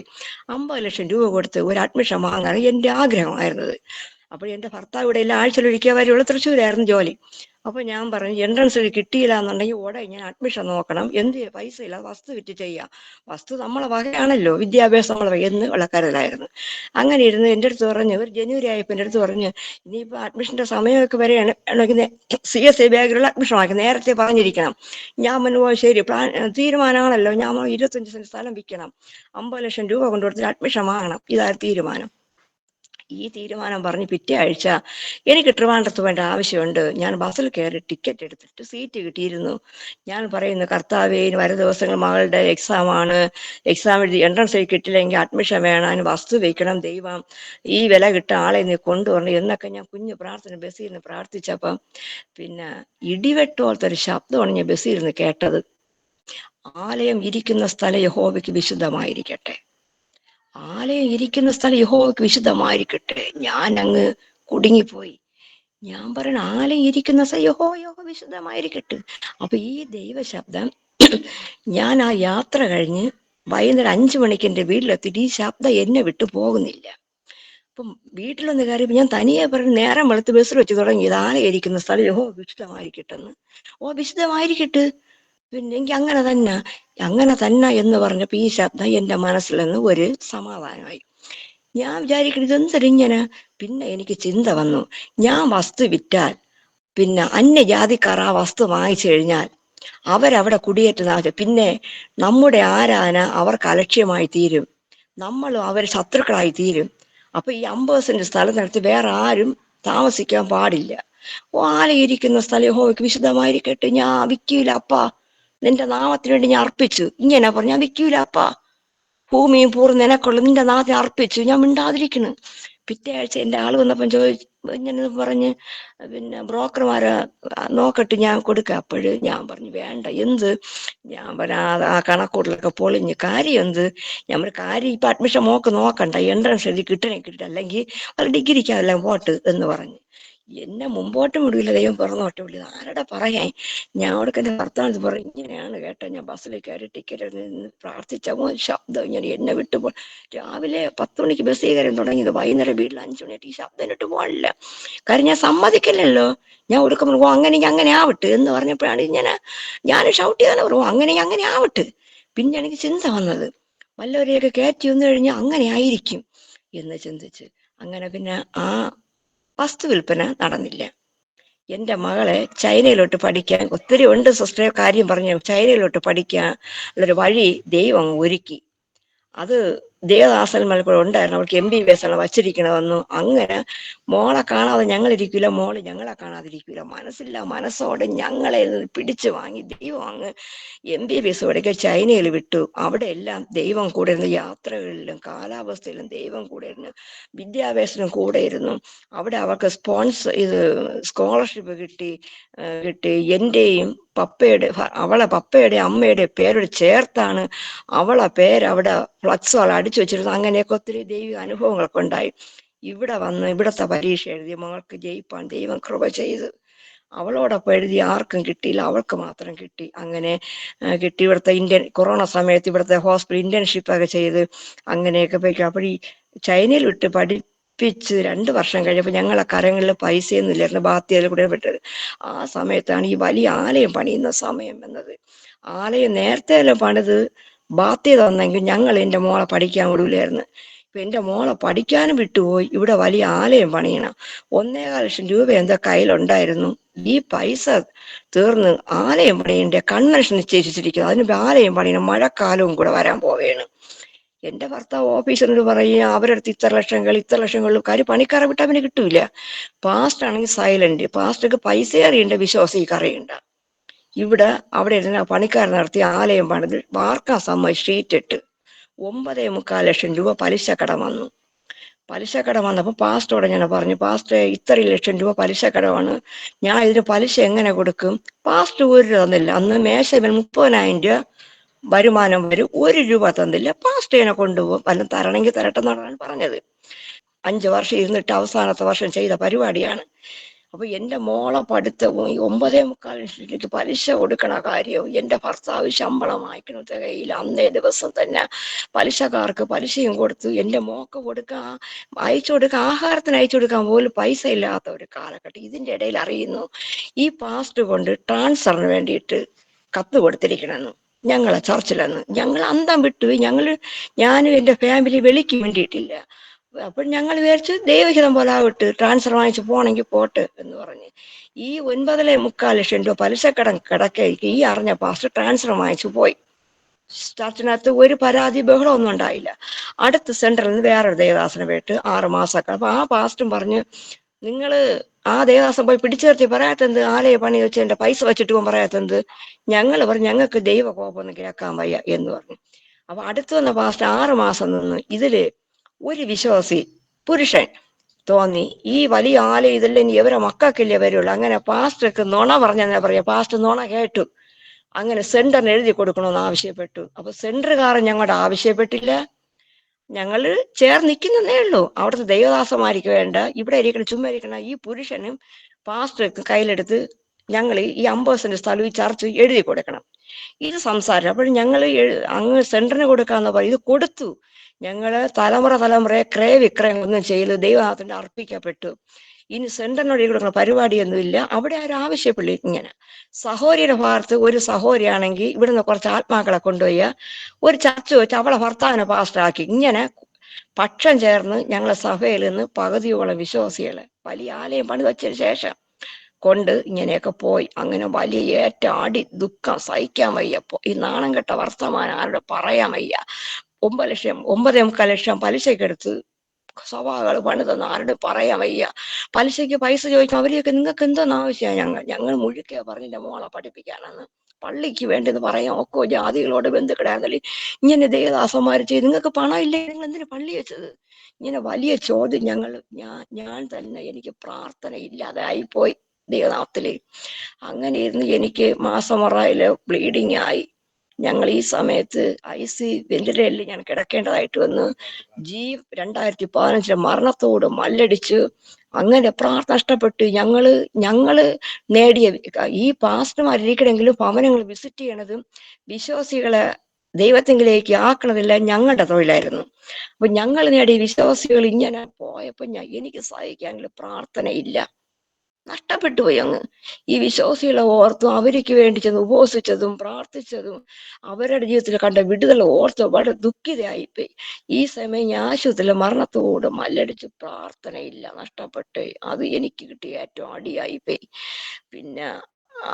50 ലക്ഷം രൂപ കൊടുത്ത് ഒരു അഡ്മിഷൻ വാങ്ങാൻ എൻ്റെ ആഗ്രഹമായിരുന്നത്. അപ്പോൾ എൻ്റെ ഭർത്താവ് ഇവിടെ എല്ലാം ആഴ്ചയിലൊരിക്കൽ വരുള്ളൂ, തൃശ്ശൂരായിരുന്നു ജോലി. അപ്പൊ ഞാൻ പറഞ്ഞു, എൻട്രൻസ് കിട്ടിയില്ല എന്നുണ്ടെങ്കിൽ ഉടനെ ഞാൻ അഡ്മിഷൻ നോക്കണം, പൈസ ഇല്ല, വസ്തു വിറ്റ് ചെയ്യാം, വസ്തു നമ്മളെ വകയാണല്ലോ, വിദ്യാഭ്യാസം നമ്മളെ എന്ന് ഉള്ള കരുതലായിരുന്നു. അങ്ങനെ ഇരുന്ന് എൻ്റെ അടുത്ത് പറഞ്ഞു, ഒരു ജനുവരി ആയപ്പോൾ എൻ്റെ അടുത്ത് പറഞ്ഞു, ഇനിയിപ്പോൾ അഡ്മിഷന്റെ സമയമൊക്കെ വരെയാണ്, CSE ബാഗിലുള്ള അഡ്മിഷൻ ആക്കി നേരത്തെ പറഞ്ഞിരിക്കണം. ഞാൻ പറഞ്ഞു, ശരി, തീരുമാനമാണല്ലോ. ഞാൻ 25 സെന്റ് സ്ഥലം വിൽക്കണം, 50 ലക്ഷം രൂപ കൊണ്ടുകൊടുത്തിട്ട് അഡ്മിഷൻ വാങ്ങണം, ഇതായിരുന്നു തീരുമാനം. ഈ തീരുമാനം പറഞ്ഞ് പിറ്റേ ആഴ്ച എനിക്ക് ട്രിവാൻഡ്രത്ത് വേണ്ട ആവശ്യമുണ്ട്. ഞാൻ ബസ്സിൽ കയറി ടിക്കറ്റ് എടുത്തിട്ട് സീറ്റ് കിട്ടിയിരുന്നു. ഞാൻ പറയുന്നു, കർത്താവേ, വരും ദിവസങ്ങൾ മകളുടെ എക്സാം എഴുതി എൻട്രൻസ് കിട്ടില്ലെങ്കിൽ അഡ്മിഷൻ വേണം, അതിന് വസ്തു വയ്ക്കണം, ദൈവം ഈ വില കിട്ടാൻ ആളെ നീ കൊണ്ടുവരണം എന്നൊക്കെ ഞാൻ കുഞ്ഞു പ്രാർത്ഥന ബസ്സിൽ നിന്ന് പ്രാർത്ഥിച്ചപ്പം പിന്നെ ഇടിവെട്ടോലത്തൊരു ശബ്ദമാണ് ഞാൻ ബസ്സിൽ നിന്ന് കേട്ടത്. ആലയം ഇരിക്കുന്ന സ്ഥലം യഹോവയ്ക്ക് വിശുദ്ധമായിരിക്കട്ടെ, ആലയം ഇരിക്കുന്ന സ്ഥലം യഹോവയ്ക്ക് വിശുദ്ധമായിരിക്കട്ടെ. ഞാൻ അങ്ങ് കുടുങ്ങിപ്പോയി. ഞാൻ പറയണ, ആലയം ഇരിക്കുന്ന സ്ഥലം യഹോവ വിശുദ്ധമായിരിക്കട്ടെ. അപ്പൊ ഈ ദൈവശബ്ദം ഞാൻ ആ യാത്ര കഴിഞ്ഞ് വൈകുന്നേരം 5 മണിക്ക് എൻ്റെ വീട്ടിലെത്തിയിട്ട് ഈ ശബ്ദം എന്നെ വിട്ടു പോകുന്നില്ല. അപ്പം വീട്ടിലൊന്ന് കയറിയപ്പോൾ ഞാൻ തനിയെ പറഞ്ഞ് നേരം വെളുത്ത് ബസ്സിൽ വെച്ച് തുടങ്ങി, ആലയം ഇരിക്കുന്ന സ്ഥലം ഓ വിശുദ്ധമായിരിക്കട്ടെന്ന്. ഓ വിശുദ്ധമായിരിക്കട്ടെ, പിന്നെ എനിക്ക് അങ്ങനെ തന്നെ എന്ന് പറഞ്ഞപ്പോൾ ഈ ശബ്ദം എൻ്റെ മനസ്സിൽ നിന്ന് ഒരു സമാധാനമായി. ഞാൻ വിചാരിക്കുന്നത് ഇതെന്തരിങ്ങനെ. പിന്നെ എനിക്ക് ചിന്ത വന്നു, ഞാൻ വസ്തു വിറ്റാൽ പിന്നെ അന്യജാതിക്കാർ ആ വസ്തു വാങ്ങിച്ചു കഴിഞ്ഞാൽ അവരവിടെ കുടിയേറ്റുന്ന പിന്നെ നമ്മുടെ ആരാധന അവർക്ക് അലക്ഷ്യമായി തീരും, നമ്മളും അവർ ശത്രുക്കളായി തീരും. അപ്പൊ ഈ 50 സെന്റ് സ്ഥലം നടത്തി വേറെ ആരും താമസിക്കാൻ പാടില്ല. ആലയിരിക്കുന്ന സ്ഥലം യഹോവയ്ക്ക് വിശുദ്ധമായിരിക്കട്ടെ, ഞാൻ വിൽക്കൂല അപ്പാ, നിന്റെ നാമത്തിന് വേണ്ടി ഞാൻ അർപ്പിച്ചു. ഇങ്ങനെ പറഞ്ഞു, ഞാൻ വിൽക്കൂല അപ്പാ, ഭൂമിയും പൂർണ്ണ നിനക്കുള്ള നിന്റെ നാഥനെ അർപ്പിച്ചു, ഞാൻ മിണ്ടാതിരിക്കുന്നു. പിറ്റേ ആഴ്ച എൻ്റെ ആള് വന്നപ്പം ചോദിച്ചു, ഇങ്ങനെ പറഞ്ഞ് പിന്നെ ബ്രോക്കർമാരെ നോക്കട്ട് ഞാൻ കൊടുക്കാം. അപ്പോഴ് ഞാൻ പറഞ്ഞു വേണ്ട. എന്ത്? ഞാൻ പറഞ്ഞ ആ കണക്കൂട്ടിലൊക്കെ പൊളിഞ്ഞ് കാര്യം എന്ത്? ഞാൻ ഒരു കാര്യം ഇപ്പൊ അഡ്മിഷൻ നോക്കണ്ട, എൻട്രൻസ് എഴുതി കിട്ടണം, അല്ലെങ്കിൽ അത് ഡിഗ്രിക്കാതെല്ലാം പോട്ട് എന്ന് പറഞ്ഞു. എന്നെ മുമ്പോട്ട് വിടില്ല, ദൈവം പുറന്നോട്ട് വിടില്ല. ആരുടെ പറയാൻ? ഞാൻ അവിടെ എൻ്റെ ഭർത്താവ് പറഞ്ഞു, ഇങ്ങനെയാണ് കേട്ടോ. ഞാൻ ബസ്സിൽ കയറി ടിക്കറ്റ് നിന്ന് പ്രാർത്ഥിച്ച ശബ്ദം ഇങ്ങനെ എന്നെ വിട്ടുപോ. രാവിലെ 10 മണിക്ക് ബസ് കയറി തുടങ്ങിയത് വൈകുന്നേരം വീട്ടിൽ 5 മണിയായിട്ട് ഈ ശബ്ദം ഇട്ട് പോകാനില്ല. കാര്യം ഞാൻ സമ്മതിക്കില്ലല്ലോ. ഞാൻ കൊടുക്കുമ്പോൾ അങ്ങനെ ആവട്ടെ എന്ന് പറഞ്ഞപ്പോഴാണ് ഞാൻ ഷൗട്ട് ചെയ്താൽ പറഞ്ഞു അങ്ങനെ ആവട്ടെ. പിന്നെ എനിക്ക് ചിന്ത വന്നത്, വല്ലവരെയൊക്കെ കയറ്റി വന്നു കഴിഞ്ഞാൽ അങ്ങനെ ആയിരിക്കും എന്ന് ചിന്തിച്ച് അങ്ങനെ പിന്നെ ആ വസ്തു വിൽപ്പന നടന്നില്ല. എൻ്റെ മകളെ ചൈനയിലോട്ട് പഠിക്കാൻ ഒത്തിരി ഉണ്ട് സിസ്റ്ററെ, കാര്യം പറഞ്ഞു ചൈനയിലോട്ട് പഠിക്കാൻ ഉള്ളൊരു വഴി ദൈവം ഒരുക്കി. അത് ദേവദാസന്മാർ കൂടെ ഉണ്ടായിരുന്നു. അവൾക്ക് MBBS ആണ് വച്ചിരിക്കണമെന്നു. അങ്ങനെ മോളെ കാണാതെ ഞങ്ങളിരിക്കില്ല, മോള് ഞങ്ങളെ കാണാതിരിക്കില്ല. മനസ്സോടെ ഞങ്ങളെ പിടിച്ചു വാങ്ങി ദൈവം അങ്ങ് MBBS പഠിക്കാൻ ചൈനയിൽ വിട്ടു. അവിടെ എല്ലാം ദൈവം കൂടെ ഇരുന്ന്, യാത്രകളിലും കാലാവസ്ഥയിലും ദൈവം കൂടെ ഇരുന്ന്, വിദ്യാഭ്യാസത്തിനും കൂടെ ഇരുന്നു. അവിടെ അവർക്ക് സ്കോളർഷിപ്പ് കിട്ടി. എൻ്റെയും അവളെ പപ്പയുടെ അമ്മയുടെ പേരോട് ചേർത്താണ് അവളെ പേരവിടെ ഫ്ലക്സുകൾ അടിച്ചു വെച്ചിരുന്നു. അങ്ങനെയൊക്കെ ഒത്തിരി ദൈവിക അനുഭവങ്ങളൊക്കെ ഉണ്ടായി. ഇവിടെ വന്ന് ഇവിടത്തെ പരീക്ഷ എഴുതി മകൾക്ക് ജയിപ്പാൻ ദൈവം കൃപ ചെയ്ത്. അവളോടൊപ്പം എഴുതി ആർക്കും കിട്ടിയില്ല, അവൾക്ക് മാത്രം കിട്ടി. അങ്ങനെ കിട്ടി. ഇവിടുത്തെ കൊറോണ സമയത്ത് ഇവിടുത്തെ ഹോസ്പിറ്റൽ ഇന്റേൺഷിപ്പൊക്കെ ചെയ്ത് അങ്ങനെയൊക്കെ പോയി. അപ്പോൾ ഈ ചൈനയിൽ വിട്ട് പഠിപ്പിച്ച് 2 വർഷം കഴിഞ്ഞപ്പോൾ ഞങ്ങളെ കരങ്ങളിൽ പൈസയൊന്നും ഇല്ലായിരുന്നു, ബാധ്യതയിൽ കൂടെ വിട്ടത്. ആ സമയത്താണ് ഈ വലിയ ആലയം പണിയുന്ന സമയം എന്നത്. ആലയം നേരത്തെ പണിത് ബാധ്യത വന്നെങ്കിൽ ഞങ്ങൾ എൻ്റെ മോളെ പഠിക്കാൻ വിടൂലായിരുന്നു. ഇപ്പൊ എൻ്റെ മോളെ പഠിക്കാനും വിട്ടുപോയി. ഇവിടെ വലിയ ആലയം പണിയണം. 1.25 ലക്ഷം രൂപ എന്തോ കയ്യിലുണ്ടായിരുന്നു. ഈ പൈസ തീർന്ന് ആലയം പണിയന്റെ കൺവെൻഷൻ നിശ്ചയിച്ചിരിക്കുന്നു. അതിന് ആലയം പണിയണം, മഴക്കാലവും കൂടെ വരാൻ പോവുകയാണ്. എൻ്റെ ഭർത്താവ് ഓഫീസറിനോട് പറയുക, അവരടുത്ത് ഇത്ര ലക്ഷങ്ങൾ കാര്യം പണിക്കാരെ വിട്ടാൽ പിന്നെ കിട്ടൂല. പാസ്റ്റർ ആണെങ്കിൽ സൈലന്റ്. പാസ്റ്റർക്ക് പൈസ അറിയണ്ട, വിശ്വാസിക്ക് അറിയണ്ട. അവിടെ ഇരുന്ന് പണിക്കാർ നടത്തി ആലയം പണിത് വാർക്കാൻ സമ്മതി ഷീറ്റ് ഇട്ട് 9.25 ലക്ഷം രൂപ പലിശ കടം വന്നു. പലിശ കടം വന്നപ്പോൾ പാസ്റ്ററോടെ ഞാൻ പറഞ്ഞു, പാസ്റ്ററെ ഇത്ര ലക്ഷം രൂപ പലിശ കടമാണ്, ഞാൻ ഇതിന് പലിശ എങ്ങനെ കൊടുക്കും? പാസ്റ്റർ 1 രൂപ തന്നില്ല. അന്ന് മേശവിൽ 30,000 രൂപ വരുമാനം വരും, 1 രൂപ തന്നില്ല. പാസ്റ്ററിനെ കൊണ്ടുപോകും, വല്ലതും തരണമെങ്കിൽ തരട്ടെ എന്നാണ് പറഞ്ഞത്. 5 വർഷം ഇരുന്നിട്ട് അവസാനത്തെ വർഷം ചെയ്ത പരിപാടിയാണ്. അപ്പൊ എൻ്റെ മോളെ പഠിത്തവും ഈ 9.25 ലക്ഷത്തിലേക്ക് പലിശ കൊടുക്കണ കാര്യവും എൻ്റെ ഭർത്താവ് ശമ്പളം വാങ്ങിക്കണ തികയിൽ അന്നേ ദിവസം തന്നെ പലിശക്കാർക്ക് പലിശയും കൊടുത്തു. എൻ്റെ മോക്ക് ആഹാരത്തിന് അയച്ചു കൊടുക്കാൻ പോലും പൈസ ഇല്ലാത്ത ഒരു കാലഘട്ടം. ഇതിൻ്റെ ഇടയിൽ അറിയുന്നു ഈ പാസ്റ്റ് കൊണ്ട് ട്രാൻസ്ഫറിന് വേണ്ടിയിട്ട് കത്ത് കൊടുത്തിരിക്കണമെന്ന് ഞങ്ങളെ ചർച്ചിലെന്ന്. ഞങ്ങൾ അന്തം വിട്ടു. ഞാനും എൻ്റെ ഫാമിലി വെളിക്ക് വേണ്ടിയിട്ടില്ല. അപ്പോൾ ഞങ്ങൾ വിചാരിച്ചു ദൈവഹിതം പോലെ ആവിട്ട്, ട്രാൻസ്ഫർ വാങ്ങിച്ച് പോണെങ്കിൽ പോട്ട് എന്ന് പറഞ്ഞ് ഈ 9.25 ലക്ഷം രൂപ പലിശക്കടം കിടക്കയ്ക്ക് ഈ അറിഞ്ഞ പാസ്റ്റർ ട്രാൻസ്ഫർ വാങ്ങിച്ചു പോയി. ചർച്ചിനകത്ത് ഒരു പരാതി ബഹളമൊന്നും ഉണ്ടായില്ല. അടുത്ത സെന്ററിൽ നിന്ന് വേറൊരു ദേവദാസനെ പോയിട്ട് 6 മാസമൊക്കെ. അപ്പൊ ആ പാസ്റ്റും പറഞ്ഞു, നിങ്ങള് ആ ദേവദാസം പോയി പിടിച്ചു നിർത്തി പറയാത്തെന്ത്? ആലയ പണി വെച്ച് എൻ്റെ പൈസ വെച്ചിട്ട് പോകാൻ പറയാത്തെന്ത്? ഞങ്ങൾ പറഞ്ഞു ഞങ്ങൾക്ക് ദൈവ കോപമൊന്നും കേൾക്കാൻ വയ്യ എന്ന് പറഞ്ഞു. അപ്പൊ അടുത്ത് വന്ന പാസ്റ്റ് 6 മാസം നിന്ന് ഇതില് ഒരു വിശ്വാസി പുരുഷൻ തോന്നി, ഈ വലിയ ആലയം ഇതെല്ലാം ഇനി ഇവരെ മക്കൾക്കില്ലേ വരുള്ളൂ. അങ്ങനെ പാസ്റ്റർക്ക് നുണ പറഞ്ഞെന്നാ പറയാ. പാസ്റ്റർ നുണ കേട്ടു. അങ്ങനെ സെന്ററിന് എഴുതി കൊടുക്കണമെന്ന് ആവശ്യപ്പെട്ടു. അപ്പൊ സെന്ററുകാരൻ ഞങ്ങളുടെ ആവശ്യപ്പെട്ടില്ല, ഞങ്ങൾ ചേർന്നിരിക്കുന്നേ ഉള്ളൂ. അവിടുത്തെ ദൈവദാസന്മാർക്ക് വേണ്ട, ഇവിടെ ചുമ്മാ ഇരിക്കണ ഈ പുരുഷനും പാസ്റ്റർക്ക് കയ്യിലെടുത്ത് ഞങ്ങൾ ഈ 50 സെന്റ് സ്ഥലം ഈ ചർച്ച് എഴുതി കൊടുക്കണം. ഇത് സംസാരം. അപ്പോൾ ഞങ്ങൾ അങ്ങ് സെന്ററിന് കൊടുക്കാന്ന് പറയും. ഇത് കൊടുത്തു. ഞങ്ങള് തലമുറയെ ക്രയവിക്രയം ഒന്നും ചെയ്ത് ദൈവനാഥന്റെ അർപ്പിക്കപ്പെട്ടു. ഇനി സെന്ററിനോട് കൊടുക്കുന്ന പരിപാടിയൊന്നുമില്ല. അവിടെ ആരും ആവശ്യപ്പെടില്ല. ഇങ്ങനെ സഹോദരിയുടെ ഭാഗത്ത് ഒരു സഹോദരിയാണെങ്കിൽ ഇവിടുന്ന് കുറച്ച് ആത്മാക്കളെ കൊണ്ടുപോയി ഒരു ചർച്ച വെച്ച് അവളെ ഭർത്താവിനെ പാസ്റ്ററാക്കി. ഇങ്ങനെ പക്ഷം ചേർന്ന് ഞങ്ങളെ സഭയിൽ നിന്ന് പകുതിയോളം വിശ്വാസികളെ വലിയ ആലയം പണി വച്ചതിന് ശേഷം കൊണ്ട് ഇങ്ങനെയൊക്കെ പോയി. അങ്ങനെ വലിയ അടി ദുഃഖം സഹിക്കാൻ വയ്യ. ഈ നാണം കെട്ട വർത്തമാനം ആരുടെ പറയാൻ വയ്യ. 9.5 ലക്ഷം പലിശക്കെടുത്ത് സഭകൾ പണിതെന്ന് ആരുടെ പറയാൻ വയ്യ. പലിശയ്ക്ക് പൈസ ചോദിക്കും. അവരെയൊക്കെ നിങ്ങൾക്ക് എന്തോന്ന് ആവശ്യമാണ്? ഞങ്ങൾ മുഴുക്കെ പറഞ്ഞില്ല മോളെ പഠിപ്പിക്കാനെന്ന്. പള്ളിക്ക് വേണ്ടെന്ന് പറയാം ഒക്കെ ജാതികളോട് ബന്ധുക്കളായിരുന്നല്ലേ ഇങ്ങനെ ദേവദാസന്മാർ ചെയ്ത്. നിങ്ങൾക്ക് പണം ഇല്ലേ, നിങ്ങൾ എന്തിനു പള്ളി വെച്ചത്? ഇങ്ങനെ വലിയ ചോദ്യം. ഞാൻ തന്നെ എനിക്ക് പ്രാർത്ഥന ഇല്ലാതെ ആയിപ്പോയി ദൈവനാമത്തില്. അങ്ങനെ ഇരുന്ന് എനിക്ക് മാസമുറയില് ബ്ലീഡിങ് ആയി. ഞങ്ങൾ ഈ സമയത്ത് IC വെന്റിലേറ്ററിൽ ഞാൻ കിടക്കേണ്ടതായിട്ട് വന്നു. 2015 മരണത്തോട് മല്ലടിച്ച് അങ്ങനെ പ്രാർത്ഥന നഷ്ടപ്പെട്ട് ഞങ്ങള് നേടിയ ഈ പാസ്റ്റർമാരിക്കണമെങ്കിലും ഭവനങ്ങൾ വിസിറ്റ് ചെയ്യണതും വിശ്വാസികളെ ദൈവത്തിങ്കിലേക്ക് ആക്കണതെല്ലാം ഞങ്ങളുടെ തൊഴിലായിരുന്നു. അപ്പൊ ഞങ്ങൾ നേടിയ വിശ്വാസികൾ ഇങ്ങനെ പോയപ്പോ എനിക്ക് സഹിക്കാനുള്ള പ്രാർത്ഥനയില്ല. നഷ്ടപ്പെട്ടു പോയി അങ്ങ്. ഈ വിശ്വാസികളെ ഓർത്തും അവർക്ക് വേണ്ടി ചെന്ന് ഉപവസിച്ചതും പ്രാർത്ഥിച്ചതും അവരുടെ ജീവിതത്തിൽ കണ്ട വിടുതൽ ഓർത്ത് വളരെ ദുഃഖിതയായിപ്പോയി. ഈ സമയം ഞാൻ ആശുപത്രിയിലെ മരണത്തോട് മല്ലടിച്ച് പ്രാർത്ഥനയില്ല, നഷ്ടപ്പെട്ട്. അത് എനിക്ക് കിട്ടിയ ഏറ്റവും അടിയായിപ്പോയി. പിന്നെ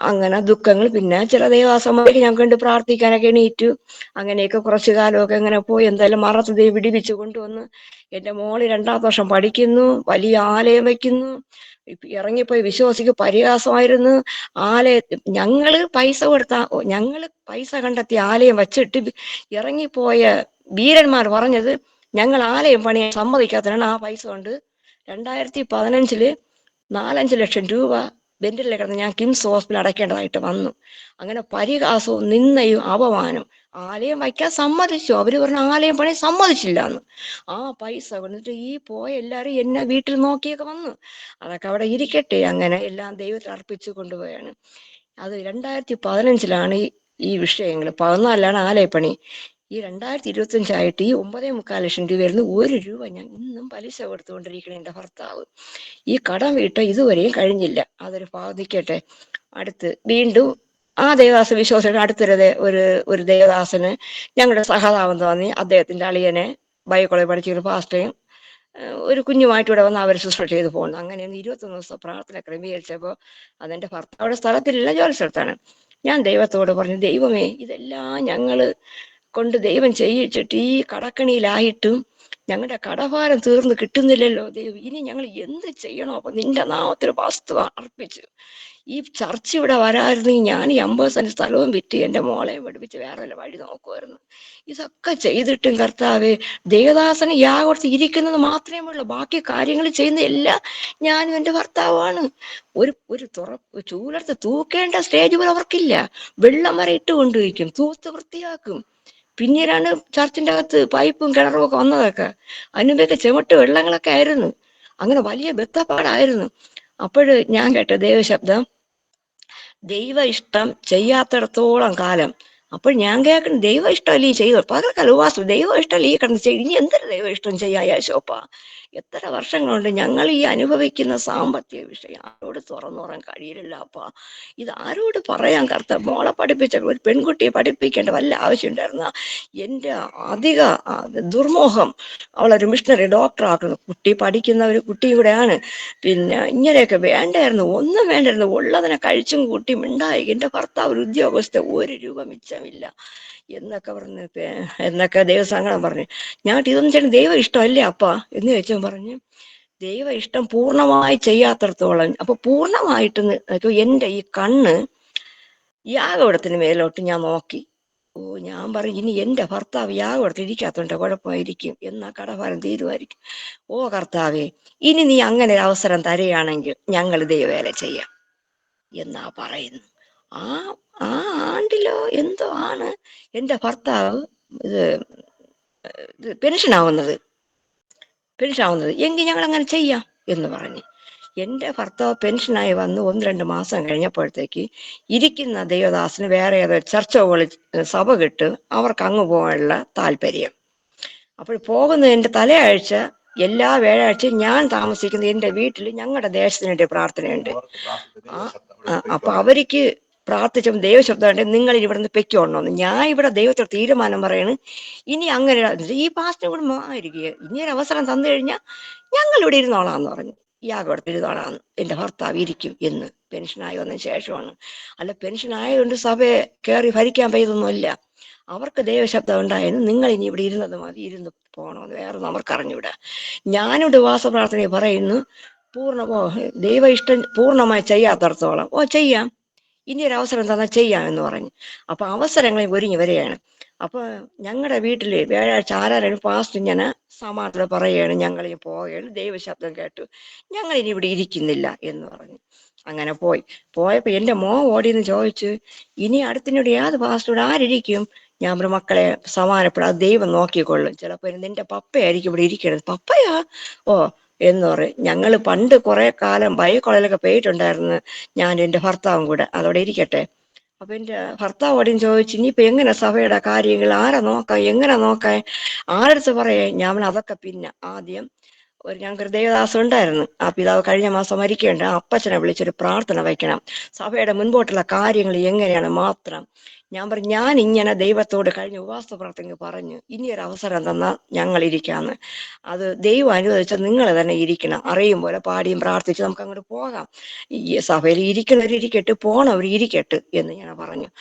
അങ്ങനെ ദുഃഖങ്ങൾ. പിന്നെ ചില ദൈവദാസന്മാർക്ക് ഞാൻ കണ്ട് പ്രാർത്ഥിക്കാനൊക്കെ എണീറ്റു. അങ്ങനെയൊക്കെ കുറച്ചു കാലമൊക്കെ അങ്ങനെ പോയി. എന്തായാലും മറത്ത് വിടിവിച്ച് കൊണ്ടുവന്ന് എന്റെ മോള് 2ാമത്തെ വർഷം പഠിക്കുന്നു. വലിയ ആലയം വയ്ക്കുന്നു. ഇറങ്ങിപ്പോയി വിശ്വാസിക്ക് പരിഹാസമായിരുന്നു. ഞങ്ങള് പൈസ കണ്ടെത്തി ആലയം വച്ചിട്ട് ഇറങ്ങിപ്പോയ വീരന്മാർ പറഞ്ഞത് ഞങ്ങൾ ആലയം പണിയാൻ സമ്മതിക്കാത്തതാണ്. ആ പൈസ കൊണ്ട് 2015 4-5 ലക്ഷം രൂപ വെന്റിലേറ്ററിൽ കിടന്ന് ഞാൻ കിംസ് ഹോസ്പിറ്റലിൽ അടയ്ക്കേണ്ടതായിട്ട് വന്നു. അങ്ങനെ പരിഹാസവും നിന്നയും അപമാനം. ആലയം വയ്ക്കാൻ സമ്മതിച്ചു. അവര് പറഞ്ഞ ആലയം പണി സമ്മതിച്ചില്ല എന്ന്. ആ പൈസ വന്നിട്ട് ഈ പോയ എല്ലാരും എന്നെ വീട്ടിൽ നോക്കിയൊക്കെ വന്നു. അതൊക്കെ അവിടെ ഇരിക്കട്ടെ. അങ്ങനെ എല്ലാം ദൈവത്തിൽ അർപ്പിച്ചു കൊണ്ടുപോയാണ്. അത് 2015 ഈ വിഷയങ്ങൾ. 14 ആലയപ്പണി. ഈ 2025 ഈ 9.25 ലക്ഷം രൂപ വരുന്നു. 1 രൂപ ഞാൻ ഇന്നും പലിശ കൊടുത്തുകൊണ്ടിരിക്കണം. എന്റെ ഭർത്താവ് ഈ കടം വീട്ട ഇതുവരെയും കഴിഞ്ഞില്ല. അതൊരു നിൽക്കട്ടെ. അടുത്ത് വീണ്ടും ആ ദേവദാസ വിശ്വാസിയുടെ ഒരു ദേവദാസന് ഞങ്ങളുടെ സഹതാപം തോന്നി. അദ്ദേഹത്തിന്റെ അളിയനെ ബൈക്കോളേജ് പഠിച്ചൊരു പാസ്റ്റയും ഒരു കുഞ്ഞുമായിട്ട് ഇവിടെ വന്ന് അവർ ശുശ്രൂഷ ചെയ്ത് പോകുന്നു. അങ്ങനെ 21 ദിവസം പ്രാർത്ഥന ക്രമീകരിച്ചപ്പോൾ അതെന്റെ ഭർത്താവിടെ സ്ഥലത്തില്ല, ജോലി സ്ഥലത്താണ്. ഞാൻ ദൈവത്തോട് പറഞ്ഞു, ദൈവമേ ഇതെല്ലാം ഞങ്ങള് കൊണ്ട് ദൈവം ചെയ്യിച്ചിട്ട് ഈ കടക്കണിയിലായിട്ടും ഞങ്ങളുടെ കടഭാരം തീർന്ന് കിട്ടുന്നില്ലല്ലോ ദൈവം. ഇനി ഞങ്ങൾ എന്ത് ചെയ്യണോ? അപ്പൊ നിന്റെ നാമത്തിൽ വസ്തു അർപ്പിച്ചു. ഈ ചർച്ച ഇവിടെ വരായിരുന്നെങ്കിൽ ഞാൻ ഈ 50 സെന്റ് സ്ഥലവും വിറ്റ് എന്റെ മോളെ പഠിപ്പിച്ച് വേറെ വല്ല വഴി നോക്കുമായിരുന്നു. ഇതൊക്കെ ചെയ്തിട്ടും കർത്താവേ, ദേവദാസന് യാഗോർത്ത് ഇരിക്കുന്നത് മാത്രമേ ഉള്ളൂ. ബാക്കി കാര്യങ്ങൾ ചെയ്യുന്ന എല്ലാം ഞാനും എന്റെ ഭർത്താവാണ്. ഒരു ചൂലർത്ത് തൂക്കേണ്ട സ്റ്റേജ് പോലും അവർക്കില്ല. വെള്ളം വരെ ഇട്ട് കൊണ്ടുവയ്ക്കും, തൂത്ത് വൃത്തിയാക്കും. പിന്നീടാണ് ചർച്ചിന്റെ അകത്ത് പൈപ്പും കിണറും ഒക്കെ വന്നതൊക്കെ. അതിനുമ്പൊക്കെ ചെമട്ട് വെള്ളങ്ങളൊക്കെ ആയിരുന്നു. അങ്ങനെ വലിയ ബന്ധപ്പാടായിരുന്നു. അപ്പോഴ് ഞാൻ കേട്ട ദൈവശബ്ദം, ദൈവ ഇഷ്ടം ചെയ്യാത്തിടത്തോളം കാലം. അപ്പോൾ ഞാൻ കേൾക്കണം, ദൈവ ഇഷ്ടമല്ലേ ഈ ചെയ്തു പകൽക്കാലം ഉപവാസം, ദൈവ ഇഷ്ടമല്ലേ ഈ കിടന്ന് ചെയ്തു, ഇനി എന്തൊരു ദൈവ ഇഷ്ടം ചെയ്യാ യേശോപ്പ? എത്ര വർഷങ്ങളുണ്ട് ഞങ്ങൾ ഈ അനുഭവിക്കുന്ന സാമ്പത്തിക വിഷയം ആരോട് തുറന്നു പറയാൻ കഴിയില്ല അപ്പ. ഇത് ആരോട് പറയാൻ? കർത്താവ് മോളെ പഠിപ്പിച്ച ഒരു പെൺകുട്ടിയെ പഠിപ്പിക്കേണ്ട വല്ല ആവശ്യം ഉണ്ടായിരുന്ന? എന്റെ അധിക ദുർമോഹം അവളൊരു മിഷണറി ഡോക്ടർ ആക്കുന്നു. കുട്ടി പഠിക്കുന്ന ഒരു കുട്ടിയും കൂടെയാണ്. പിന്നെ ഇങ്ങനെയൊക്കെ വേണ്ടായിരുന്നു, ഒന്നും വേണ്ടായിരുന്നു. ഉള്ളതിനെ കഴിച്ചും കൂട്ടി മിണ്ടായി. എന്റെ ഭർത്താവ് ഒരു ഉദ്യോഗസ്ഥ, 1 രൂപ മിച്ചമില്ല എന്നൊക്കെ ദൈവസങ്കടം പറഞ്ഞു. ഞാൻ ഇതൊന്നും ചേട്ടൻ ദൈവം ഇഷ്ടമല്ലേ അപ്പ എന്ന് ചോദിച്ചാൽ പറഞ്ഞു, ദൈവ ഇഷ്ടം പൂർണ്ണമായി ചെയ്യാത്തിടത്തോളം. അപ്പൊ പൂർണ്ണമായിട്ട് എന്റെ ഈ കണ്ണ് യാഗപീഠത്തിന് മേലോട്ട് ഞാൻ നോക്കി. ഞാൻ പറയും, ഇനി എന്റെ ഭർത്താവ് യാഗപീഠത്തിൽ ഇരിക്കാത്തോണ്ട് കുഴപ്പമായിരിക്കും, എന്നാ കടഭാരം തീരുമായിരിക്കും. കർത്താവേ, ഇനി നീ അങ്ങനെ ഒരു അവസരം തരികയാണെങ്കിൽ ഞങ്ങൾ ദൈവവേല ചെയ്യാം എന്നാ പറയുന്നു. ആ ആണ്ടിലോ എന്തോ ആണ് എന്റെ ഭർത്താവ് ഇത് പെൻഷനാവുന്നത്. എങ്കിൽ ഞങ്ങൾ അങ്ങനെ ചെയ്യാം എന്ന് പറഞ്ഞു. എന്റെ ഭർത്താവ് പെൻഷനായി വന്ന് 1-2 മാസം കഴിഞ്ഞപ്പോഴത്തേക്ക് ഇരിക്കുന്ന ദേവദാസിന് വേറെ ഏതോ ചർച്ചകൾ സഭ കിട്ട് അവർക്ക് അങ്ങ് പോകാനുള്ള താല്പര്യം. അപ്പോൾ പോകുന്നതിന്റെ തലയാഴ്ച എല്ലാ വ്യാഴാഴ്ചയും ഞാൻ താമസിക്കുന്ന എന്റെ വീട്ടിൽ ഞങ്ങളുടെ ദേശത്തിന് വേണ്ടി പ്രാർത്ഥനയുണ്ട്. അപ്പൊ അവർക്ക് പ്രാർത്ഥിച്ചപ്പോൾ ദൈവശബ്ദമുണ്ട്, നിങ്ങൾ ഇവിടുന്ന് പെക്കോണമെന്ന്. ഞാൻ ഇവിടെ ദൈവത്തോട് തീരുമാനം പറയണ്, ഇനി അങ്ങനെ ഈ പാസ്റ്റ് ഇവിടെ മാറിയിരിക്കുക, ഇനി ഒരു അവസരം തന്നു കഴിഞ്ഞാൽ ഞങ്ങൾ ഇവിടെ ഇരുന്നോളാന്ന് പറഞ്ഞു. യാഗോടത്ത് ഇരുന്നോളാന്ന് എന്റെ ഭർത്താവ് ഇരിക്കും എന്ന്. പെൻഷനായി വന്നതിന് ശേഷമാണ്. അല്ല, പെൻഷൻ ആയതുകൊണ്ട് സഭയെ കയറി ഭരിക്കാൻ പറ്റുന്നൊന്നുമില്ല. അവർക്ക് ദൈവശബ്ദം ഉണ്ടായിരുന്നു, നിങ്ങൾ ഇനി ഇവിടെ ഇരുന്നത് മതി, ഇരുന്ന് പോകണമെന്ന്. വേറെ അവർക്ക് അറിഞ്ഞൂടാ. ഞാനിവിടെ ഉപവാസ പ്രാർത്ഥന പറയുന്നു, ദൈവ ഇഷ്ടം പൂർണ്ണമായി ചെയ്യാത്തടത്തോളം ചെയ്യാം, ഇനി ഒരു അവസരം തന്നാൽ ചെയ്യാം എന്ന് പറഞ്ഞു. അപ്പൊ അവസരങ്ങൾ ഒരുങ്ങി വരികയാണ്. അപ്പൊ ഞങ്ങളുടെ വീട്ടില് വ്യാഴാഴ്ച ആരാരും പാസ്റ്റ് ഇങ്ങനെ സമാധാനം പറയുകയാണ്, ഞങ്ങൾ ഇനി പോവുകയാണ്, ദൈവശബ്ദം കേട്ടു, ഞങ്ങൾ ഇനി ഇവിടെ ഇരിക്കുന്നില്ല എന്ന് പറഞ്ഞു. അങ്ങനെ പോയപ്പോ എന്റെ ഓടിയെന്ന് ചോദിച്ചു, ഇനി അടുത്തിനോട് ഏത് പാസ്റ്റോട് ആരിയ്ക്കും? ഞാൻ പറഞ്ഞു, മക്കളെ സമാനപ്പെടാതെ ദൈവം നോക്കിക്കൊള്ളും, ചിലപ്പോ നിന്റെ പപ്പയായിരിക്കും ഇവിടെ ഇരിക്കണത്. പപ്പയാ? എന്ന് പറയും. ഞങ്ങൾ പണ്ട് കുറെ കാലം ബൈക്കോളയിലൊക്കെ പോയിട്ടുണ്ടായിരുന്നു, ഞാൻ എന്റെ ഭർത്താവും കൂടെ. അതോടെ ഇരിക്കട്ടെ. അപ്പൊ എന്റെ ഭർത്താവോടും ചോദിച്ചു, ഇനിയിപ്പൊ എങ്ങനെ സഭയുടെ കാര്യങ്ങൾ, ആരെ നോക്കാം, എങ്ങനെ നോക്കാൻ, ആരടുത്ത് പറയേ? ഞാൻ അതൊക്കെ പിന്നെ ആദ്യം ഞങ്ങൾക്കൊരു ദേവദാസം ഉണ്ടായിരുന്നു, ആ പിതാവ് കഴിഞ്ഞ മാസം മരിക്കേണ്ട. അപ്പച്ചനെ വിളിച്ചൊരു പ്രാർത്ഥന വയ്ക്കണം, സഭയുടെ മുൻപോട്ടുള്ള കാര്യങ്ങൾ എങ്ങനെയാണ് മാത്രം. ഞാൻ പറഞ്ഞു, ഞാൻ ഇങ്ങനെ ദൈവത്തോട് കഴിഞ്ഞ ഉപവാസ പ്രാർത്ഥന പറഞ്ഞു, ഇനി ഒരു അവസരം തന്നാൽ ഞങ്ങൾ ഇരിക്കാന്ന്. അത് ദൈവം അനുവദിച്ചാൽ നിങ്ങൾ തന്നെ ഇരിക്കണം, അറിയും പോലെ പാടിയും പ്രാർത്ഥിച്ച് നമുക്ക് അങ്ങോട്ട് പോകാം. ഈ സഭയിൽ ഇരിക്കുന്നവരിക്കട്ട്, പോണവർ ഇരിക്കട്ട് എന്ന് ഞാൻ പറഞ്ഞു.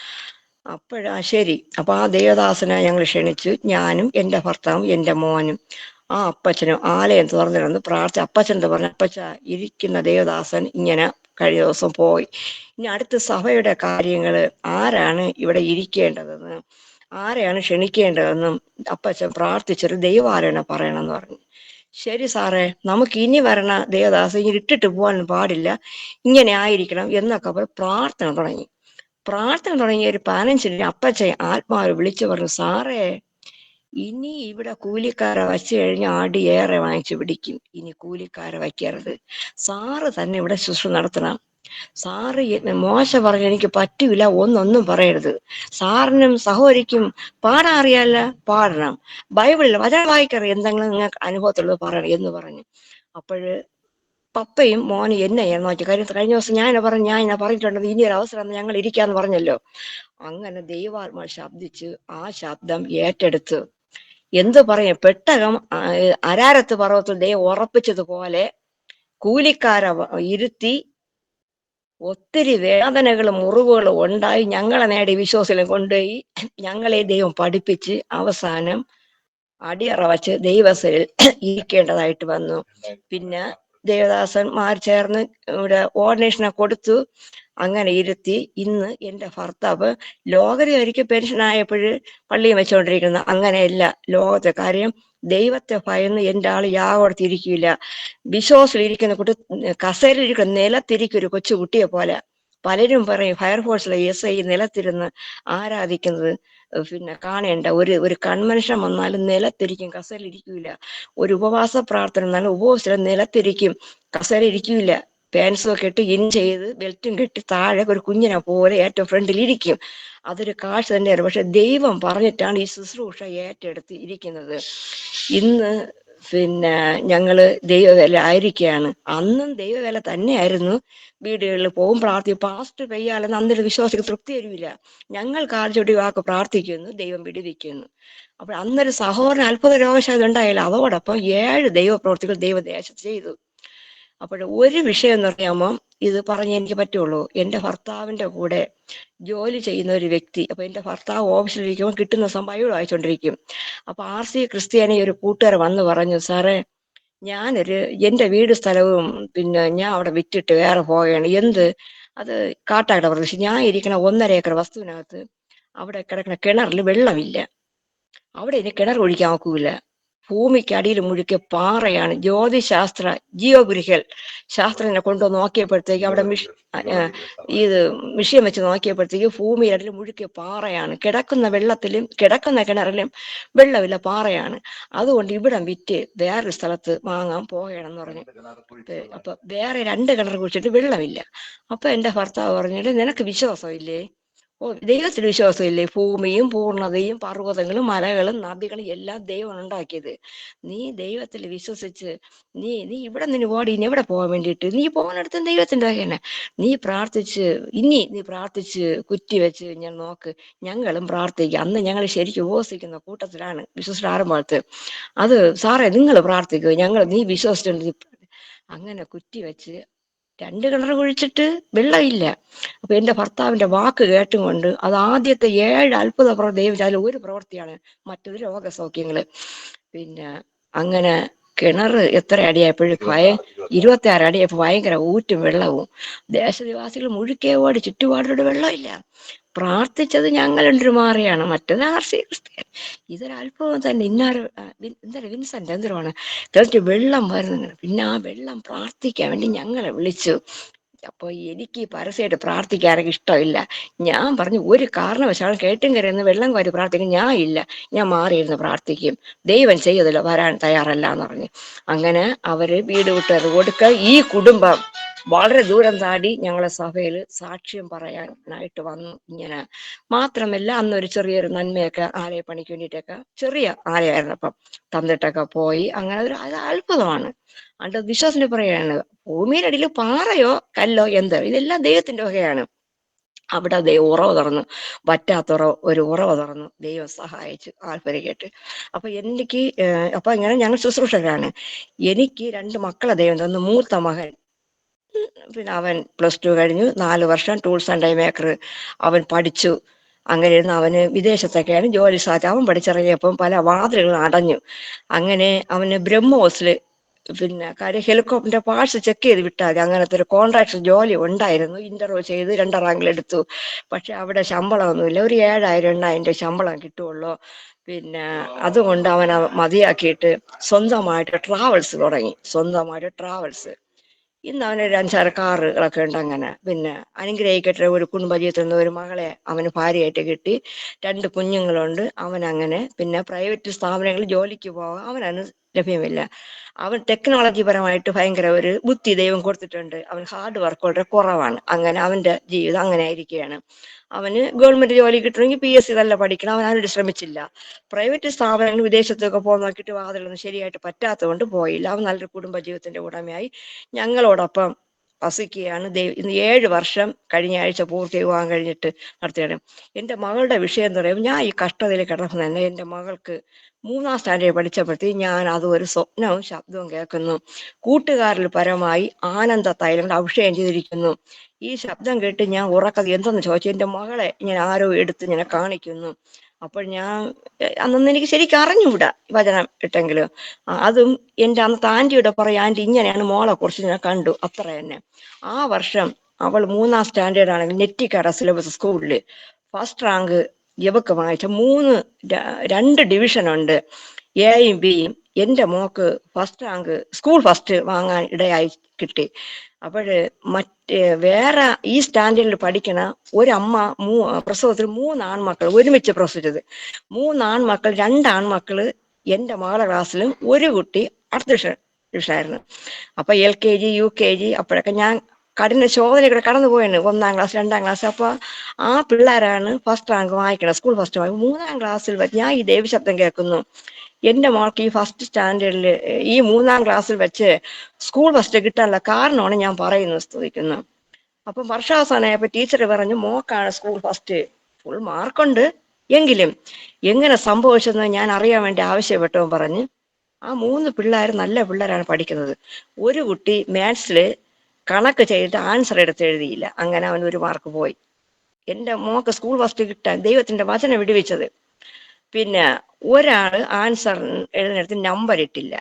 അപ്പോഴാ ശരി. അപ്പൊ ആ ദേവദാസനെ ഞങ്ങൾ ക്ഷണിച്ചു, ഞാനും എന്റെ ഭർത്താവും എന്റെ മോനും. ആ അപ്പച്ചനും ആലയം തുറന്നിരുന്ന് പ്രാർത്ഥിച്ച. അപ്പച്ചൻ എന്താ പറഞ്ഞ, അപ്പച്ച ഇരിക്കുന്ന ദേവദാസൻ ഇങ്ങനെ കഴിഞ്ഞ ദിവസം പോയി, ഇനി അടുത്ത സഭയുടെ കാര്യങ്ങള്, ആരാണ് ഇവിടെ ഇരിക്കേണ്ടതെന്ന്, ആരെയാണ് ക്ഷണിക്കേണ്ടതെന്നും അപ്പച്ചൻ പ്രാർത്ഥിച്ചൊരു ദൈവാലയനെ പറയണമെന്ന് പറഞ്ഞു. ശരി സാറേ, നമുക്ക് ഇനി വരണ ദേവദാസ് ഇനി ഇട്ടിട്ട് പോകാൻ പാടില്ല, ഇങ്ങനെ ആയിരിക്കണം എന്നൊക്കെ പ്രാർത്ഥന തുടങ്ങി. പ്രാർത്ഥന തുടങ്ങിയ ഒരു 15 മിനിറ്റ് അപ്പച്ചൻ ആത്മാവ് വിളിച്ചു പറഞ്ഞു, സാറേ ഇനി ഇവിടെ കൂലിക്കാരെ വച്ചു കഴിഞ്ഞാൽ അടി ഏറെ വാങ്ങിച്ചു പിടിക്കും, ഇനി കൂലിക്കാരെ വയ്ക്കരുത്, സാറ് തന്നെ ഇവിടെ ശുശ്രൂഷ നടത്തണം. സാറ് മോശ പറഞ്ഞു എനിക്ക് പറ്റൂല, ഒന്നും പറയരുത്, സാറിനും സഹോദരിക്കും പാടാൻ അറിയാല്ല, പാടണം, ബൈബിളിൽ വചനം വായിക്കറിയാം, എന്തെങ്കിലും നിങ്ങൾക്ക് അനുഭവത്തുള്ളത് പറയണം എന്ന് പറഞ്ഞു. അപ്പോഴ് പപ്പയും മോനും എന്നെ നോക്കി. കഴിഞ്ഞ ദിവസം ഞാൻ പറഞ്ഞിട്ടുണ്ടത്, ഇനി ഒരു അവസരം ഞങ്ങൾ ഇരിക്കാന്ന് പറഞ്ഞല്ലോ. അങ്ങനെ ദൈവാത്മാ ശബ്ദിച്ച് ആ ശബ്ദം ഏറ്റെടുത്ത് എന്ത് പറയും, പെട്ടകം അരാരത്ത് പർവ്വത്തിൽ ദൈവം ഉറപ്പിച്ചതുപോലെ കൂലിക്കാരെ ഇരുത്തി ഒത്തിരി വേദനകളും മുറിവുകളും ഉണ്ടായി ഞങ്ങളെ നേടി വിശ്വാസികളെ കൊണ്ടുപോയി ഞങ്ങളെ ദൈവം പഠിപ്പിച്ച് അവസാനം അടിയറ വച്ച് ദൈവസയിൽ ഇരിക്കേണ്ടതായിട്ട് വന്നു. പിന്നെ ദേവദാസന്മാർ ചേർന്ന് ഇവിടെ ഓർഡിനേഷനെ കൊടുത്തു. അങ്ങനെ ഇരുത്തി ഇന്ന് എന്റെ ഭർത്താവ് ലോകത്തിൽ ഒരിക്കൽ പെൻഷനായപ്പോഴ് പള്ളിയിൽ വെച്ചുകൊണ്ടിരിക്കുന്ന അങ്ങനെയല്ല, ലോകത്തെ കാര്യം ദൈവത്തെ ഭയന്ന് എൻ്റെ ആള് യാഗോടത്തിരിക്കില്ല, വിശ്വാസത്തിലിരിക്കുന്ന കുട്ടി കസേരയിലിരിക്കുന്ന നിലത്തിരിക്കും ഒരു കൊച്ചു കുട്ടിയെ പോലെ. പലരും പറയും ഫയർഫോഴ്സിലെ SI നിലത്തിരുന്ന് ആരാധിക്കുന്നത് പിന്നെ കാണേണ്ട, ഒരു കൺവെൻഷൻ വന്നാലും നിലത്തിരിക്കും, കസേര ഇരിക്കൂല. ഒരു ഉപവാസ പ്രാർത്ഥന എന്നാലും ഉപവാസം നിലത്തിരിക്കും, കസേര ഇരിക്കൂല. പാൻസും ഒക്കെ ഇട്ട് ഇൻ ചെയ്ത് ബെൽറ്റും കെട്ടി താഴെ ഒരു കുഞ്ഞിനെ പോലെ ഏറ്റവും ഫ്രണ്ടിൽ ഇരിക്കും. അതൊരു കാഴ്ച തന്നെയാണ്. പക്ഷെ ദൈവം പറഞ്ഞിട്ടാണ് ഈ ശുശ്രൂഷ ഏറ്റെടുത്ത് ഇരിക്കുന്നത്. ഇന്ന് പിന്നെ ഞങ്ങള് ദൈവവേല ആയിരിക്കുകയാണ്. അന്നും ദൈവവേല തന്നെയായിരുന്നു. വീടുകളിൽ പോകും, പ്രാർത്ഥിക്കും. പാസ്റ്റ് പെയ്യാലെന്ന് അന്നൊരു വിശ്വാസിക്ക് തൃപ്തി തരുമില്ല. ഞങ്ങൾ കാൽച്ചൊടി വാക്ക് പ്രാർത്ഥിക്കുന്നു, ദൈവം വിടുവിക്കുന്നു. അപ്പോൾ അന്നൊരു സഹോദരൻ അത്ഭുത രോഗശാന്തി ഉണ്ടായില്ല. അതോടൊപ്പം 7 ദൈവപ്രവൃത്തികൾ ദൈവദേശത്ത് ചെയ്തു. അപ്പോൾ ഒരു വിഷയം എന്ന് പറയുമ്പോൾ ഇത് പറഞ്ഞേ എനിക്ക് പറ്റുള്ളൂ. എൻ്റെ ഭർത്താവിൻ്റെ കൂടെ ജോലി ചെയ്യുന്ന ഒരു വ്യക്തി, അപ്പൊ എൻ്റെ ഭർത്താവ് ഓഫീസിലിരിക്കുമ്പോൾ കിട്ടുന്ന ബൈബിൾ വായിച്ചോണ്ടിരിക്കും. അപ്പൊ RC ക്രിസ്ത്യാനി ഒരു കൂട്ടുകാരൻ വന്ന് പറഞ്ഞു, സാറേ എൻ്റെ വീട് സ്ഥലവും പിന്നെ ഞാൻ അവിടെ വിറ്റിട്ട് വേറെ പോവുകയാണ്. എന്ത്? അത് കാട്ടാക്കട പ്രദേശം. ഞാൻ ഇരിക്കണ 1.5 ഏക്കർ വസ്തുവിനകത്ത് അവിടെ കിടക്കുന്ന കിണറിൽ വെള്ളമില്ല, അവിടെ ഇനി കിണർ ഒഴിക്കാൻ നോക്കൂല. ഭൂമിക്കടിയിൽ മുഴുക്കെ പാറയാണ്. ജ്യോതിശാസ്ത്ര ജിയോഗ്രഫിക്കൽ ശാസ്ത്രജ്ഞനെ കൊണ്ടുവന്ന് നോക്കിയപ്പോഴത്തേക്ക് അവിടെ ഇത് മിഷ്യൻ വെച്ച് നോക്കിയപ്പോഴത്തേക്ക് ഭൂമിയുടെ മുഴുക്കെ പാറയാണ്. കിടക്കുന്ന കിണറിലും വെള്ളമില്ല, പാറയാണ്. അതുകൊണ്ട് ഇവിടം വിറ്റ് വേറൊരു സ്ഥലത്ത് വാങ്ങാൻ പോകണമെന്ന് പറഞ്ഞു. അപ്പൊ വേറെ 2 കിണർ കുഴിച്ചിട്ട് വെള്ളമില്ല. അപ്പൊ എന്റെ ഭർത്താവ് പറഞ്ഞിട്ട്, നിനക്ക് വിശ്വാസമില്ലേ? ദൈവത്തിൽ വിശ്വാസമില്ലേ? ഭൂമിയും പൂർണ്ണതയും പർവ്വതങ്ങളും മലകളും നദികളും എല്ലാം ദൈവം ഉണ്ടാക്കിയത്. നീ ദൈവത്തിൽ വിശ്വസിച്ച് നീ നീ ഇവിടെ നിന്ന് ഓടി ഇനി എവിടെ പോകാൻ വേണ്ടിയിട്ട്? നീ പോകുന്നിടത്തും ദൈവത്തിന്റെ തന്നെ. നീ പ്രാർത്ഥിച്ച് കുറ്റി വെച്ച് ഞാൻ നോക്ക്. ഞങ്ങളും പ്രാർത്ഥിക്കുക. അന്ന് ഞങ്ങൾ ശരിക്കും ഉപവസിക്കുന്ന കൂട്ടത്തിലാണ്, വിശ്വസിച്ച് ആരംഭത്ത്. അത് സാറേ നിങ്ങൾ പ്രാർത്ഥിക്കുക, നീ വിശ്വസിച്ചിട്ടുണ്ട്. അങ്ങനെ കുറ്റി വെച്ച് 2 കിണർ കുഴിച്ചിട്ട് വെള്ളമില്ല. അപ്പൊ എന്റെ ഭർത്താവിന്റെ വാക്ക് കേട്ടും കൊണ്ട്, അത് ആദ്യത്തെ 7 അത്ഭുത ദൈവം അതിൽ ഒരു പ്രവൃത്തിയാണ്, മറ്റത് രോഗസൗഖ്യങ്ങള്. പിന്നെ അങ്ങനെ കിണർ എത്ര അടിയായപ്പോഴും 26 അടിയായപ്പോ ഭയങ്കര ഊറ്റും വെള്ളവും. ദേശനിവാസികൾ മുഴുക്കെ ഓടി, ചുറ്റുപാടോട് വെള്ളമില്ല. പ്രാർത്ഥിച്ചത് ഞങ്ങൾ മാറിയാണ്, മറ്റത് ആർസി ക്രിസ്ത്യൻ. ഇതൊരു അത്ഭുതം തന്നെ. വിൻസെന്റ് എന്തിനാണ് കുറച്ച് വെള്ളം വരുന്നത്. പിന്നെ ആ വെള്ളം പ്രാർത്ഥിക്കാൻ വേണ്ടി ഞങ്ങളെ വിളിച്ചു. അപ്പൊ എനിക്ക് പരസ്യമായിട്ട് പ്രാർത്ഥിക്കാനൊക്കെ ഇഷ്ടമില്ല. ഞാൻ പറഞ്ഞു, ഒരു കാരണവശാലും കേട്ടും കരയുന്ന വെള്ളം കോരി പ്രാർത്ഥിക്കും ഞാൻ മാറിയിരുന്ന് പ്രാർത്ഥിക്കും, ദൈവം ചെയ്തല്ലോ, വരാൻ തയ്യാറല്ല എന്ന് പറഞ്ഞു. അങ്ങനെ അവര് വീട് വിട്ടത് കൊടുക്ക ഈ കുടുംബം വളരെ ദൂരം താടി ഞങ്ങളെ സഭയിൽ സാക്ഷ്യം പറയാനായിട്ട് വന്നു. ഇങ്ങനെ മാത്രമല്ല, അന്നൊരു ചെറിയൊരു നന്മയൊക്കെ ആലയപ്പണിക്ക് വേണ്ടിയിട്ടൊക്കെ ചെറിയ ആലയമായിരുന്നു, അപ്പം തന്നിട്ടൊക്കെ പോയി. അങ്ങനെ അത് അത്ഭുതമാണ്. അണ്ട് വിശ്വാസത്തിന് പറയാണ്, ഭൂമിയുടെ അടിയിൽ പാറയോ കല്ലോ എന്തോ ഇതെല്ലാം ദൈവത്തിന്റെ വകയാണ്. അവിടെ ദൈവം ഉറവ് തുറന്നു, ഒരു ഉറവ് തുറന്നു, ദൈവം സഹായിച്ചു, ആൽപ്പരി കേട്ട്. അപ്പൊ അപ്പൊ ഇങ്ങനെ ഞങ്ങൾ ശുശ്രൂഷകരാണ്. എനിക്ക് 2 മക്കളെ ദൈവം തന്നു. മൂത്ത മകൻ പിന്നെ അവൻ +2 കഴിഞ്ഞു, 4 വർഷം ടൂൾസ് ആൻഡ് ഡൈ മേക്കർ അവൻ പഠിച്ചു. അങ്ങനെ ഇരുന്ന് അവന് വിദേശത്തൊക്കെയാണ് ജോലി സാധിച്ചത്. അവൻ പഠിച്ചിറങ്ങിയപ്പം പല വാതിലുകളും അടഞ്ഞു. അങ്ങനെ അവന് ബ്രഹ്മോസില് കാര്യം ഹെലികോപ്റ്ററിന്റെ പാർട്സ് ചെക്ക് ചെയ്ത് വിട്ടാൽ അങ്ങനത്തെ ഒരു കോൺട്രാക്ടർ ജോലി ഉണ്ടായിരുന്നു. ഇന്റർവ്യൂ ചെയ്ത് 2 റാങ്കിൽ എടുത്തു. പക്ഷെ അവിടെ ശമ്പളമൊന്നുമില്ല, ഒരു 7,000-8,000 ശമ്പളം കിട്ടുള്ളൂ. അതുകൊണ്ട് അവൻ മതിയാക്കിയിട്ട് സ്വന്തമായിട്ട് ട്രാവൽസ് തുടങ്ങി. ഇന്ന് അവനൊരു 5-6 കാറുകളൊക്കെ ഉണ്ട്. അങ്ങനെ അനുഗ്രഹിക്കട്ടെ, ഒരു കുടുംബജീവിതത്തിൽ നിന്ന് ഒരു മകളെ അവന് ഭാര്യയായിട്ട് കിട്ടി. 2 കുഞ്ഞുങ്ങളുണ്ട്. അവനങ്ങനെ പ്രൈവറ്റ് സ്ഥാപനങ്ങളിൽ ജോലിക്ക് പോകാൻ അവനന്ന് ലഭ്യമില്ല. അവൻ ടെക്നോളജി പരമായിട്ട് ഭയങ്കര ഒരു ബുദ്ധി ദൈവം കൊടുത്തിട്ടുണ്ട്. അവൻ ഹാർഡ് വർക്ക് വളരെ കുറവാണ്. അങ്ങനെ അവന്റെ ജീവിതം അങ്ങനെ ആയിരിക്കുകയാണ്. അവന് ഗവൺമെന്റ് ജോലി കിട്ടണമെങ്കിൽ PSC നല്ല പഠിക്കണം. അവൻ അതിനോട് ശ്രമിച്ചില്ല. പ്രൈവറ്റ് സ്ഥാപനങ്ങൾ വിദേശത്തൊക്കെ പോകാൻ നോക്കിയിട്ട് വാതിലൊന്നും ശരിയായിട്ട് പറ്റാത്തതുകൊണ്ട് പോയില്ല. അവൻ നല്ലൊരു കുടുംബജീവിതത്തിന്റെ ഉടമയായി ഞങ്ങളോടൊപ്പം വസിക്കുകയാണ്. ഇന്ന് 7 വർഷം കഴിഞ്ഞ ആഴ്ച പൂർത്തി വിവാഹം കഴിഞ്ഞിട്ട് നടത്തുകയാണ്. എൻ്റെ മകളുടെ വിഷയം എന്ന് പറയുമ്പോൾ, ഞാൻ ഈ കഷ്ടതയിൽ കിടക്കുന്ന തന്നെ എൻ്റെ മകൾക്ക് 3ാം സ്റ്റാൻഡേർഡ് പഠിച്ചപ്പോഴത്തേക്ക് ഞാൻ അത് ഒരു സ്വപ്നവും ശബ്ദവും കേൾക്കുന്നു. കൂട്ടുകാരിൽ പരമായി ആനന്ദ തൈലം അഭിഷേകം ചെയ്തിരിക്കുന്നു. ഈ ശബ്ദം കേട്ട് ഞാൻ ഉറക്കത് എന്തെന്ന് ചോദിച്ചു. എൻ്റെ മകളെ ഇങ്ങനെ ആരോ എടുത്ത് ഇങ്ങനെ കാണിക്കുന്നു. അപ്പോൾ അന്നൊന്നും എനിക്ക് ശരിക്കും അറിഞ്ഞുകൂടാ വചനം ഇട്ടെങ്കിലും. അതും എൻ്റെ അന്നത്തെ ആന്റിയുടെ പറയും, ആന്റി ഇങ്ങനെയാണ് മോളെ കുറിച്ച് ഞാൻ കണ്ടു, അത്ര തന്നെ. ആ വർഷം അവൾ 3ാം സ്റ്റാൻഡേർഡ് ആണെങ്കിൽ നെറ്റിക്കട സിലബസ് സ്കൂളില് ഫസ്റ്റ് റാങ്ക് ഇവക്ക് വാങ്ങിച്ച 2 ഡിവിഷൻ ഉണ്ട്, Aയും Bയും. എൻ്റെ mock first rank school first വാങ്ങാൻ ഇടയായി കിട്ടി. വേറെ ഈ സ്റ്റാൻഡേർഡിൽ പഠിക്കണ ഒരമ്മ പ്രസവത്തിൽ 3 ആൺമക്കൾ ഒരുമിച്ച് പ്രസവിച്ചത്. 3 ആൺമക്കൾ, 2 ആൺമക്കള് എൻ്റെ മകളുടെ ക്ലാസ്സിലും, ഒരു കുട്ടി അടുത്ത ഡിവിഷനായിരുന്നു. അപ്പൊ LKG UKG അപ്പോഴൊക്കെ ഞാൻ കഠിന ശോധനയൊക്കെ കടന്നു പോയാണ്. 1ാം ക്ലാസ് 2ാം ക്ലാസ്. അപ്പൊ ആ പിള്ളേരാണ് ഫസ്റ്റ് റാങ്ക് വാങ്ങിക്കണം, സ്കൂൾ ഫസ്റ്റ് വാങ്ങി. 3ാം ക്ലാസ്സിൽ ഞാൻ ഈ ദൈവശബ്ദം കേൾക്കുന്നു. എൻ്റെ മോൾക്ക് ഈ ഫസ്റ്റ് സ്റ്റാൻഡേർഡിൽ ഈ 3ാം ക്ലാസ്സിൽ വെച്ച് സ്കൂൾ ഫസ്റ്റ് കിട്ടാനുള്ള കാരണമാണ് ഞാൻ പറയുന്നത്, സ്തുതിക്കുന്നു. അപ്പം വർഷാവസാനമായപ്പോ ടീച്ചർ പറഞ്ഞു, മോക്കാണ് സ്കൂൾ ഫസ്റ്റ്, ഫുൾ മാർക്കുണ്ട്, എങ്കിലും എങ്ങനെ സംഭവിച്ചെന്ന് ഞാൻ അറിയാൻ വേണ്ടി ആവശ്യപ്പെട്ടവൻ പറഞ്ഞ്, ആ 3 പിള്ളേർ നല്ല പിള്ളേരാണ് പഠിക്കുന്നത്. ഒരു കുട്ടി മാത്സില് കണക്ക് ചെയ്തിട്ട് ആൻസർ എടുത്ത് എഴുതിയില്ല. അങ്ങനെ അവൻ 1 മാർക്ക് പോയി. എൻ്റെ മോക്ക് സ്കൂൾ ഫസ്റ്റ് കിട്ടാൻ ദൈവത്തിന്റെ വചനം വിടുവിച്ചത്. ഒരാള് ആൻസർ എഴുതുന്നിടത്ത് നമ്പർ ഇട്ടില്ല.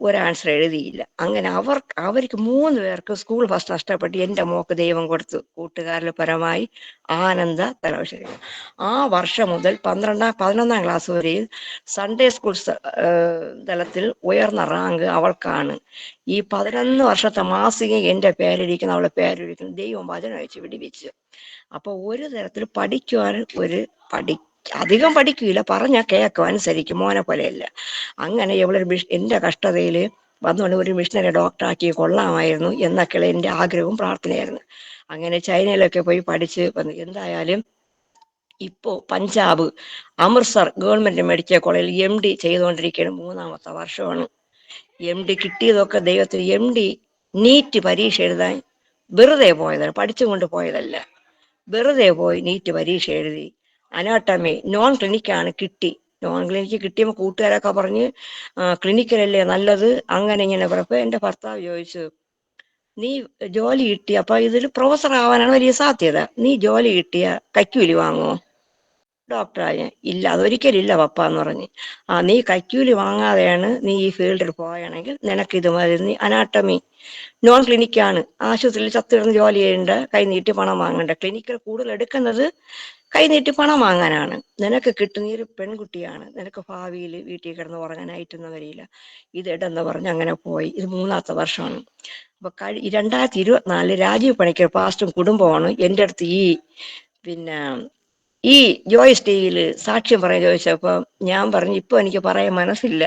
ഒരു ആൻസർ എഴുതിയില്ല. അങ്ങനെ അവർക്ക് 3 പേർക്ക് സ്കൂൾ ഫസ്റ്റ് നഷ്ടപ്പെട്ട് എൻ്റെ മോക്ക് ദൈവം കൊടുത്തു. കൂട്ടുകാരിൽ പരമായി ആനന്ദ തലവശേരി. ആ വർഷം മുതൽ 11ാം ക്ലാസ് വരെ സൺഡേ സ്കൂൾ തലത്തിൽ ഉയർന്ന റാങ്ക് അവൾക്കാണ്. ഈ 11 വർഷത്തെ മാസിക എൻ്റെ പേരിരിക്കുന്ന അവളെ പേരിരിക്കുന്ന ദൈവം വചനം അയച്ച് വിടിവിച്ചു. അപ്പൊ ഒരു തരത്തിൽ പഠിക്കുവാൻ അധികം പഠിക്കൂല, പറഞ്ഞാൽ കേൾക്കും, അനുസരിക്കും, മോനെ പോലെയല്ല. അങ്ങനെ ഇവളൊരു എൻ്റെ കഷ്ടതയില് വന്നുകൊണ്ട് ഒരു മിഷനറി ഡോക്ടറാക്കി കൊള്ളാമായിരുന്നു എന്നൊക്കെയുള്ള എൻ്റെ ആഗ്രഹവും പ്രാർത്ഥനയായിരുന്നു. അങ്ങനെ ചൈനയിലൊക്കെ പോയി പഠിച്ച് വന്നു. എന്തായാലും ഇപ്പോ പഞ്ചാബ് അമൃത്സർ ഗവൺമെന്റ് മെഡിക്കൽ കോളേജിൽ MD ചെയ്തുകൊണ്ടിരിക്കുകയാണ്. 3ാമത്തെ വർഷമാണ്. MD കിട്ടിയതൊക്കെ ദൈവത്തിന്. MD നീറ്റ് പരീക്ഷ എഴുതാൻ വെറുതെ പോയതാണ്, പഠിച്ചും കൊണ്ട് പോയതല്ല. വെറുതെ പോയി നീറ്റ് പരീക്ഷ എഴുതി. അനാട്ടമി നോൺ ക്ലിനിക്കാണ് കിട്ടി. നോൺ ക്ലിനിക്ക് കിട്ടിയപ്പോൾ കൂട്ടുകാരൊക്കെ പറഞ്ഞ് ക്ലിനിക്കലല്ലേ നല്ലത്, അങ്ങനെ ഇങ്ങനെ പറഞ്ഞപ്പോ എൻ്റെ ഭർത്താവ് ചോദിച്ചു, നീ ജോലി കിട്ടിയ, അപ്പൊ ഇതിൽ പ്രൊഫസർ ആവാനാണ് വലിയ സാധ്യത, നീ ജോലി കിട്ടിയ കൈക്കൂലി വാങ്ങുമോ? ഡോക്ടറായ ഇല്ല, അതൊരിക്കലും ഇല്ല പപ്പ എന്ന് പറഞ്ഞ്. നീ കൈക്കൂലി വാങ്ങാതെയാണ് നീ ഈ ഫീൽഡിൽ പോവുകയാണെങ്കിൽ നിനക്ക് ഇത് മതി. നീ അനാട്ടമി നോൺ ക്ലിനിക്കാണ്, ആശുപത്രിയിൽ ചത്തിടുന്ന് ജോലി ചെയ്യേണ്ട, കൈനീട്ടി പണം വാങ്ങേണ്ട. ക്ലിനിക്കിൽ കൂടുതൽ എടുക്കുന്നത് കൈനീട്ടി പണം വാങ്ങാനാണ്. നിനക്ക് കിട്ടുന്ന ഒരു പെൺകുട്ടിയാണ്, നിനക്ക് ഭാവിയിൽ വീട്ടിൽ കിടന്ന് ഉറങ്ങാനായിട്ടൊന്നും വരില്ല, ഇതെന്ന് പറഞ്ഞ് അങ്ങനെ പോയി. ഇത് 3ാമത്തെ വർഷമാണ്. അപ്പൊ 2024 രാജീവ് പണിക്കർ പാസ്റ്റും കുടുംബമാണ് എൻ്റെ അടുത്ത് ഈ ജോയ്സ് ടിവിയില് സാക്ഷ്യം പറയാൻ ചോദിച്ചപ്പോ ഞാൻ പറഞ്ഞു, ഇപ്പൊ എനിക്ക് പറയാൻ മനസ്സില്ല,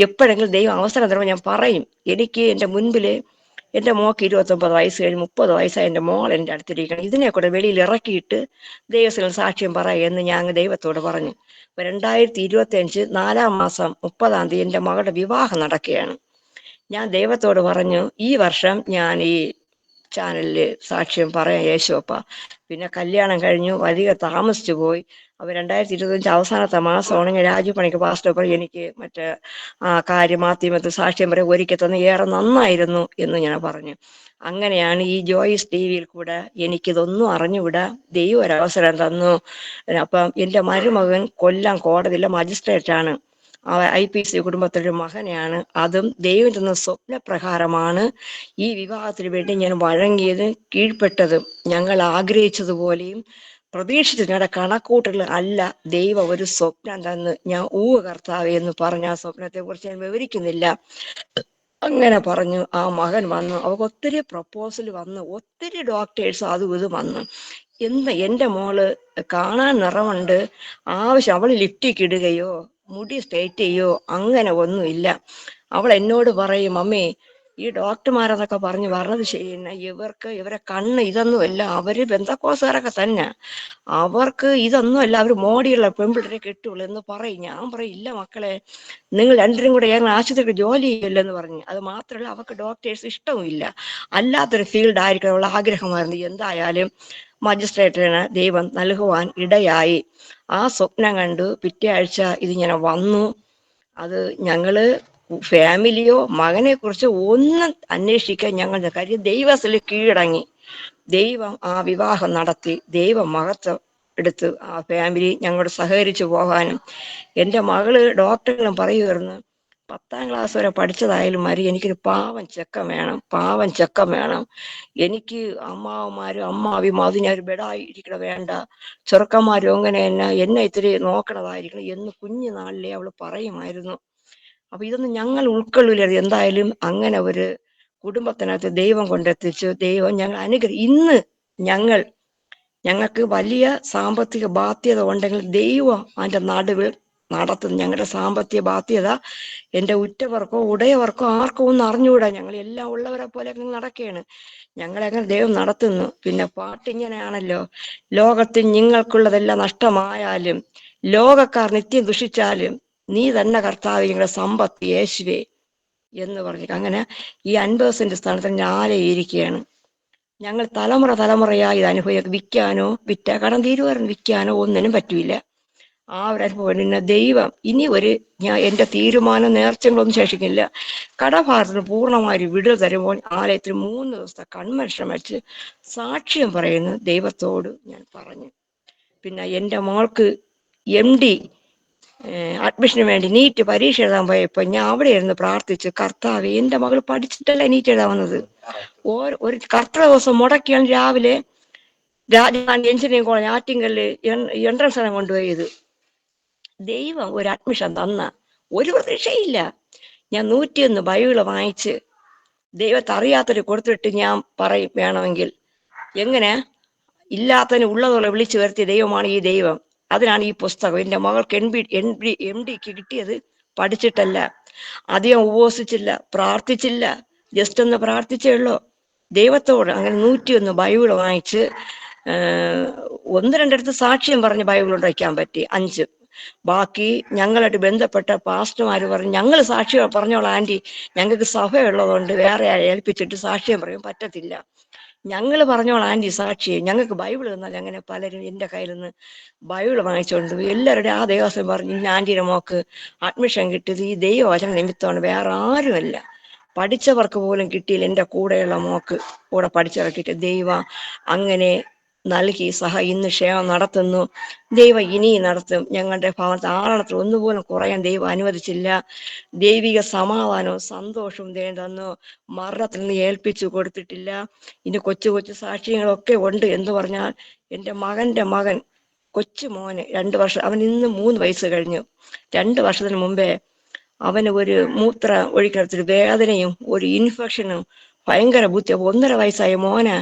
എപ്പോഴെങ്കിലും ദൈവം അവസരം തരുമ്പോൾ ഞാൻ പറയും. എനിക്ക് എൻ്റെ മുൻപില് എൻ്റെ മോക്ക് 29 വയസ്സ് കഴിഞ്ഞ് 30 വയസ്സായ എൻ്റെ മോൾ എൻ്റെ അടുത്തിരിക്കണം, ഇതിനെ കൂടെ വെളിയിൽ ഇറക്കിയിട്ട് ദൈവത്തിൽ സാക്ഷ്യം എന്ന് ഞാൻ ദൈവത്തോട് പറഞ്ഞു. അപ്പൊ 2025 4ാം മാസം 30ാം തീയതി എൻ്റെ മകളുടെ വിവാഹം നടക്കുകയാണ്. ഞാൻ ദൈവത്തോട് പറഞ്ഞു, ഈ വർഷം ഞാൻ ഈ ചാനലില് സാക്ഷ്യം പറയാം യേശുപ്പ. പിന്നെ കല്യാണം കഴിഞ്ഞു, അധികം താമസിച്ചു പോയി. അപ്പൊ 2025 അവസാനത്തെ മാസമാണ് ഞാൻ രാജു പണിക്ക് പാസ്റ്റർ എനിക്ക് മറ്റേ മാധ്യമത്തിൽ സാക്ഷ്യം പറയാൻ ഒരുക്കി തന്നു, ഏറെ നന്നായിരുന്നു എന്ന് ഞാൻ പറഞ്ഞു. അങ്ങനെയാണ് ഈ ജോയ്സ് ടിവിയിൽ കൂടെ എനിക്കിതൊന്നും അറിഞ്ഞുവിടാ, ദൈവം ഒരവസരം തന്നു. അപ്പം എൻ്റെ മരുമകൻ കൊല്ലം കോടതിയിലെ മജിസ്ട്രേറ്റ് ആണ്. IPC കുടുംബത്തിലൊരു മകനെയാണ്. അതും ദൈവം തന്ന സ്വപ്നപ്രകാരമാണ് ഈ വിവാഹത്തിന് വേണ്ടി ഞാൻ വഴങ്ങിയത്, കീഴ്പ്പെട്ടതും. ഞങ്ങൾ ആഗ്രഹിച്ചതുപോലെയും പ്രതീക്ഷിച്ചു, ഞങ്ങളുടെ കണക്കൂട്ടൽ അല്ല, ദൈവം ഒരു സ്വപ്നം തന്ന് ഞാൻ കർത്താവേ എന്ന് പറഞ്ഞ ആ സ്വപ്നത്തെ കുറിച്ച് ഞാൻ വിവരിക്കുന്നില്ല. അങ്ങനെ പറഞ്ഞു. ആ മകൻ വന്നു, അവർക്ക് ഒത്തിരി പ്രപ്പോസൽ വന്നു, ഒത്തിരി ഡോക്ടേഴ്സ് അതും ഇത് വന്നു. എൻ്റെ മോള് കാണാൻ നിറമുണ്ട്, ആവശ്യം അവൾ ലിപ്റ്റിക് ഇടുകയോ മുടി സ്ട്രൈറ്റ് ചെയ്യോ അങ്ങനെ ഒന്നുമില്ല. അവൾ എന്നോട് പറയും, മമ്മി ഈ ഡോക്ടർമാരെന്നൊക്കെ പറഞ്ഞ് പറഞ്ഞത് ശരിയെന്നെ, ഇവരെ കണ്ണ് ഇതൊന്നുമല്ല, അവര് ബന്ധക്കോസുകാരൊക്കെ തന്നെ, അവർക്ക് ഇതൊന്നുമല്ല, അവർ മോടിയുള്ള പെൺപിള്ളേരെ കിട്ടുള്ളൂ എന്ന് പറയും. ഞാൻ പറയും, ഇല്ല മക്കളെ, നിങ്ങൾ രണ്ടുപേരും കൂടെ ഞങ്ങൾ ആശുപത്രിക്ക് ജോലി ചെയ്യില്ലെന്ന് പറഞ്ഞു. അത് മാത്രമല്ല, അവർക്ക് ഡോക്ടേഴ്സ് ഇഷ്ടവുമില്ല, അല്ലാത്തൊരു ഫീൽഡ് ആയിരിക്കും അവൾ ആഗ്രഹമായിരുന്നു. എന്തായാലും മജിസ്ട്രേറ്റിന് ദൈവം നൽകുവാൻ ഇടയായി. ആ സ്വപ്നം കണ്ടു പിറ്റേ ആഴ്ച ഇതിങ്ങനെ വന്നു. അത് ഞങ്ങള് ഫാമിലിയോ മകനെ കുറിച്ച് ഒന്നും അന്വേഷിക്കാൻ ഞങ്ങളുടെ കാര്യം ദൈവത്തിൽ കീഴടങ്ങി. ദൈവം ആ വിവാഹം നടത്തി, ദൈവം മഹത്വം എടുത്ത് ആ ഫാമിലി ഞങ്ങളോട് സഹകരിച്ചു പോകാനും. എൻ്റെ മകള് ഡോക്ടറിനും പറയുമായിരുന്നു, 10ാം ക്ലാസ് വരെ പഠിച്ചതായാലും മതി, എനിക്കൊരു പാവം ചെക്കം വേണം. എനിക്ക് അമ്മാവന്മാരും അമ്മാവിയും അത് ഞാൻ ഒരു ബെഡായി ഇരിക്കണ വേണ്ട, ചെറുക്കന്മാരും അങ്ങനെ എന്നെ ഇത്തിരി നോക്കണതായിരിക്കണം എന്ന് കുഞ്ഞുനാളിലെ അവള് പറയുമായിരുന്നു. അപ്പൊ ഇതൊന്നും ഞങ്ങൾ ഉൾക്കൊള്ളില്ലായിരുന്നു. എന്തായാലും അങ്ങനെ ഒരു കുടുംബത്തിനകത്ത് ദൈവം കൊണ്ടെത്തിച്ചു. ദൈവം ഞങ്ങൾ ഇന്ന് ഞങ്ങൾക്ക് വലിയ സാമ്പത്തിക ബാധ്യത ഉണ്ടെങ്കിൽ ദൈവം അതിന്റെ നടുവിൽ നടത്തുന്നു. ഞങ്ങളുടെ സാമ്പത്തിക ബാധ്യത എൻ്റെ ഉറ്റവർക്കോ ഉടയവർക്കോ ആർക്കോ ഒന്നും അറിഞ്ഞുകൂടാ, ഞങ്ങൾ എല്ലാം ഉള്ളവരെ പോലെ നടക്കുകയാണ്. ഞങ്ങളെങ്ങനെ ദൈവം നടത്തുന്നു. പിന്നെ പാട്ടിങ്ങനെയാണല്ലോ, ലോകത്തിൽ നിങ്ങൾക്കുള്ളതെല്ലാം നഷ്ടമായാലും ലോകക്കാർ നിത്യം ദുഷിച്ചാലും നീ തന്നെ കർത്താവ് ഞങ്ങളുടെ സമ്പത്ത് യേശുവേ എന്ന് പറഞ്ഞു. അങ്ങനെ ഈ 50 സെന്റ് സ്ഥാനത്ത് ഞാനെ ഇരിക്കുകയാണ്. ഞങ്ങൾ തലമുറയായി ഇത് അനുഭവിക്കും. വിറ്റ കടം തീരുമാനം വിൽക്കാനോ ഒന്നിനും പറ്റൂല. ആ ഒരു അനുഭവം. പിന്നെ ദൈവം ഞാൻ എൻ്റെ തീരുമാനം നേർച്ചകളൊന്നും ശേഷിക്കില്ല. കടഭാരത്തിന് പൂർണ്ണമായി വിടുതൽ തരുമ്പോൾ ആലയത്തിൽ 3 ദിവസത്തെ കൺവെൻഷൻ വെച്ച് സാക്ഷ്യം പറയുന്നു ദൈവത്തോട് ഞാൻ പറഞ്ഞു. പിന്നെ എൻ്റെ മോൾക്ക് MD അഡ്മിഷന് വേണ്ടി നീറ്റ് പരീക്ഷ എഴുതാൻ പോയപ്പോ ഞാൻ അവിടെ ഇരുന്ന് പ്രാർത്ഥിച്ചു, കർത്താവ് എന്റെ മകൾ പഠിച്ചിട്ടല്ല നീറ്റ് എഴുതാൻ വന്നത്. ഒരു കർത്തൃ ദിവസം മുടക്കിയാണ് രാവിലെ രാജധാനി എഞ്ചിനീയറിംഗ് കോളേജ് ആറ്റിങ്കല് എൻട്രൻസ് എല്ലാം കൊണ്ടുപോയത്. ദൈവം ഒരു അഡ്മിഷൻ തന്ന ഒരു പ്രതീക്ഷയില്ല. ഞാൻ 101 ബൈബിള് വാങ്ങിച്ച് ദൈവത്തെ അറിയാത്തൊരു കൊടുത്തിട്ട് ഞാൻ പറയും വേണമെങ്കിൽ, എങ്ങനെ ഇല്ലാത്തതിന് ഉള്ളതുള്ള വിളിച്ചു വരുത്തിയ ദൈവമാണ് ഈ ദൈവം. അതിനാണ് ഈ പുസ്തകം. എന്റെ മകൾക്ക് MDക്ക് കിട്ടിയത് പഠിച്ചിട്ടല്ല, അധികം ഉപവസിച്ചില്ല, പ്രാർത്ഥിച്ചില്ല, ജസ്റ്റ് ഒന്ന് പ്രാർത്ഥിച്ചേ ഉള്ളൂ ദൈവത്തോട്. അങ്ങനെ 101 ബൈബിള് വാങ്ങിച്ച് 1-2 സാക്ഷ്യം പറഞ്ഞ് ബൈബിൾ കൊണ്ട് വയ്ക്കാൻ പറ്റി, 5. ബാക്കി ഞങ്ങളായിട്ട് ബന്ധപ്പെട്ട പാസ്റ്റർമാര് പറഞ്ഞു, ഞങ്ങൾ സാക്ഷ്യം പറഞ്ഞോളാം ആന്റി, ഞങ്ങൾക്ക് സഭയുള്ളതുകൊണ്ട് വേറെ ഏൽപ്പിച്ചിട്ട് സാക്ഷ്യം പറയാൻ പറ്റത്തില്ല, ഞങ്ങൾ പറഞ്ഞോളാം ആന്റി സാക്ഷിയെ, ഞങ്ങൾക്ക് ബൈബിൾ തന്നാൽ. അങ്ങനെ പലരും എൻ്റെ കയ്യിൽ നിന്ന് ബൈബിൾ വാങ്ങിച്ചുകൊണ്ട് എല്ലാവരുടെയും ആ ദേവസ്വം പറഞ്ഞു, ഇന്ന ആന്റിയുടെ മോക്ക് അഡ്മിഷൻ കിട്ടിയത് ഈ ദൈവവചന നിമിത്തമാണ്, വേറെ ആരുമല്ല. പഠിച്ചവർക്ക് പോലും കിട്ടിയില്ല, എൻ്റെ കൂടെയുള്ള മോക്ക് കൂടെ പഠിച്ചവർക്ക് കിട്ടിയ ദൈവം അങ്ങനെ നൽകി. ഇന്ന് ക്ഷേമം നടത്തുന്നു, ദൈവം ഇനിയും നടത്തും. ഞങ്ങളുടെ ഭാഗത്ത് ആളത്തിൽ ഒന്നുപോലും കുറയാൻ ദൈവം അനുവദിച്ചില്ല. ദൈവിക സമാധാനവും സന്തോഷവും ദൈവം തന്നു. മരണത്തിൽ നിന്ന് ഏൽപ്പിച്ചു കൊടുത്തിട്ടില്ല. ഇനി കൊച്ചു കൊച്ചു സാക്ഷ്യങ്ങളൊക്കെ ഉണ്ട്. എന്ന് പറഞ്ഞാൽ എൻ്റെ മകന്റെ മകൻ, കൊച്ചു മോന് 2 വർഷം, അവൻ ഇന്ന് 3 വയസ്സ് കഴിഞ്ഞു. 2 വർഷത്തിന് മുമ്പേ അവന് ഒരു മൂത്ര ഒഴിക്കലത്തിൽ വേദനയും ഒരു ഇൻഫെക്ഷനും ഭയങ്കര ബുദ്ധി. 1.5 വയസ്സായ മോന്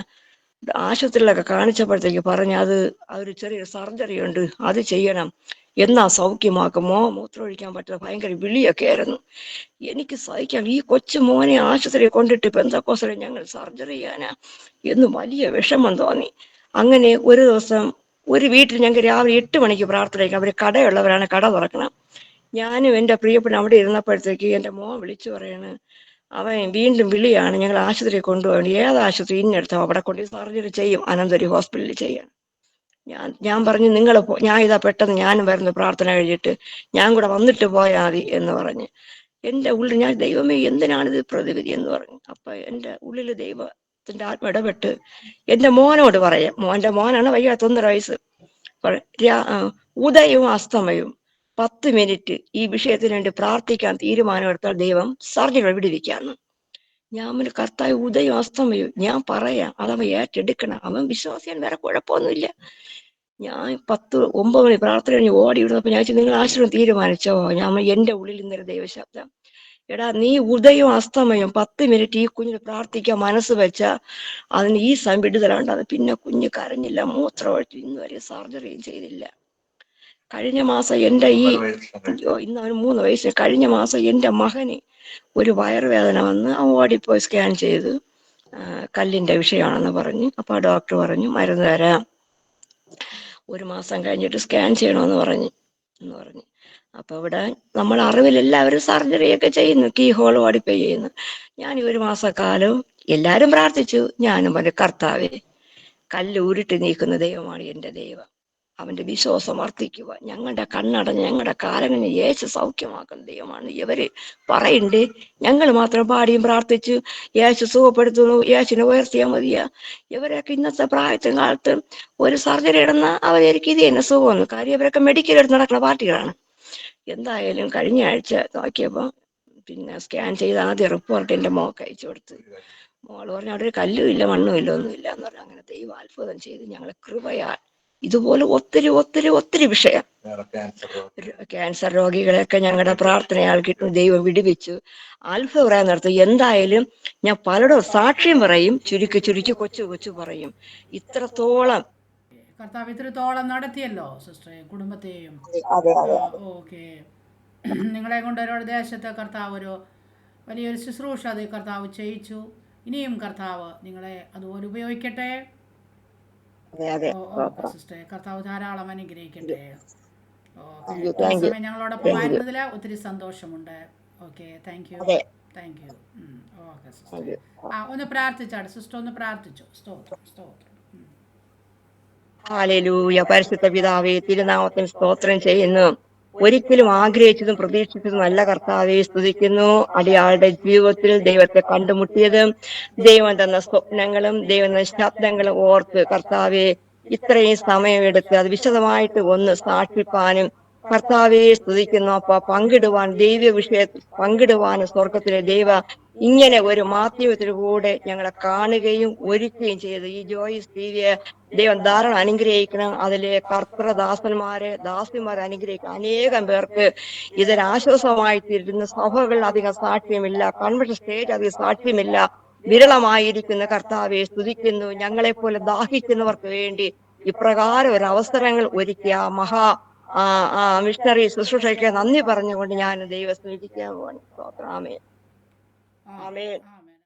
ആശുപത്രിയിലൊക്കെ കാണിച്ചപ്പോഴത്തേക്ക് പറഞ്ഞ് അതൊരു ചെറിയൊരു സർജറി ഉണ്ട്, അത് ചെയ്യണം, എന്നാ സൗഖ്യമാക്കും. മൂത്രം ഒഴിക്കാൻ പറ്റാതെ ഭയങ്കര വിളിയൊക്കെ ആയിരുന്നു. എനിക്ക് സഹിക്കാം, ഈ കൊച്ചു മോനെ ആശുപത്രിയിൽ കൊണ്ടിട്ട് പെന്തക്കോസ്തലേ ഞങ്ങൾ സർജറി ചെയ്യാനാ എന്ന് വലിയ വിഷമം തോന്നി. അങ്ങനെ ഒരു ദിവസം ഒരു വീട്ടിൽ ഞങ്ങൾക്ക് രാവിലെ 8 മണിക്ക് പ്രാർത്ഥനയ്ക്ക്, അവർ കടയുള്ളവരാണ്, കട തുറക്കണം. ഞാനും എൻ്റെ പ്രിയപ്പെട്ട അവിടെ ഇരുന്നപ്പോഴത്തേക്ക് എൻ്റെ മോൻ വിളിച്ചു പറയാണ്, അവൻ വീണ്ടും വിളിയാണ്, ഞങ്ങൾ ആശുപത്രിയിൽ കൊണ്ടുപോകണം. ഏത് ആശുപത്രി? ഇന്നെടുത്തോ, അവിടെ കൊണ്ട് സർജറി ചെയ്യും, അനന്തപുരി ഹോസ്പിറ്റലിൽ ചെയ്യണം. ഞാൻ പറഞ്ഞു, ഞാൻ ഇതാ പെട്ടെന്ന് ഞാനും വരുന്നു പ്രാർത്ഥന കഴിഞ്ഞിട്ട്, ഞാൻ കൂടെ വന്നിട്ട് പോയാൽ മതി എന്ന് പറഞ്ഞ്. എൻ്റെ ഉള്ളിൽ ഞാൻ, ദൈവമേ എന്തിനാണിത് പ്രതിവിധി എന്ന് പറഞ്ഞു. അപ്പൊ എൻ്റെ ഉള്ളിൽ ദൈവത്തിന്റെ ആത്മ ഇടപെട്ട് എൻ്റെ മോനോട് പറയാം, എൻ്റെ മോനാണ് വയ്യാത്ത 1.5 വയസ്സ്, ഉദയവും അസ്തമയവും 10 മിനിറ്റ് ഈ വിഷയത്തിന് വേണ്ടി പ്രാർത്ഥിക്കാൻ തീരുമാനമെടുത്താൽ ദൈവം സർജറി വിടുവിക്കാന്ന്. ഞാൻ ഒരു കർത്താവ് ഉദയം അസ്തമയവും ഞാൻ പറയാം, അതവൻ ഏറ്റെടുക്കണം. അവൻ വിശ്വാസിയാണ്, വേറെ കുഴപ്പമൊന്നുമില്ല. ഞാൻ 9 മണി പ്രാർത്ഥന കഴിഞ്ഞ് ഓടി വിടുന്നപ്പോ ഞാൻ നിങ്ങൾ ആശ്രമം തീരുമാനിച്ചോ? ഞാൻ എൻ്റെ ഉള്ളിൽ ഇന്നൊരു ദൈവശബ്ദം, എടാ നീ ഉദയവും അസ്തമയം 10 മിനിറ്റ് ഈ കുഞ്ഞിന് പ്രാർത്ഥിക്കാൻ മനസ്സ് വെച്ച അതിന് ഈ വിടുതലുണ്ടാകും. പിന്നെ കുഞ്ഞ് കരഞ്ഞില്ല, മൂത്രം ഒഴിച്ചു, ഇന്ന് വരെ സർജറിയും ചെയ്തില്ല. കഴിഞ്ഞ മാസം എൻ്റെ ഇന്ന് അവന് 3 വയസ്സ്. കഴിഞ്ഞ മാസം എൻ്റെ മകന് ഒരു വയറുവേദന വന്ന് അവൻ ഓടിപ്പോയി സ്കാൻ ചെയ്ത് കല്ലിന്റെ വിഷയമാണെന്ന് പറഞ്ഞു. അപ്പൊ ആ ഡോക്ടർ പറഞ്ഞു മരുന്ന് തരാം, 1 മാസം കഴിഞ്ഞിട്ട് സ്കാൻ ചെയ്യണമെന്ന് പറഞ്ഞു. അപ്പൊ ഇവിടെ നമ്മൾ അറിവിൽ എല്ലാവരും സർജറിയൊക്കെ ചെയ്യുന്നു, കീ ഹോൾ ഓടിപ്പോ ചെയ്യുന്നു. ഞാൻ ഈ 1 മാസക്കാലം എല്ലാരും പ്രാർത്ഥിച്ചു, ഞാനും പറഞ്ഞു, കർത്താവേ കല്ല് ഉരുട്ടി നീക്കുന്ന ദൈവമാണ് എൻ്റെ ദൈവം, അവന്റെ വിശ്വാസം വർദ്ധിക്കുക, ഞങ്ങളുടെ കണ്ണടഞ്ഞ് ഞങ്ങളുടെ കാലങ്ങളിൽ യേശു സൗഖ്യമാക്കുന്ന ദൈവമാണ്. ഇവര് പറയുന്നുണ്ട്, ഞങ്ങൾ മാത്രം പാടിയും പ്രാർത്ഥിച്ചു യേശു സുഖപ്പെടുത്തുന്നു, യേശുവിനെ ഉയർത്തിയാൽ മതിയാ. ഇവരൊക്കെ ഇന്നത്തെ പ്രായത്തിൻ കാലത്ത് ഒരു സർജറി ഇടുന്ന അവർക്ക് ഇത് തന്നെ സുഖമെന്ന്. കാര്യം ഇവരൊക്കെ മെഡിക്കൽ എടുത്ത് നടക്കുന്ന പാർട്ടികളാണ്. എന്തായാലും കഴിഞ്ഞ ആഴ്ച നോക്കിയപ്പോ പിന്നെ സ്കാൻ ചെയ്ത് ആദ്യ റിപ്പോർട്ട് എൻ്റെ മോൾക്ക് അയച്ചു കൊടുത്ത്. മോള് പറഞ്ഞു അവിടെ ഒരു കല്ലും ഇല്ല മണ്ണും ഇല്ല ഒന്നുമില്ല എന്ന് പറഞ്ഞു. അങ്ങനെ ദൈവം അത്ഭുതം ചെയ്ത് ഞങ്ങളെ കൃപയാൽ ഇതുപോലെ ഒത്തിരി ഒത്തിരി ഒത്തിരി വിഷയം, ക്യാൻസർ രോഗികളെയൊക്കെ ഞങ്ങളുടെ പ്രാർത്ഥനയാൽ കിട്ടും, ദൈവം വിടുവിച്ചു. അത്ഭുതം പറയാൻ നടത്തും. എന്തായാലും ഞാൻ പലരും സാക്ഷ്യം പറയും, ചുരുക്കി ചുരുക്കി കൊച്ചു പറയും. ഇത്രത്തോളം കർത്താവ് ഇത്രത്തോളം നടത്തിയല്ലോ സിസ്റ്ററെ, കുടുംബത്തെയും. ഓക്കെ, നിങ്ങളെ കൊണ്ട് ഒരു ദേശത്തെ കർത്താവ് ഒരു വലിയൊരു ശുശ്രൂഷ അത് കർത്താവ് ചെയ്യിച്ചു. ഇനിയും കർത്താവ് നിങ്ങളെ അതുപോലെ ഉപയോഗിക്കട്ടെ. സിസ്റ്ററെ, കർത്താവ് ധാരാളം അനുഗ്രഹിക്കട്ടെ. ഓക്കെ, സമയം ഞങ്ങളോടൊപ്പം ആയിരുന്നതിൽ ഒത്തിരി സന്തോഷമുണ്ട്. Okay, thank you. Okay sister, ഒന്ന് പ്രാർത്ഥിച്ചാണ് സിസ്റ്റർ, ഒന്ന് പ്രാർത്ഥിച്ചു. സ്തോത്രം. ഹല്ലേലൂയ. പരിശുദ്ധ പിതാവേ, തിരുനാമത്തിന് സ്തോത്രം ചെയ്യുന്നു. ഒരിക്കലും ആഗ്രഹിച്ചതും പ്രതീക്ഷിച്ചതും നല്ല കർത്താവെ സ്തുതിക്കുന്നു. അടിയാളുടെ ജീവിതത്തിൽ ദൈവത്തെ കണ്ടുമുട്ടിയതും ദൈവം തന്ന സ്വപ്നങ്ങളും ദൈവം തന്ന ശബ്ദങ്ങളും ഓർത്ത് കർത്താവെ ഇത്രയും സമയമെടുത്ത് അത് വിശദമായിട്ട് ഒന്ന് സാക്ഷിപ്പാനും കർത്താവെ സ്തുതിക്കുന്നു അപ്പ. പങ്കിടുവാൻ ദൈവ വിഷയത്തിൽ പങ്കിടുവാൻ സ്വർഗത്തിലെ ദൈവ ഇങ്ങനെ ഒരു മാധ്യമത്തിലൂടെ ഞങ്ങളെ കാണുകയും ഒരുക്കുകയും ചെയ്ത് ഈ ജോയിസ് ടിവിയെ ദൈവം ധാരാളം അനുഗ്രഹിക്കണം. അതിലെ കർത്തൃദാസന്മാരെ ദാസിമാരെ അനുഗ്രഹിക്കണം. അനേകം പേർക്ക് ഇതൊരാശ്വാസമായിത്തീരുന്ന സഭകൾ അധികം സാക്ഷ്യമില്ല, കൺവെൻഷൻ സ്റ്റേജ് അധികം സാക്ഷ്യമില്ല, വിരളമായിരിക്കുന്ന കർത്താവെ സ്തുതിക്കുന്നു. ഞങ്ങളെപ്പോലെ ദാഹിക്കുന്നവർക്ക് വേണ്ടി ഇപ്രകാരം ഒരു അവസരങ്ങൾ ഒരുക്കിയ മഹാ മിഷണറി ശുശ്രൂഷയ്ക്ക് നന്ദി പറഞ്ഞുകൊണ്ട് ഞാൻ ദൈവം സ്തുതിക്കാൻ പോവാണ്. ആമേൻ. ആമേൻ.